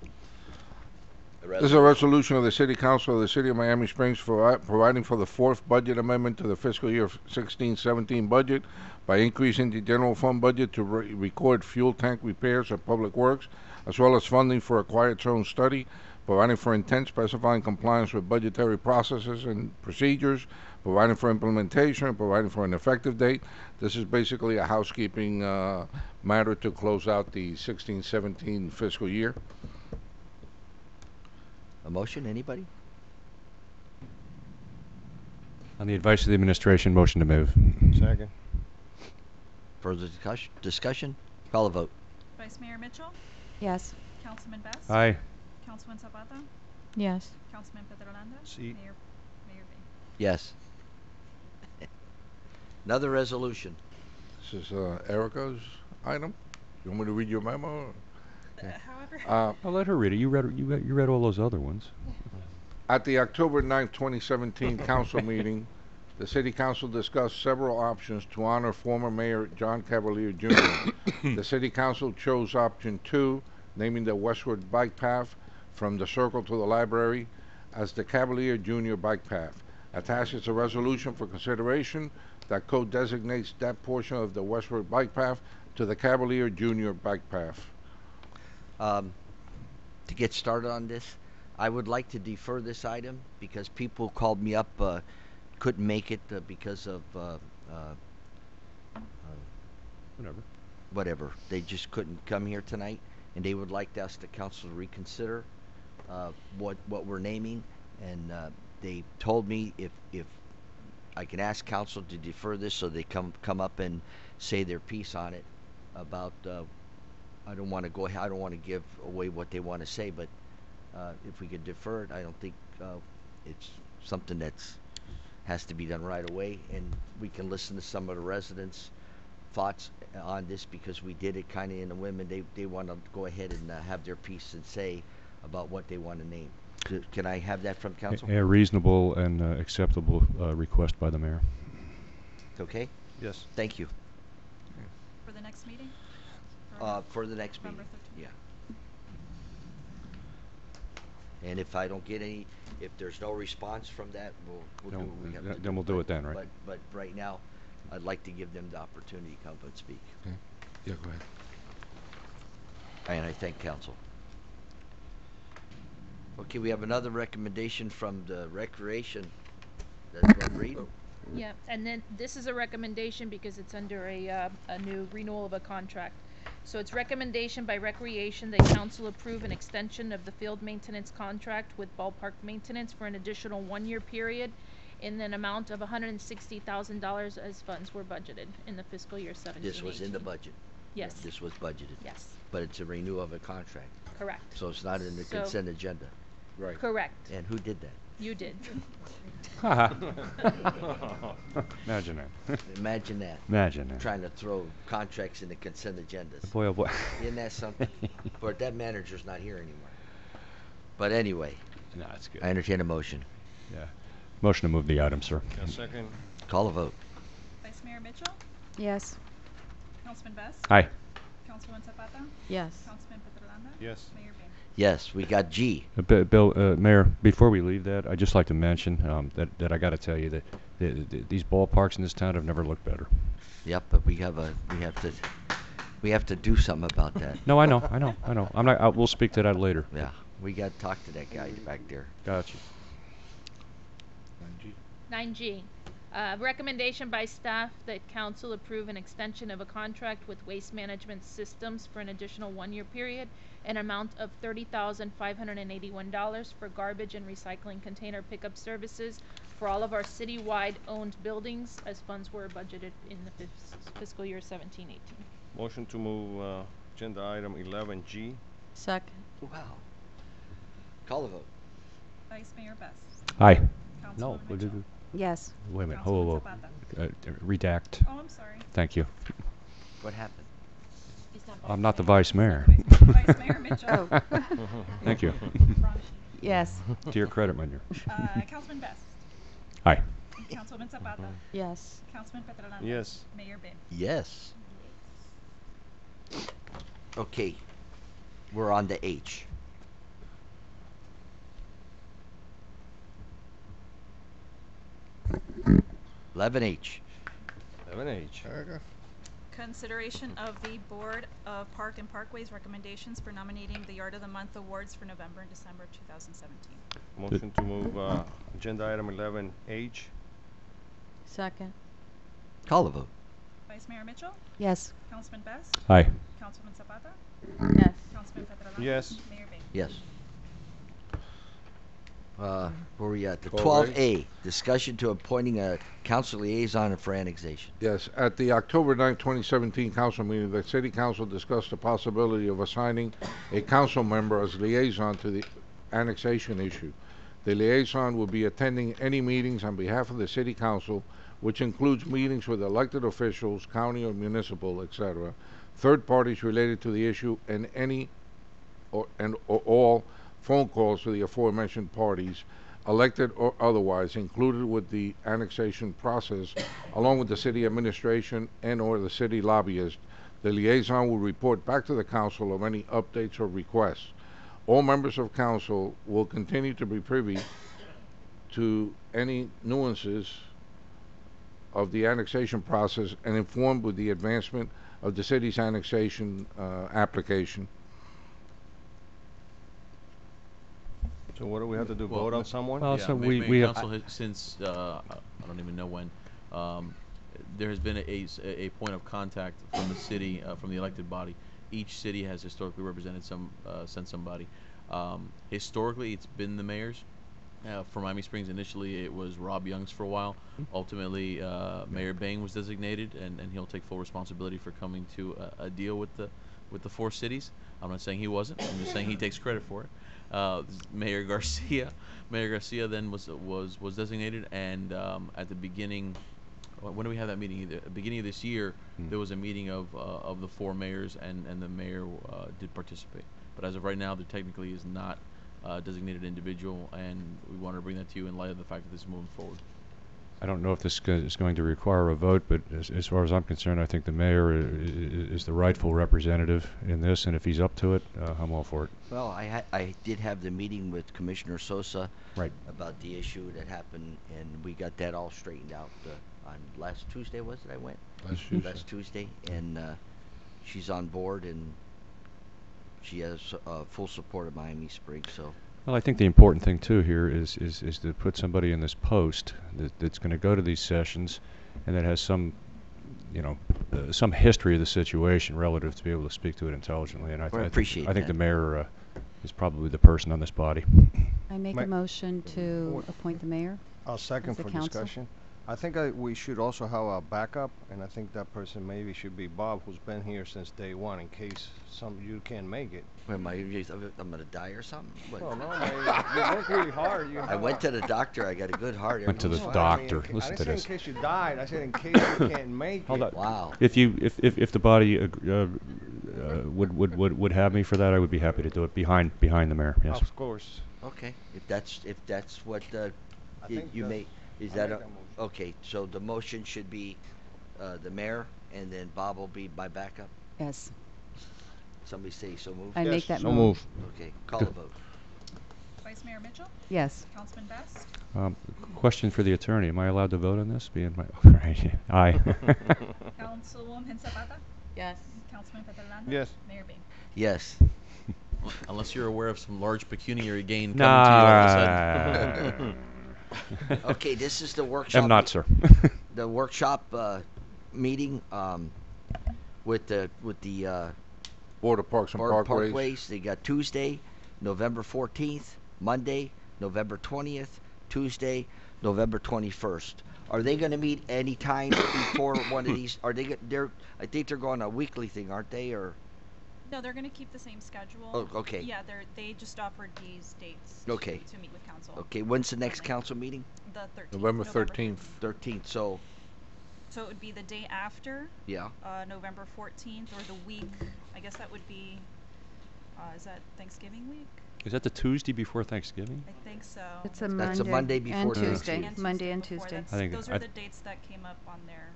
This is a resolution of the City Council of the City of Miami Springs for providing for the 4th budget amendment to the fiscal year 16-17 budget by increasing the general fund budget to record fuel tank repairs at Public Works, as well as funding for a quiet zone study, providing for intent specifying compliance with budgetary processes and procedures, providing for implementation, and providing for an effective date. This is basically a housekeeping matter to close out the 16-17 fiscal year. A motion, anybody? On the advice of the administration, motion to move. Second. Further discussion? Call a vote. Vice Mayor Mitchell? Yes. Councilman Bass? Aye. Councilwoman Zapata? Yes. Councilman Petrolanda? Si. Mayor Bay? Yes. Another resolution. This is Erica's item. You want me to read your memo? However. I'll let her read it. You read all those other ones. At the October 9th, 2017 council meeting, the City Council discussed several options to honor former Mayor John Cavalier Jr. The City Council chose option 2, naming the Westward Bike Path from the Circle to the Library as the Cavalier Jr. Bike Path. Attached is a resolution for consideration that co-designates that portion of the Westward Bike Path to the Cavalier Jr. Bike Path. To get started on this, I would like to defer this item because people called me up, couldn't make it because of whatever. They just couldn't come here tonight, and they would like us, the council, to reconsider what we're naming. And they told me if I can ask council to defer this so they come up and say their piece on it about. I don't want to give away what they want to say, but if we could defer it, I don't think it's something that's has to be done right away, and we can listen to some of the residents' thoughts on this because we did it kind of in the women. They want to go ahead and have their piece and say about what they want to name. Can I have that from council? A reasonable and acceptable request by the mayor. Okay. Yes. Thank you. For the next meeting? For the next meeting. November 13th. Yeah. And if I don't get any, if there's no response from that, we'll do what we have to do. Then we'll do it then, right? But right now, I'd like to give them the opportunity to come and speak. Okay. Yeah, go ahead. And I thank council. Okay, we have another recommendation from the recreation. That's what read. Yeah, and then this is a recommendation because it's under a new renewal of a contract. So it's recommendation by Recreation that council approve an extension of the field maintenance contract with ballpark maintenance for an additional 1-year period in an amount of $160,000 as funds were budgeted in the fiscal year 17. This was in the budget. Yes. This was budgeted. Yes. But it's a renewal of a contract. Correct. So it's not in the So- consent agenda. Right. Correct. And who did that? You did. Imagine that. Imagine that. Imagine that. Trying to throw contracts in the consent agendas. Boy, oh boy. Isn't that something? But that manager's not here anymore. But anyway. No, that's good. I entertain a motion. Yeah. Motion to move the item, sir. A second. Call a vote. Vice Mayor Mitchell, Yes. Councilman Best, Aye. Councilwoman Zapata, Yes. Councilman Petrolanda, Yes. Mayor Bain. Yes, we got G. Bill, Mayor, before we leave that, I'd just like to mention that I got to tell you that these ballparks in this town have never looked better. Yep, but we have to do something about that. No, I know. I'm not. We'll speak to that later. Yeah, we got to talk to that guy back there. Gotcha. 9G, recommendation by staff that council approve an extension of a contract with Waste Management Systems for an additional 1-year period, an amount of $30,581 for garbage and recycling container pickup services for all of our citywide owned buildings as funds were budgeted in the fiscal year 17-18. Motion to move agenda item 11G. Second. Wow. Call a vote. Vice Mayor Best, Aye. Councilwoman No. Mitchell. Yes. Wait a minute. Councilwoman Whoa. Zapata. Redact. Oh, I'm sorry. Thank you. What happened? I'm not the vice mayor. Vice Mayor Mitchell. Oh. Thank you. Yes. To your credit, my dear. Councilman Best, Aye. Councilwoman Zapata, Yes. Councilman Petrolanda. Yes. Mayor Bain. Yes. Okay, we're on to H. H. 11H. Consideration of the Board of Park and Parkways recommendations for nominating the Yard of the Month awards for November and December 2017. Motion to move agenda item 11H. Second. Call a vote. Vice Mayor Mitchell, Yes. Councilman Best, Aye. Councilman Zapata, Yes. Councilman Petrolanda. Yes. Mayor Bain. Yes. Where are we at? The 12A. 12A, discussion to appointing a council liaison for annexation. Yes, at the October 9, 2017 council meeting, the city council discussed the possibility of assigning a council member as liaison to the annexation issue. The liaison will be attending any meetings on behalf of the city council, which includes meetings with elected officials, county or municipal, etc., third parties related to the issue, and any or all phone calls to the aforementioned parties, elected or otherwise, included with the annexation process, along with the city administration and or the city lobbyist. The liaison will report back to the council of any updates or requests. All members of council will continue to be privy to any nuances of the annexation process and informed with the advancement of the city's annexation application. So what do we have to do? Vote on someone? Well, Yeah, so Mayor we have. Council has, since I don't even know when, there has been a point of contact from the city, from the elected body. Each city has historically represented sent somebody. Historically, it's been the mayors. For Miami Springs, initially it was Rob Young's for a while. Ultimately, Mayor Bain was designated, and he'll take full responsibility for coming to a deal with the 4 cities. I'm not saying he wasn't. I'm just saying he takes credit for it. Mayor Garcia then was designated, and at the beginning, when do we have that meeting? At the beginning of this year, there was a meeting of the 4 mayors, and the mayor did participate. But as of right now, there technically is not a designated individual, and we wanted to bring that to you in light of the fact that this is moving forward. I don't know if this is going to require a vote, but as far as I'm concerned, I think the mayor is the rightful representative in this, and if he's up to it, I'm all for it. Well, I did have the meeting with Commissioner Sosa Right. about the issue that happened, and we got that all straightened out on last Tuesday, was it? I went? Last Tuesday, and she's on board, and she has full support of Miami Springs, so. Well, I think the important thing too here is to put somebody in this post that's going to go to these sessions, and that has some some history of the situation relative to be able to speak to it intelligently. And I appreciate think that. the mayor is probably the person on this body. I make a motion to appoint the mayor. I'll second as the for council. discussion. I think we should also have a backup, and I think that person maybe should be Bob, who's been here since day one, in case you can't make it. Wait, I'm gonna die or something? What? Well, no, man, you work really hard. I went to the doctor. I got a good heart. Went to the Everything's fine. doctor. I Listen to didn't this. say in case you died. I said in case you can't make Hold it. on. Wow. If the body would have me for that, I would be happy to do it behind the mayor. Yes. Of course. Okay, if that's what you may, is I that make a, that motion. okay? So the motion should be the mayor, and then Bob will be my backup. Yes. Somebody say so move. I make that So move. Okay, call the vote. Vice Mayor Mitchell? Yes. Councilman Best? Question for the attorney: am I allowed to vote on this? Being my right. Aye. Councilwoman Zapata? Yes. Councilman Petalano? Yes. Mayor Bain? Yes. Unless you're aware of some large pecuniary gain coming to you all of a sudden. Okay, this is the workshop. Am not, sir. The workshop meeting with the Board of Parks and Parkways. They got Tuesday, November 14th, Monday, November 20th, Tuesday, November 21st. Are they going to meet any time before one of these? Are they? I think they're going a weekly thing, aren't they? Or No, they're going to keep the same schedule. Oh, okay. Yeah, they just offered these dates Okay. to meet with council. Okay, when's the next council meeting? The 13th. November 13th. 13th. So So it would be the day after, yeah. November 14th, or the week, I guess that would be, is that Thanksgiving week? Is that the Tuesday before Thanksgiving? I think so. It's a That's a Monday before and Thanksgiving. Tuesday. And Monday and before. Tuesday. That's- I think those I are th- the dates that came up on their.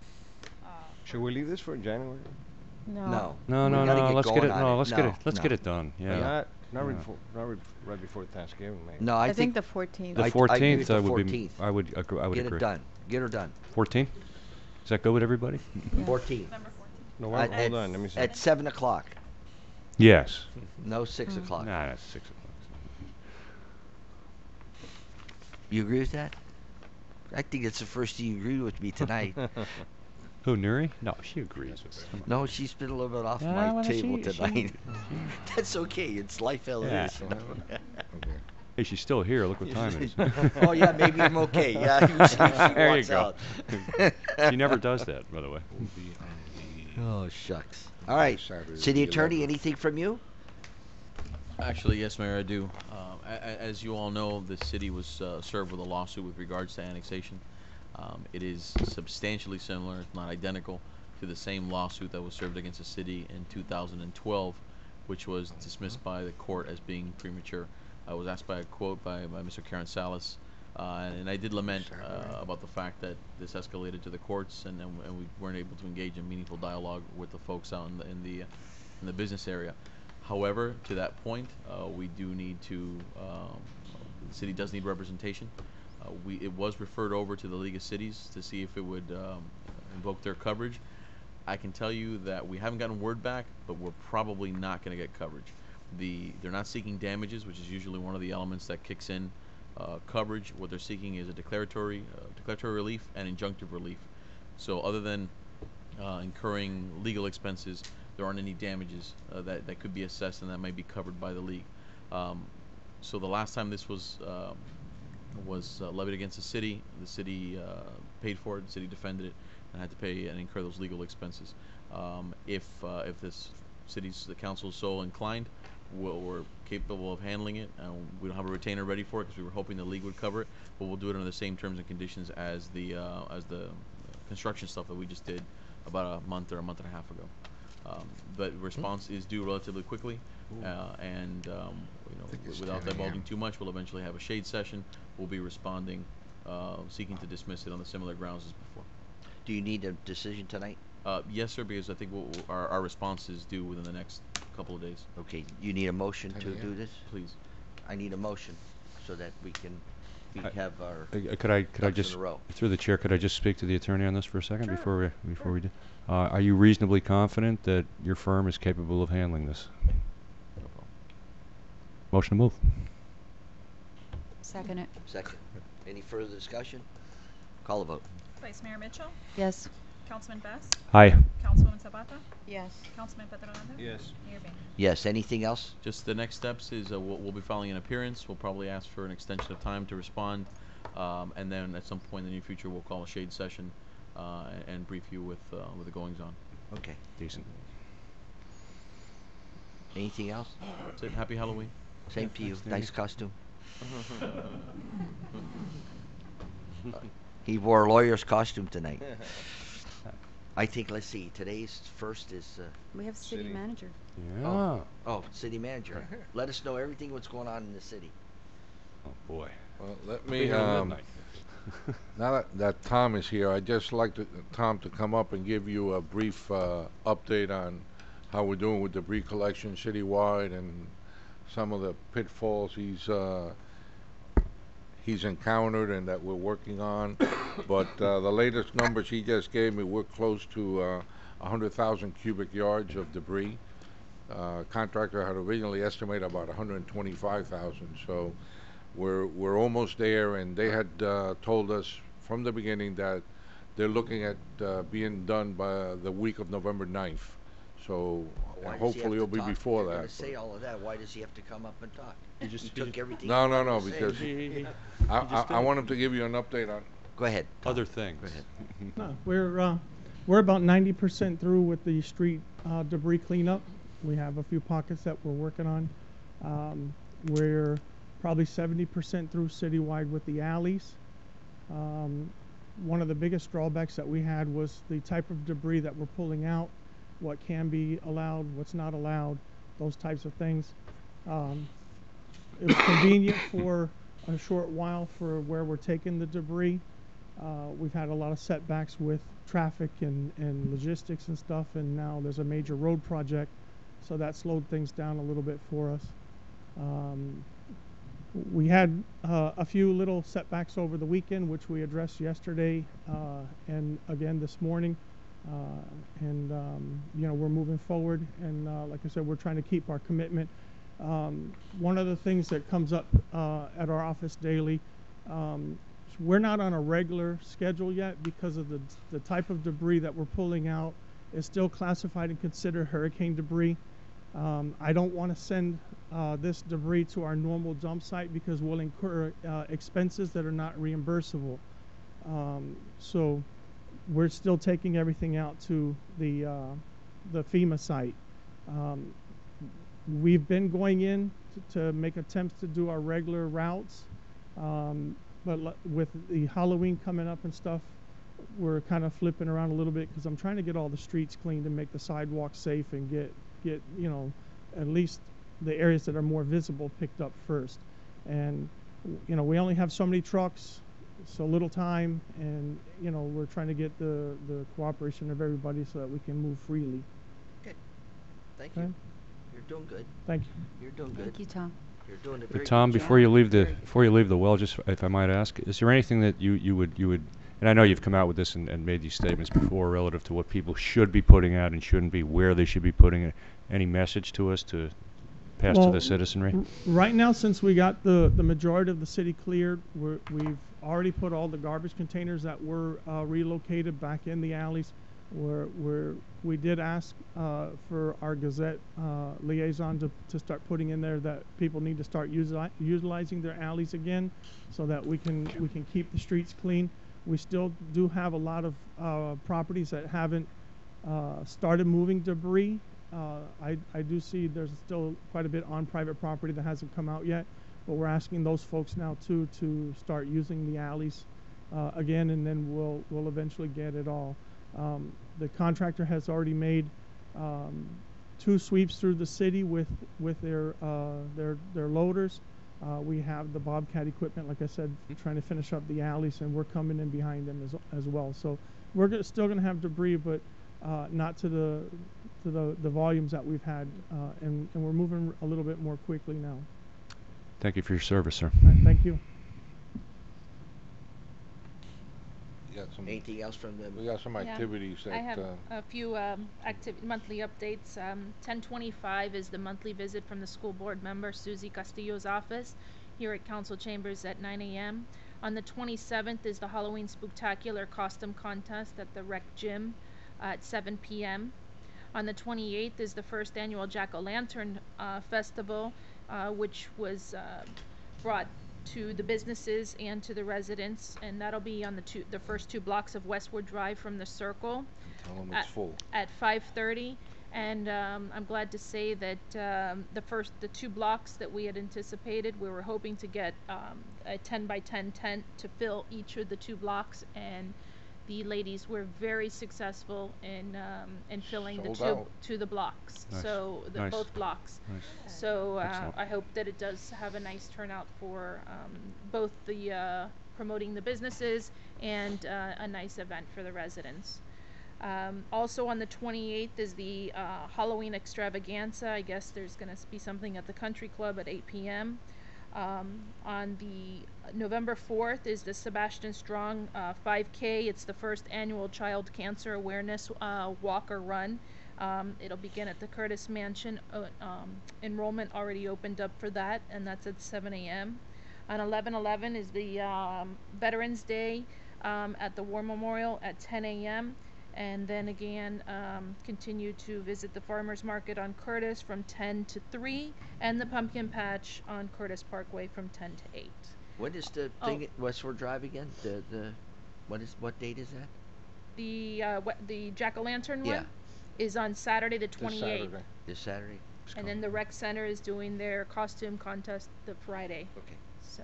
Should we leave this for January? No. No, We no, gotta no. get Let's get going it. on No, it. let's No, get it. Let's no. get it done. Yeah. Not Yeah. right before Thanksgiving, maybe. No, I think the 14th. The I agree 14th, with the I would 14th. be. I would agree. I would Get agree. it done. Get her done. 14th. Does that go with everybody? 14th. November 14th. No, At, hold on. Let me see. at 7 o'clock. Yes. No 6 Mm. o'clock. Nah, that's 6 o'clock. You agree with that? I think it's the first you agree with me tonight. Who, Nuri? No, she agrees with it. Come on. No, she's been a little bit off Yeah, my well, table she- tonight. That's okay. It's life as Yeah. it is. You know? Hey, she's still here. Look what time it is. Oh yeah, maybe I'm okay. Yeah, usually she There you walks go. out. She never does that, by the way. Oh shucks. All right, city attorney, anything from you? Actually, yes, Mayor, I do. As you all know, the city was served with a lawsuit with regards to annexation. It is substantially similar, if not identical, to the same lawsuit that was served against the city in 2012, which was dismissed by the court as being premature. I was asked by a quote by Mr. Karen Salas, and I did lament about the fact that this escalated to the courts, and we weren't able to engage in meaningful dialogue with the folks out in the business area. However, to that point, we do need to. The city does need representation. It was referred over to the League of Cities to see if it would invoke their coverage. I can tell you that we haven't gotten word back, but we're probably not going to get coverage. They're not seeking damages, which is usually one of the elements that kicks in coverage. What they're seeking is a declaratory relief and injunctive relief. So other than incurring legal expenses, there aren't any damages that could be assessed and that might be covered by the league. So the last time this was levied against the city paid for it, the city defended it, and had to pay and incur those legal expenses. If this the council is so inclined, we're capable of handling it. We don't have a retainer ready for it because we were hoping the league would cover it, but we'll do it under the same terms and conditions as the construction stuff that we just did about a month or a month and a half ago. But response is due relatively quickly, and without divulging too much, we'll eventually have a shade session. We'll be responding, seeking to dismiss it on the similar grounds as before. Do you need a decision tonight? Yes, sir, because I think our response is due within the next couple of days. Okay, you need a motion to do this? Please. I need a motion so that we have our Could I ducks just, in a row. through the chair, could I just speak to the attorney on this for a second before we do? Are you reasonably confident that your firm is capable of handling this? No problem. Motion to move. Second it. Second. Any further discussion? Call a vote. Vice Mayor Mitchell? Yes. Councilman Best? Aye. Councilwoman Zapata? Yes. Councilman Pedernales? Yes. Mayor Bing? Yes. Anything else? Just the next steps is we'll be filing an appearance. We'll probably ask for an extension of time to respond, and then at some point in the near future we'll call a shade session and brief you with the goings on. Okay. Decent. Anything else? That's it. Happy Halloween. Same to you. Nice costume. He wore a lawyer's costume tonight. I think, let's see, today's first is... We have city manager. Yeah. Oh, city manager. Let us know everything what's going on in the city. Oh, boy. Well, let me, now that Tom is here, I'd just like Tom to come up and give you a brief update on how we're doing with debris collection citywide and some of the pitfalls he's encountered and that we're working on. But the latest numbers he just gave me, we're close to 100,000 cubic yards of debris. Contractor had originally estimated about 125,000, so we're almost there. And they had told us from the beginning that they're looking at being done by the week of November 9th. So hopefully it'll be before that. To say all of that, why does he have to come up and talk? He took everything. No, to say. because I want him to give you an update on. Go ahead. Tom. Other things. Go ahead. No, we're about 90% through with the street debris cleanup. We have a few pockets that we're working on. We're probably 70% through citywide with the alleys. One of the biggest drawbacks that we had was the type of debris that we're pulling out, what can be allowed, what's not allowed, those types of things. It was convenient for a short while for where we're taking the debris. We've had a lot of setbacks with traffic and logistics and stuff, and now there's a major road project, so that slowed things down a little bit for us. We had a few little setbacks over the weekend, which we addressed yesterday and again this morning. You know, we're moving forward, and like I said, we're trying to keep our commitment. One of the things that comes up at our office daily, we're not on a regular schedule yet because of the type of debris that we're pulling out is still classified and considered hurricane debris. I don't want to send this debris to our normal dump site because we'll incur expenses that are not reimbursable. So we're still taking everything out to the FEMA site. We've been going in to make attempts to do our regular routes, but with the Halloween coming up and stuff, we're kind of flipping around a little bit because I'm trying to get all the streets cleaned and make the sidewalks safe and get you know, at least the areas that are more visible picked up first. And you know, we only have so many trucks, so little time, and you know, we're trying to get the cooperation of everybody so that we can move freely. Good. Thank you. You're doing good. Thank you. You're doing good. Thank you, Tom. You're doing a very Tom, good before job. you leave the well, just if I might ask, is there anything that you would, and I know you've come out with this and made these statements before relative to what people should be putting out and shouldn't be, where they should be putting it. Any message to us to pass to the citizenry? Right now, since we got the majority of the city cleared, we've already put all the garbage containers that were relocated back in the alleys. We did ask for our Gazette liaison to start putting in there that people need to start utilizing their alleys again, so that we can keep the streets clean. We still do have a lot of properties that haven't started moving debris. I do see there's still quite a bit on private property that hasn't come out yet, but we're asking those folks now too to start using the alleys again, and then we'll eventually get it all. The contractor has already made 2 sweeps through the city with their loaders. We have the Bobcat equipment, like I said, trying to finish up the alleys, and we're coming in behind them as well. So we're still going to have debris, but not to the volumes that we've had, and we're moving a little bit more quickly now. Thank you for your service, sir. Thank you. Anything else from them? We got some activities that. I have a few monthly updates. 10:25 is the monthly visit from the school board member Susie Castillo's office here at Council Chambers at 9 a.m. On the 27th is the Halloween Spooktacular Costume Contest at the Rec Gym at 7 p.m. On the 28th is the first annual Jack-o'-lantern festival, which was brought to the businesses and to the residents, and that'll be on the first two blocks of Westwood Drive from the Circle. Tell them it's full. At 5:30. And I'm glad to say that the two blocks that we had anticipated, we were hoping to get a 10 by 10 tent to fill each of the two blocks, and the ladies were very successful in filling Sold the two blocks. Nice. So Nice. both blocks. Nice. So Excellent. I hope that it does have a nice turnout for both the promoting the businesses and a nice event for the residents. Also on the 28th is the Halloween extravaganza. I guess there's going to be something at the Country Club at 8 p.m. On the November 4th is the Sebastian Strong 5K. It's the first annual child cancer awareness walk or run. It'll begin at the Curtis Mansion. Enrollment already opened up for that, and that's at 7 a.m. On 11/11 is the Veterans Day at the War Memorial at 10 a.m. And then again, continue to visit the farmers market on Curtis from 10 to 3, and the pumpkin patch on Curtis Parkway from 10 to 8. When is the thing at Westward Drive again? What date is that? The jack-o'-lantern Yeah. one is on Saturday the 28th. This Saturday. And then the rec center is doing their costume contest the Friday. Okay. So.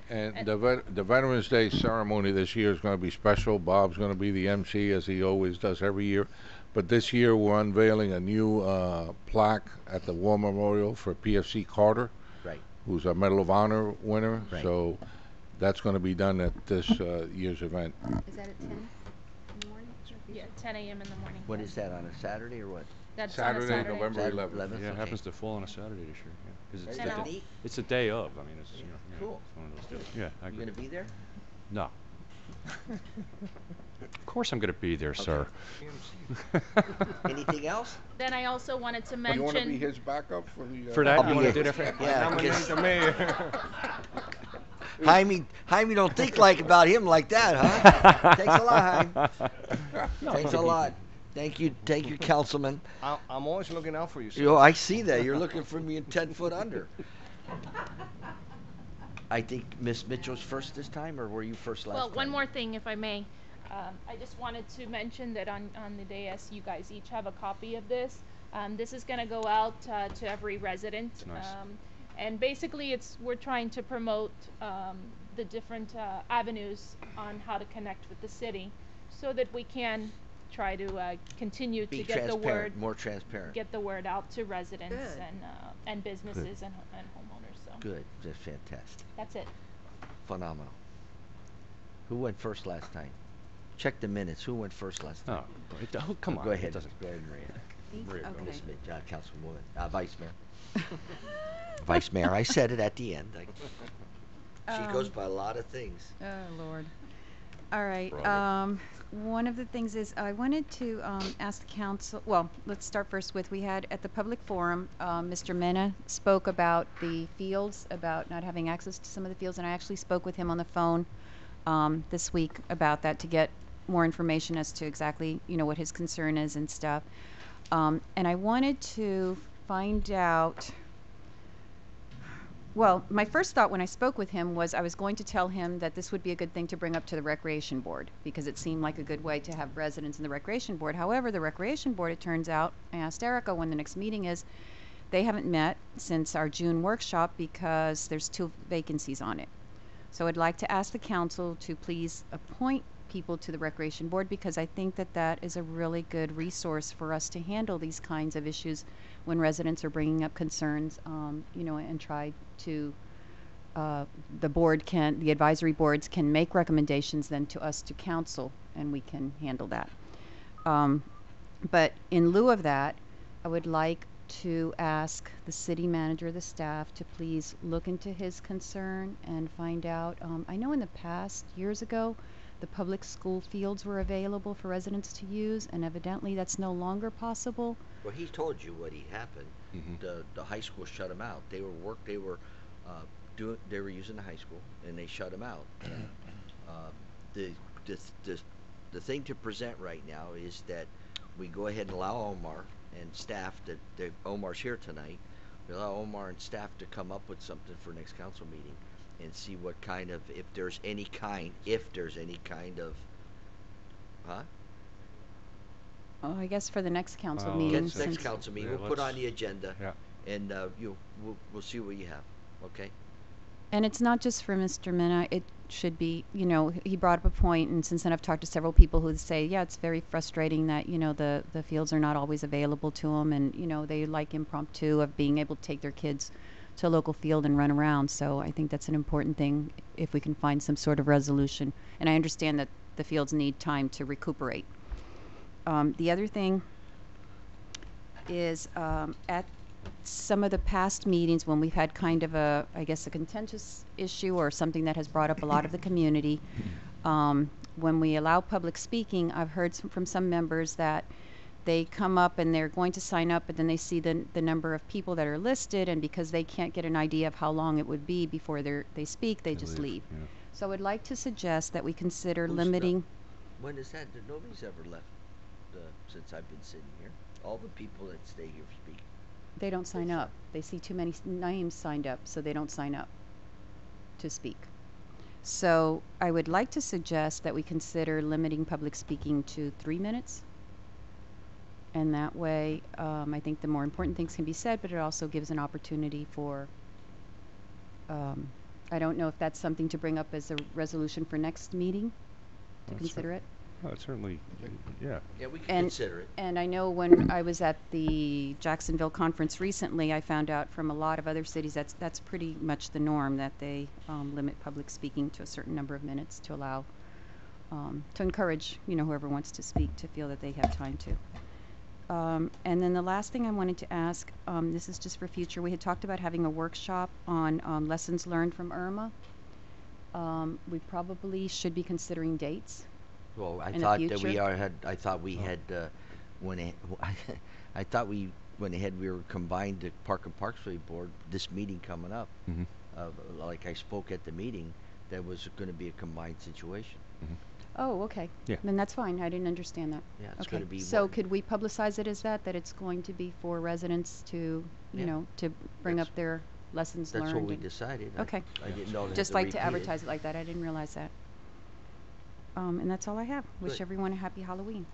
And the Veterans Day ceremony this year is going to be special. Bob's going to be the MC, as he always does every year. But this year we're unveiling a new plaque at the War Memorial for PFC Carter, Right. who's a Medal of Honor winner. Right. So that's going to be done at this year's event. Is that at 10 in the morning? Yeah, 10 a.m. in the morning. When is that, on a Saturday or what? That's on a Saturday, November Saturday, 11th. 11th? Yeah, it Okay. happens to fall on a Saturday this year. Yeah, 'cause it's Is that the, neat? it's the day of. I mean, it's Cool. it's one of those days. Yeah, I You agree. gonna be there? No. Of course I'm going to be there, sir. Anything else? Then I also wanted to You mention. want to be his backup for the? For that, I'll you be want to here. do that for? Yeah, Nominate because the mayor. Jaime don't think like about him like that, huh? Thanks a lot, Jaime. Thanks a lot. Thank you, Councilman. I'm always looking out for you, sir. Yo, I see that. You're looking for me in 10 foot under. I think Miss Mitchell's first this time, or were you first last time? Well, one more thing, if I may. I just wanted to mention that on the dais, you guys each have a copy of this. This is going to go out to every resident. Nice. And basically, we're trying to promote the different avenues on how to connect with the city, so that we can try to continue Be to get the transparent, word, more transparent. get the word out to residents Good. and businesses and homeowners. So Good, that's fantastic. that's it. Phenomenal. Who went first last time? Check the minutes. Who went first last time? Oh, come on. Go it ahead. doesn't- Go ahead, Maria. Maria, go. Miss Councilwoman, Vice Mayor. Vice Mayor, I said it at the end. She goes by a lot of things. Oh, Lord. All right. Brother. One of the things is I wanted to ask the council, well, let's start first with, we had at the public forum, Mr. Mena spoke about the fields, about not having access to some of the fields, and I actually spoke with him on the phone this week about that to get more information as to exactly, what his concern is and stuff. And I wanted to find out, well, my first thought when I spoke with him was I was going to tell him that this would be a good thing to bring up to the Recreation Board, because it seemed like a good way to have residents in the Recreation Board. However, the Recreation Board, it turns out, I asked Erica when the next meeting is, they haven't met since our June workshop because there's 2 vacancies on it. So I'd like to ask the council to please appoint people to the Recreation Board, because I think that that is a really good resource for us to handle these kinds of issues when residents are bringing up concerns, and try to, the advisory boards can make recommendations then to us to council, and we can handle that. But in lieu of that, I would like to ask the city manager, the staff, to please look into his concern and find out. I know in the past, years ago, the public school fields were available for residents to use, and evidently that's no longer possible. Well, he told you what happened. Mhm. The high school shut them out. They were they were using the high school, and they shut them out. The, the, the, the thing to present right now is that we go ahead and allow Omar and staff that Omar's here tonight. We allow Omar and staff to come up with something for next council meeting and see what kind of, if there's any kind of, huh? Oh, I guess for the next council Well, meeting. Next since- council meeting, yeah, we'll put on let's- the agenda, yeah. and we'll see what you have, okay? And it's not just for Mr. Minna, it should be, you know, he brought up a point, and since then I've talked to several people who say, yeah, it's very frustrating that, you know, the fields are not always available to them, and, you know, they like impromptu of being able to take their kids to a local field and run around. So I think that's an important thing if we can find some sort of resolution. And I understand that the fields need time to recuperate. The other thing is at some of the past meetings when we've had kind of a, I guess, a contentious issue or something that has brought up a lot of the community, when we allow public speaking, I've heard from some members that they come up and they're going to sign up, but then they see the number of people that are listed, and because they can't get an idea of how long it would be before they speak, they just leave. Yeah. So I would like to suggest that we consider Who's limiting. When is that? Nobody's ever left since I've been sitting here. All the people that stay here speak. They don't sign up. They see too many names signed up, so they don't sign up to speak. So I would like to suggest that we consider limiting public speaking to 3 minutes. And that way, I think the more important things can be said, but it also gives an opportunity for, I don't know if that's something to bring up as a resolution for next meeting, to That's consider it. Oh, it's certainly, yeah. Yeah, we can consider it. And I know when I was at the Jacksonville conference recently, I found out from a lot of other cities that's pretty much the norm, that they limit public speaking to a certain number of minutes to allow, to encourage, you know, whoever wants to speak to feel that they have time to. And then the last thing I wanted to ask, this is just for future, we had talked about having a workshop on lessons learned from Irma. We probably should be considering dates. Well, I in the thought that we future. had. I thought we had I thought we went ahead. We were combined the Park and Parksway Board. This meeting coming up, Mhm. like I spoke at the meeting, that was going to be a combined situation. Oh, okay. Yeah. Then that's fine. I didn't understand that. Yeah, it's okay. gonna be So one- could we publicize it as that it's going to be for residents to, you Yeah. know, to bring up their lessons That's learned? what we and- decided. Okay. I didn't know. Just like to advertise it like that. I didn't realize that. And that's all I have. Wish Good. everyone a happy Halloween.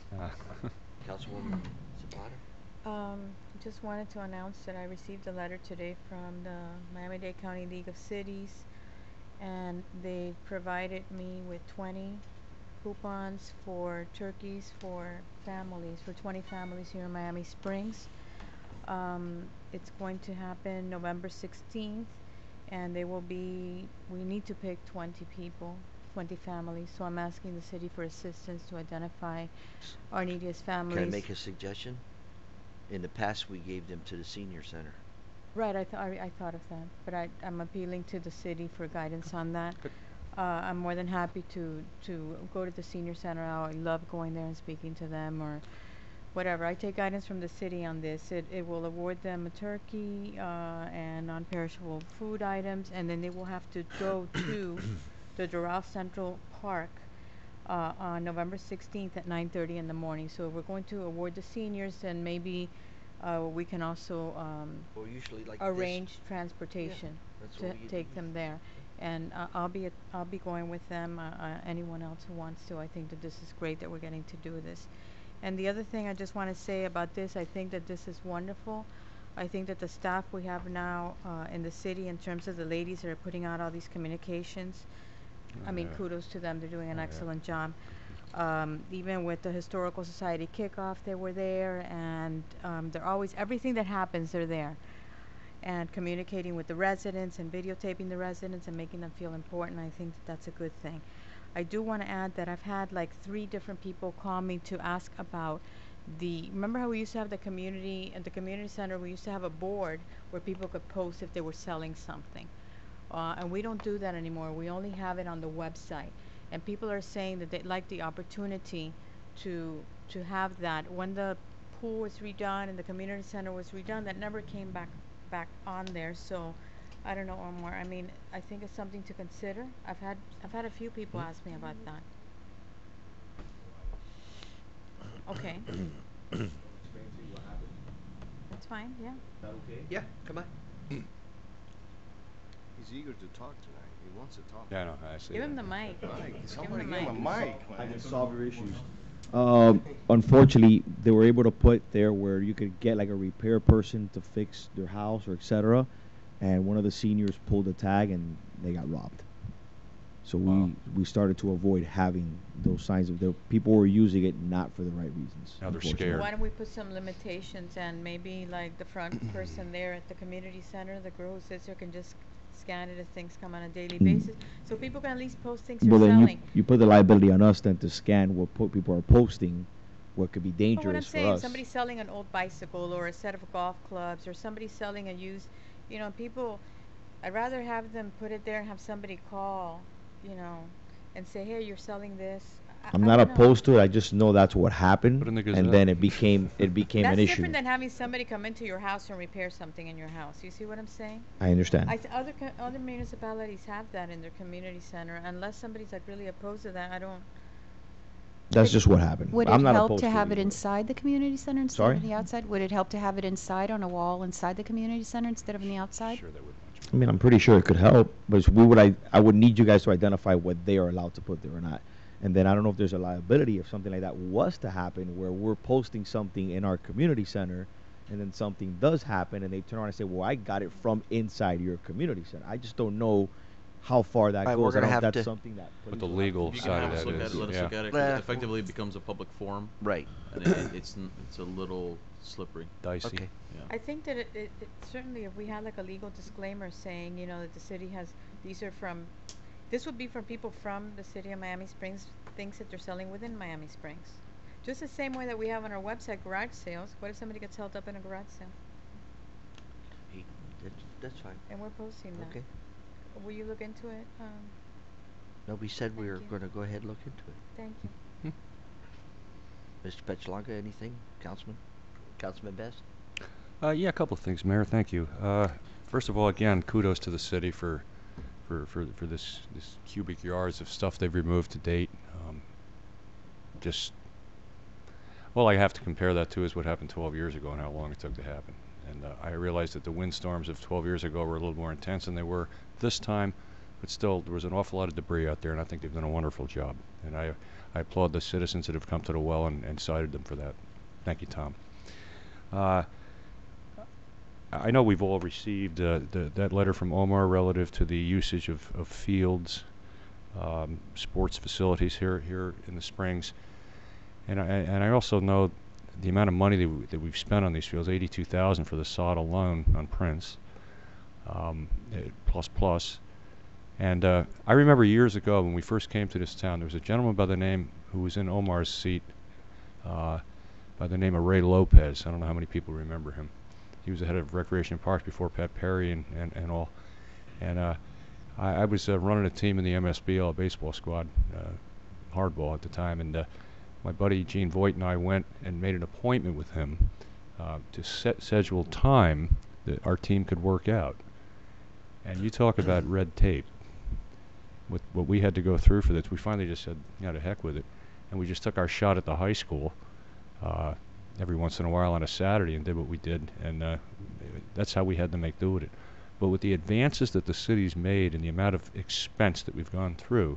Councilwoman Zapata. Just wanted to announce that I received a letter today from the Miami-Dade County League of Cities, and they provided me with 20 coupons for turkeys for families, for 20 families here in Miami Springs. It's going to happen November 16th, and we need to pick 20 people, 20 families, so I'm asking the city for assistance to identify our neediest families. Can I make a suggestion? In the past, we gave them to the senior center. Right, I thought of that, but I'm appealing to the city for guidance on that. I'm more than happy to go to the senior center. I love going there and speaking to them, or whatever. I take guidance from the city on this. It will award them a turkey and non-perishable food items, and then they will have to go to the Doral Central Park on November 16th at 9:30 in the morning. So we're going to award the seniors, and maybe we can also Well, usually like arrange transportation that's to what we take them there. And I'll be going with them. Anyone else who wants to. I think that this is great that we're getting to do this. And the other thing I just want to say about this, I think that this is wonderful. I think that the staff we have now in the city, in terms of the ladies that are putting out all these communications, I mean, kudos to them. They're doing an excellent job. Even with the Historical Society kickoff, they were there, and they're always, everything that happens, they're there. And communicating with the residents and videotaping the residents and making them feel important. I think that that's a good thing. I do want to add that I've had like 3 different people call me to ask about remember how we used to have at the community center, we used to have a board where people could post if they were selling something. And we don't do that anymore. We only have it on the website. And people are saying that they'd like the opportunity to have that. When the pool was redone and the community center was redone, that never came back on there. So I don't know, Omar. I mean, I think it's something to consider. I've had a few people ask me about that. Okay. Explain to you what happened. That's fine, yeah. Is that okay? Yeah, come on. He's eager to talk tonight. He wants to talk. Yeah, I know. I see. Give that. him the mic. Somebody him give him a mic. I man. can solve your issues. Unfortunately, they were able to put there where you could get like a repair person to fix their house or etc. And one of the seniors pulled the tag and they got robbed. So we started to avoid having those signs of the people were using it not for the right reasons. Now they're unfortunately. scared. Why don't we put some limitations and maybe like the front person there at the community center, the girl who sits there can just scan it as things come on a daily basis, so people can at least post things Well, they're then selling. you put the liability on us then to scan what people are posting, what could be But what I'm dangerous for saying, us. somebody's selling an old bicycle or a set of golf clubs, or somebody's selling a used, people, I'd rather have them put it there and have somebody call, and say, hey, you're selling this. I'm I not don't know. opposed to it. I just know that's what happened, Put in the and Gazette. then it became an That's issue. different than having somebody come into your house and repair something in your house. You see what I'm saying? I understand. Other municipalities have that in their community center. Unless somebody's like really opposed to that, I don't. That's just what happened. Would I'm it not help opposed to have it either. inside the community center instead Sorry? of the outside? Would it help to have it inside on a wall inside the community center instead of on the outside? Sure, they would. I mean, I'm pretty sure it could help, but I would need you guys to identify what they are allowed to put there or not. And then I don't know if there's a liability if something like that was to happen where we're posting something in our community center and then something does happen and they turn around and say, well, I got it from inside your community center. I just don't know how far that Alright, we're goes. I gonna don't know have if that's to- something that What police the will have to legal do. You can side have of us that look at is, it, let us yeah. look at it, 'cause Well, it effectively becomes a public forum. Right. And it's a little slippery. Dicey. Okay. Yeah. I think that it certainly, if we had like a legal disclaimer saying, that the city has, this would be from people from the city of Miami Springs, things that they're selling within Miami Springs. Just the same way that we have on our website garage sales. What if somebody gets held up in a garage sale? That's fine. And we're posting that. Okay. Will you look into it? No, we said we were you. going to go ahead and look into it. Thank you. Mr. Petchlanka, anything? Councilman Best? Yeah, a couple of things, Mayor. Thank you. First of all, again, kudos to the city for this cubic yards of stuff they've removed to date. All I have to compare that to is what happened 12 years ago and how long it took to happen. And I realized that the windstorms of 12 years ago were a little more intense than they were this time, but still there was an awful lot of debris out there, and I think they've done a wonderful job. And I applaud the citizens that have come to the well and cited them for that. Thank you, Tom. I know we've all received that letter from Omar relative to the usage of fields, sports facilities here in the Springs, and I also know the amount of money that we've spent on these fields, $82,000 for the sod alone on Prince, plus. And I remember years ago when we first came to this town, there was a gentleman by the name who was in Omar's seat, by the name of Ray Lopez. I don't know how many people remember him. He was the head of Recreation and Parks before Pat Perry and all. And I was running a team in the MSBL baseball squad, hardball at the time, and my buddy Gene Voigt and I went and made an appointment with him to schedule time that our team could work out. And you talk about red tape. With what we had to go through for this, we finally just said, to heck with it. And we just took our shot at the high school every once in a while on a Saturday and did what we did. And that's how we had to make do with it. But with the advances that the city's made and the amount of expense that we've gone through,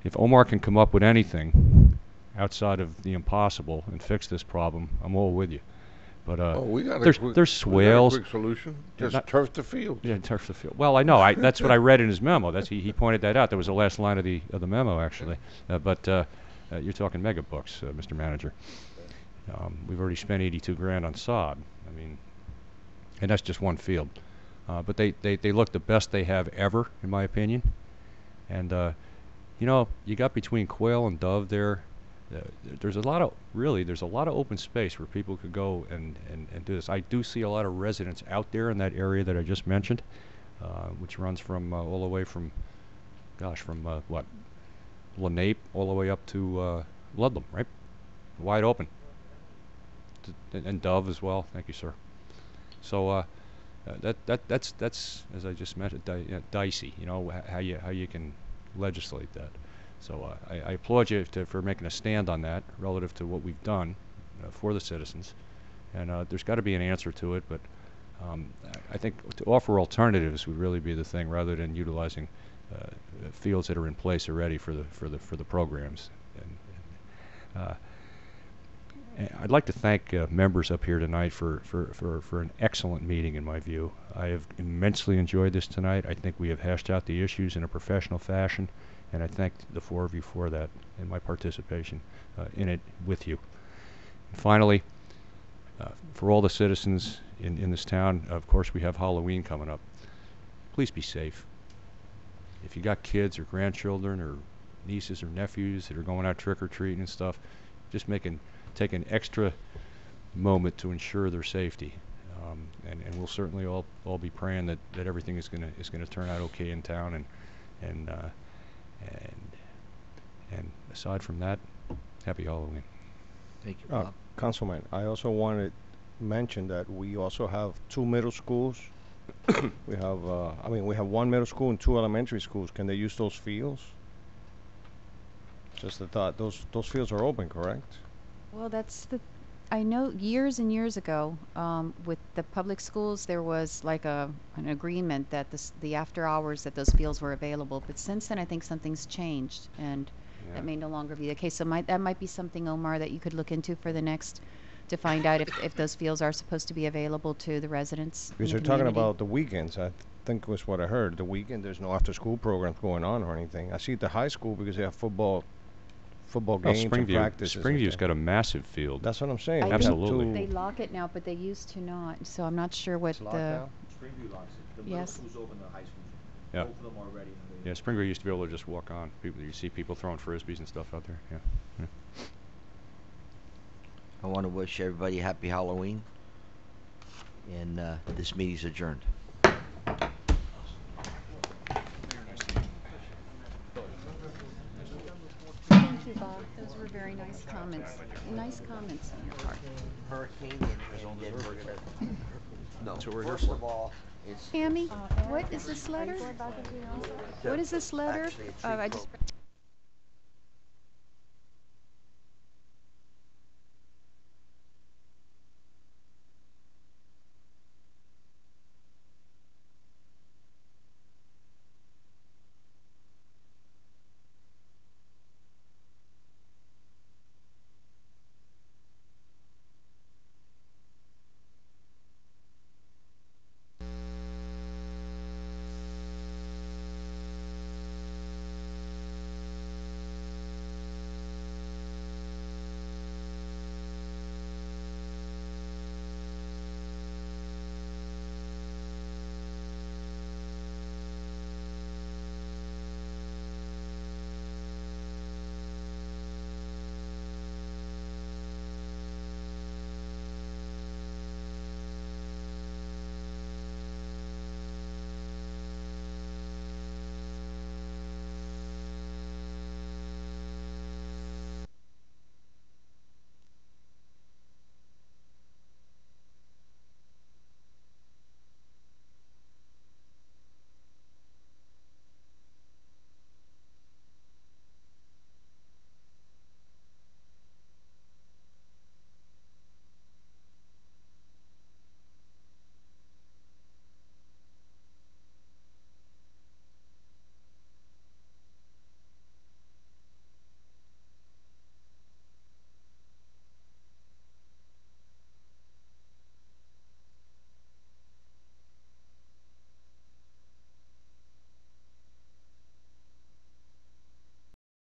if Omar can come up with anything outside of the impossible and fix this problem, I'm all with you. But we got there's swales. We got a quick solution. Just turf the field. Yeah, turf the field. Well, I know. That's what I read in his memo. He pointed that out. That was the last line of the memo, actually. But you're talking mega bucks, Mr. Manager. We've already spent $82,000 on sod. I mean, and that's just one field. But they look the best they have ever, in my opinion. And you got between Quail and Dove there. There's a lot of open space where people could go and do this. I do see a lot of residents out there in that area that I just mentioned, which runs from all the way from Lenape all the way up to Ludlam, right? Wide open. And Dove as well. Thank you, sir. So that's as I just mentioned, dicey. You know how you can legislate that. So I applaud you for making a stand on that relative to what we've done for the citizens, and there's got to be an answer to it. But I think to offer alternatives would really be the thing, rather than utilizing fields that are in place already for the programs. And I'd like to thank members up here tonight for an excellent meeting, in my view. I have immensely enjoyed this tonight. I think we have hashed out the issues in a professional fashion, and I thank the four of you for that and my participation in it with you. And finally, for all the citizens in this town, of course, we have Halloween coming up. Please be safe. If you got kids or grandchildren or nieces or nephews that are going out trick-or-treating and stuff, just take an extra moment to ensure their safety, and we'll certainly all be praying that everything is gonna turn out okay in town, and aside from that, happy Halloween. Thank you, Bob. Councilman, I also wanted to mention that we also have 2 middle schools. We have we have 1 middle school and 2 elementary schools. Can they use those fields? Just a thought. Those fields are open, correct? Well, I know years and years ago, with the public schools, there was like an agreement that the after hours that those fields were available. But since then, I think something's changed, and that may no longer be the case. So that might be something, Omar, that you could look into for the next, to find out if those fields are supposed to be available to the residents. Because you're talking about the weekends. I think was what I heard. The weekend, there's no after-school programs going on or anything. I see at the high school because they have football games and practices. Springview's got a massive field. That's what I'm saying. I Absolutely. think they lock it now, but they used to not. So I'm not sure what It's locked now? Springview locks it. The middle Yes. school's open, the high school's open. Yeah. Both of them are ready. Yeah, Springview used to be able to just walk on. You see people throwing frisbees and stuff out there. Yeah. I want to wish everybody happy Halloween, and this meeting's adjourned. Thank you, Bob. Those were very nice comments. Nice comments on your part. Hurricane and Denver. No, So we're here first for- of all, it's Tammy, what is this letter? What is this letter? actually a I just.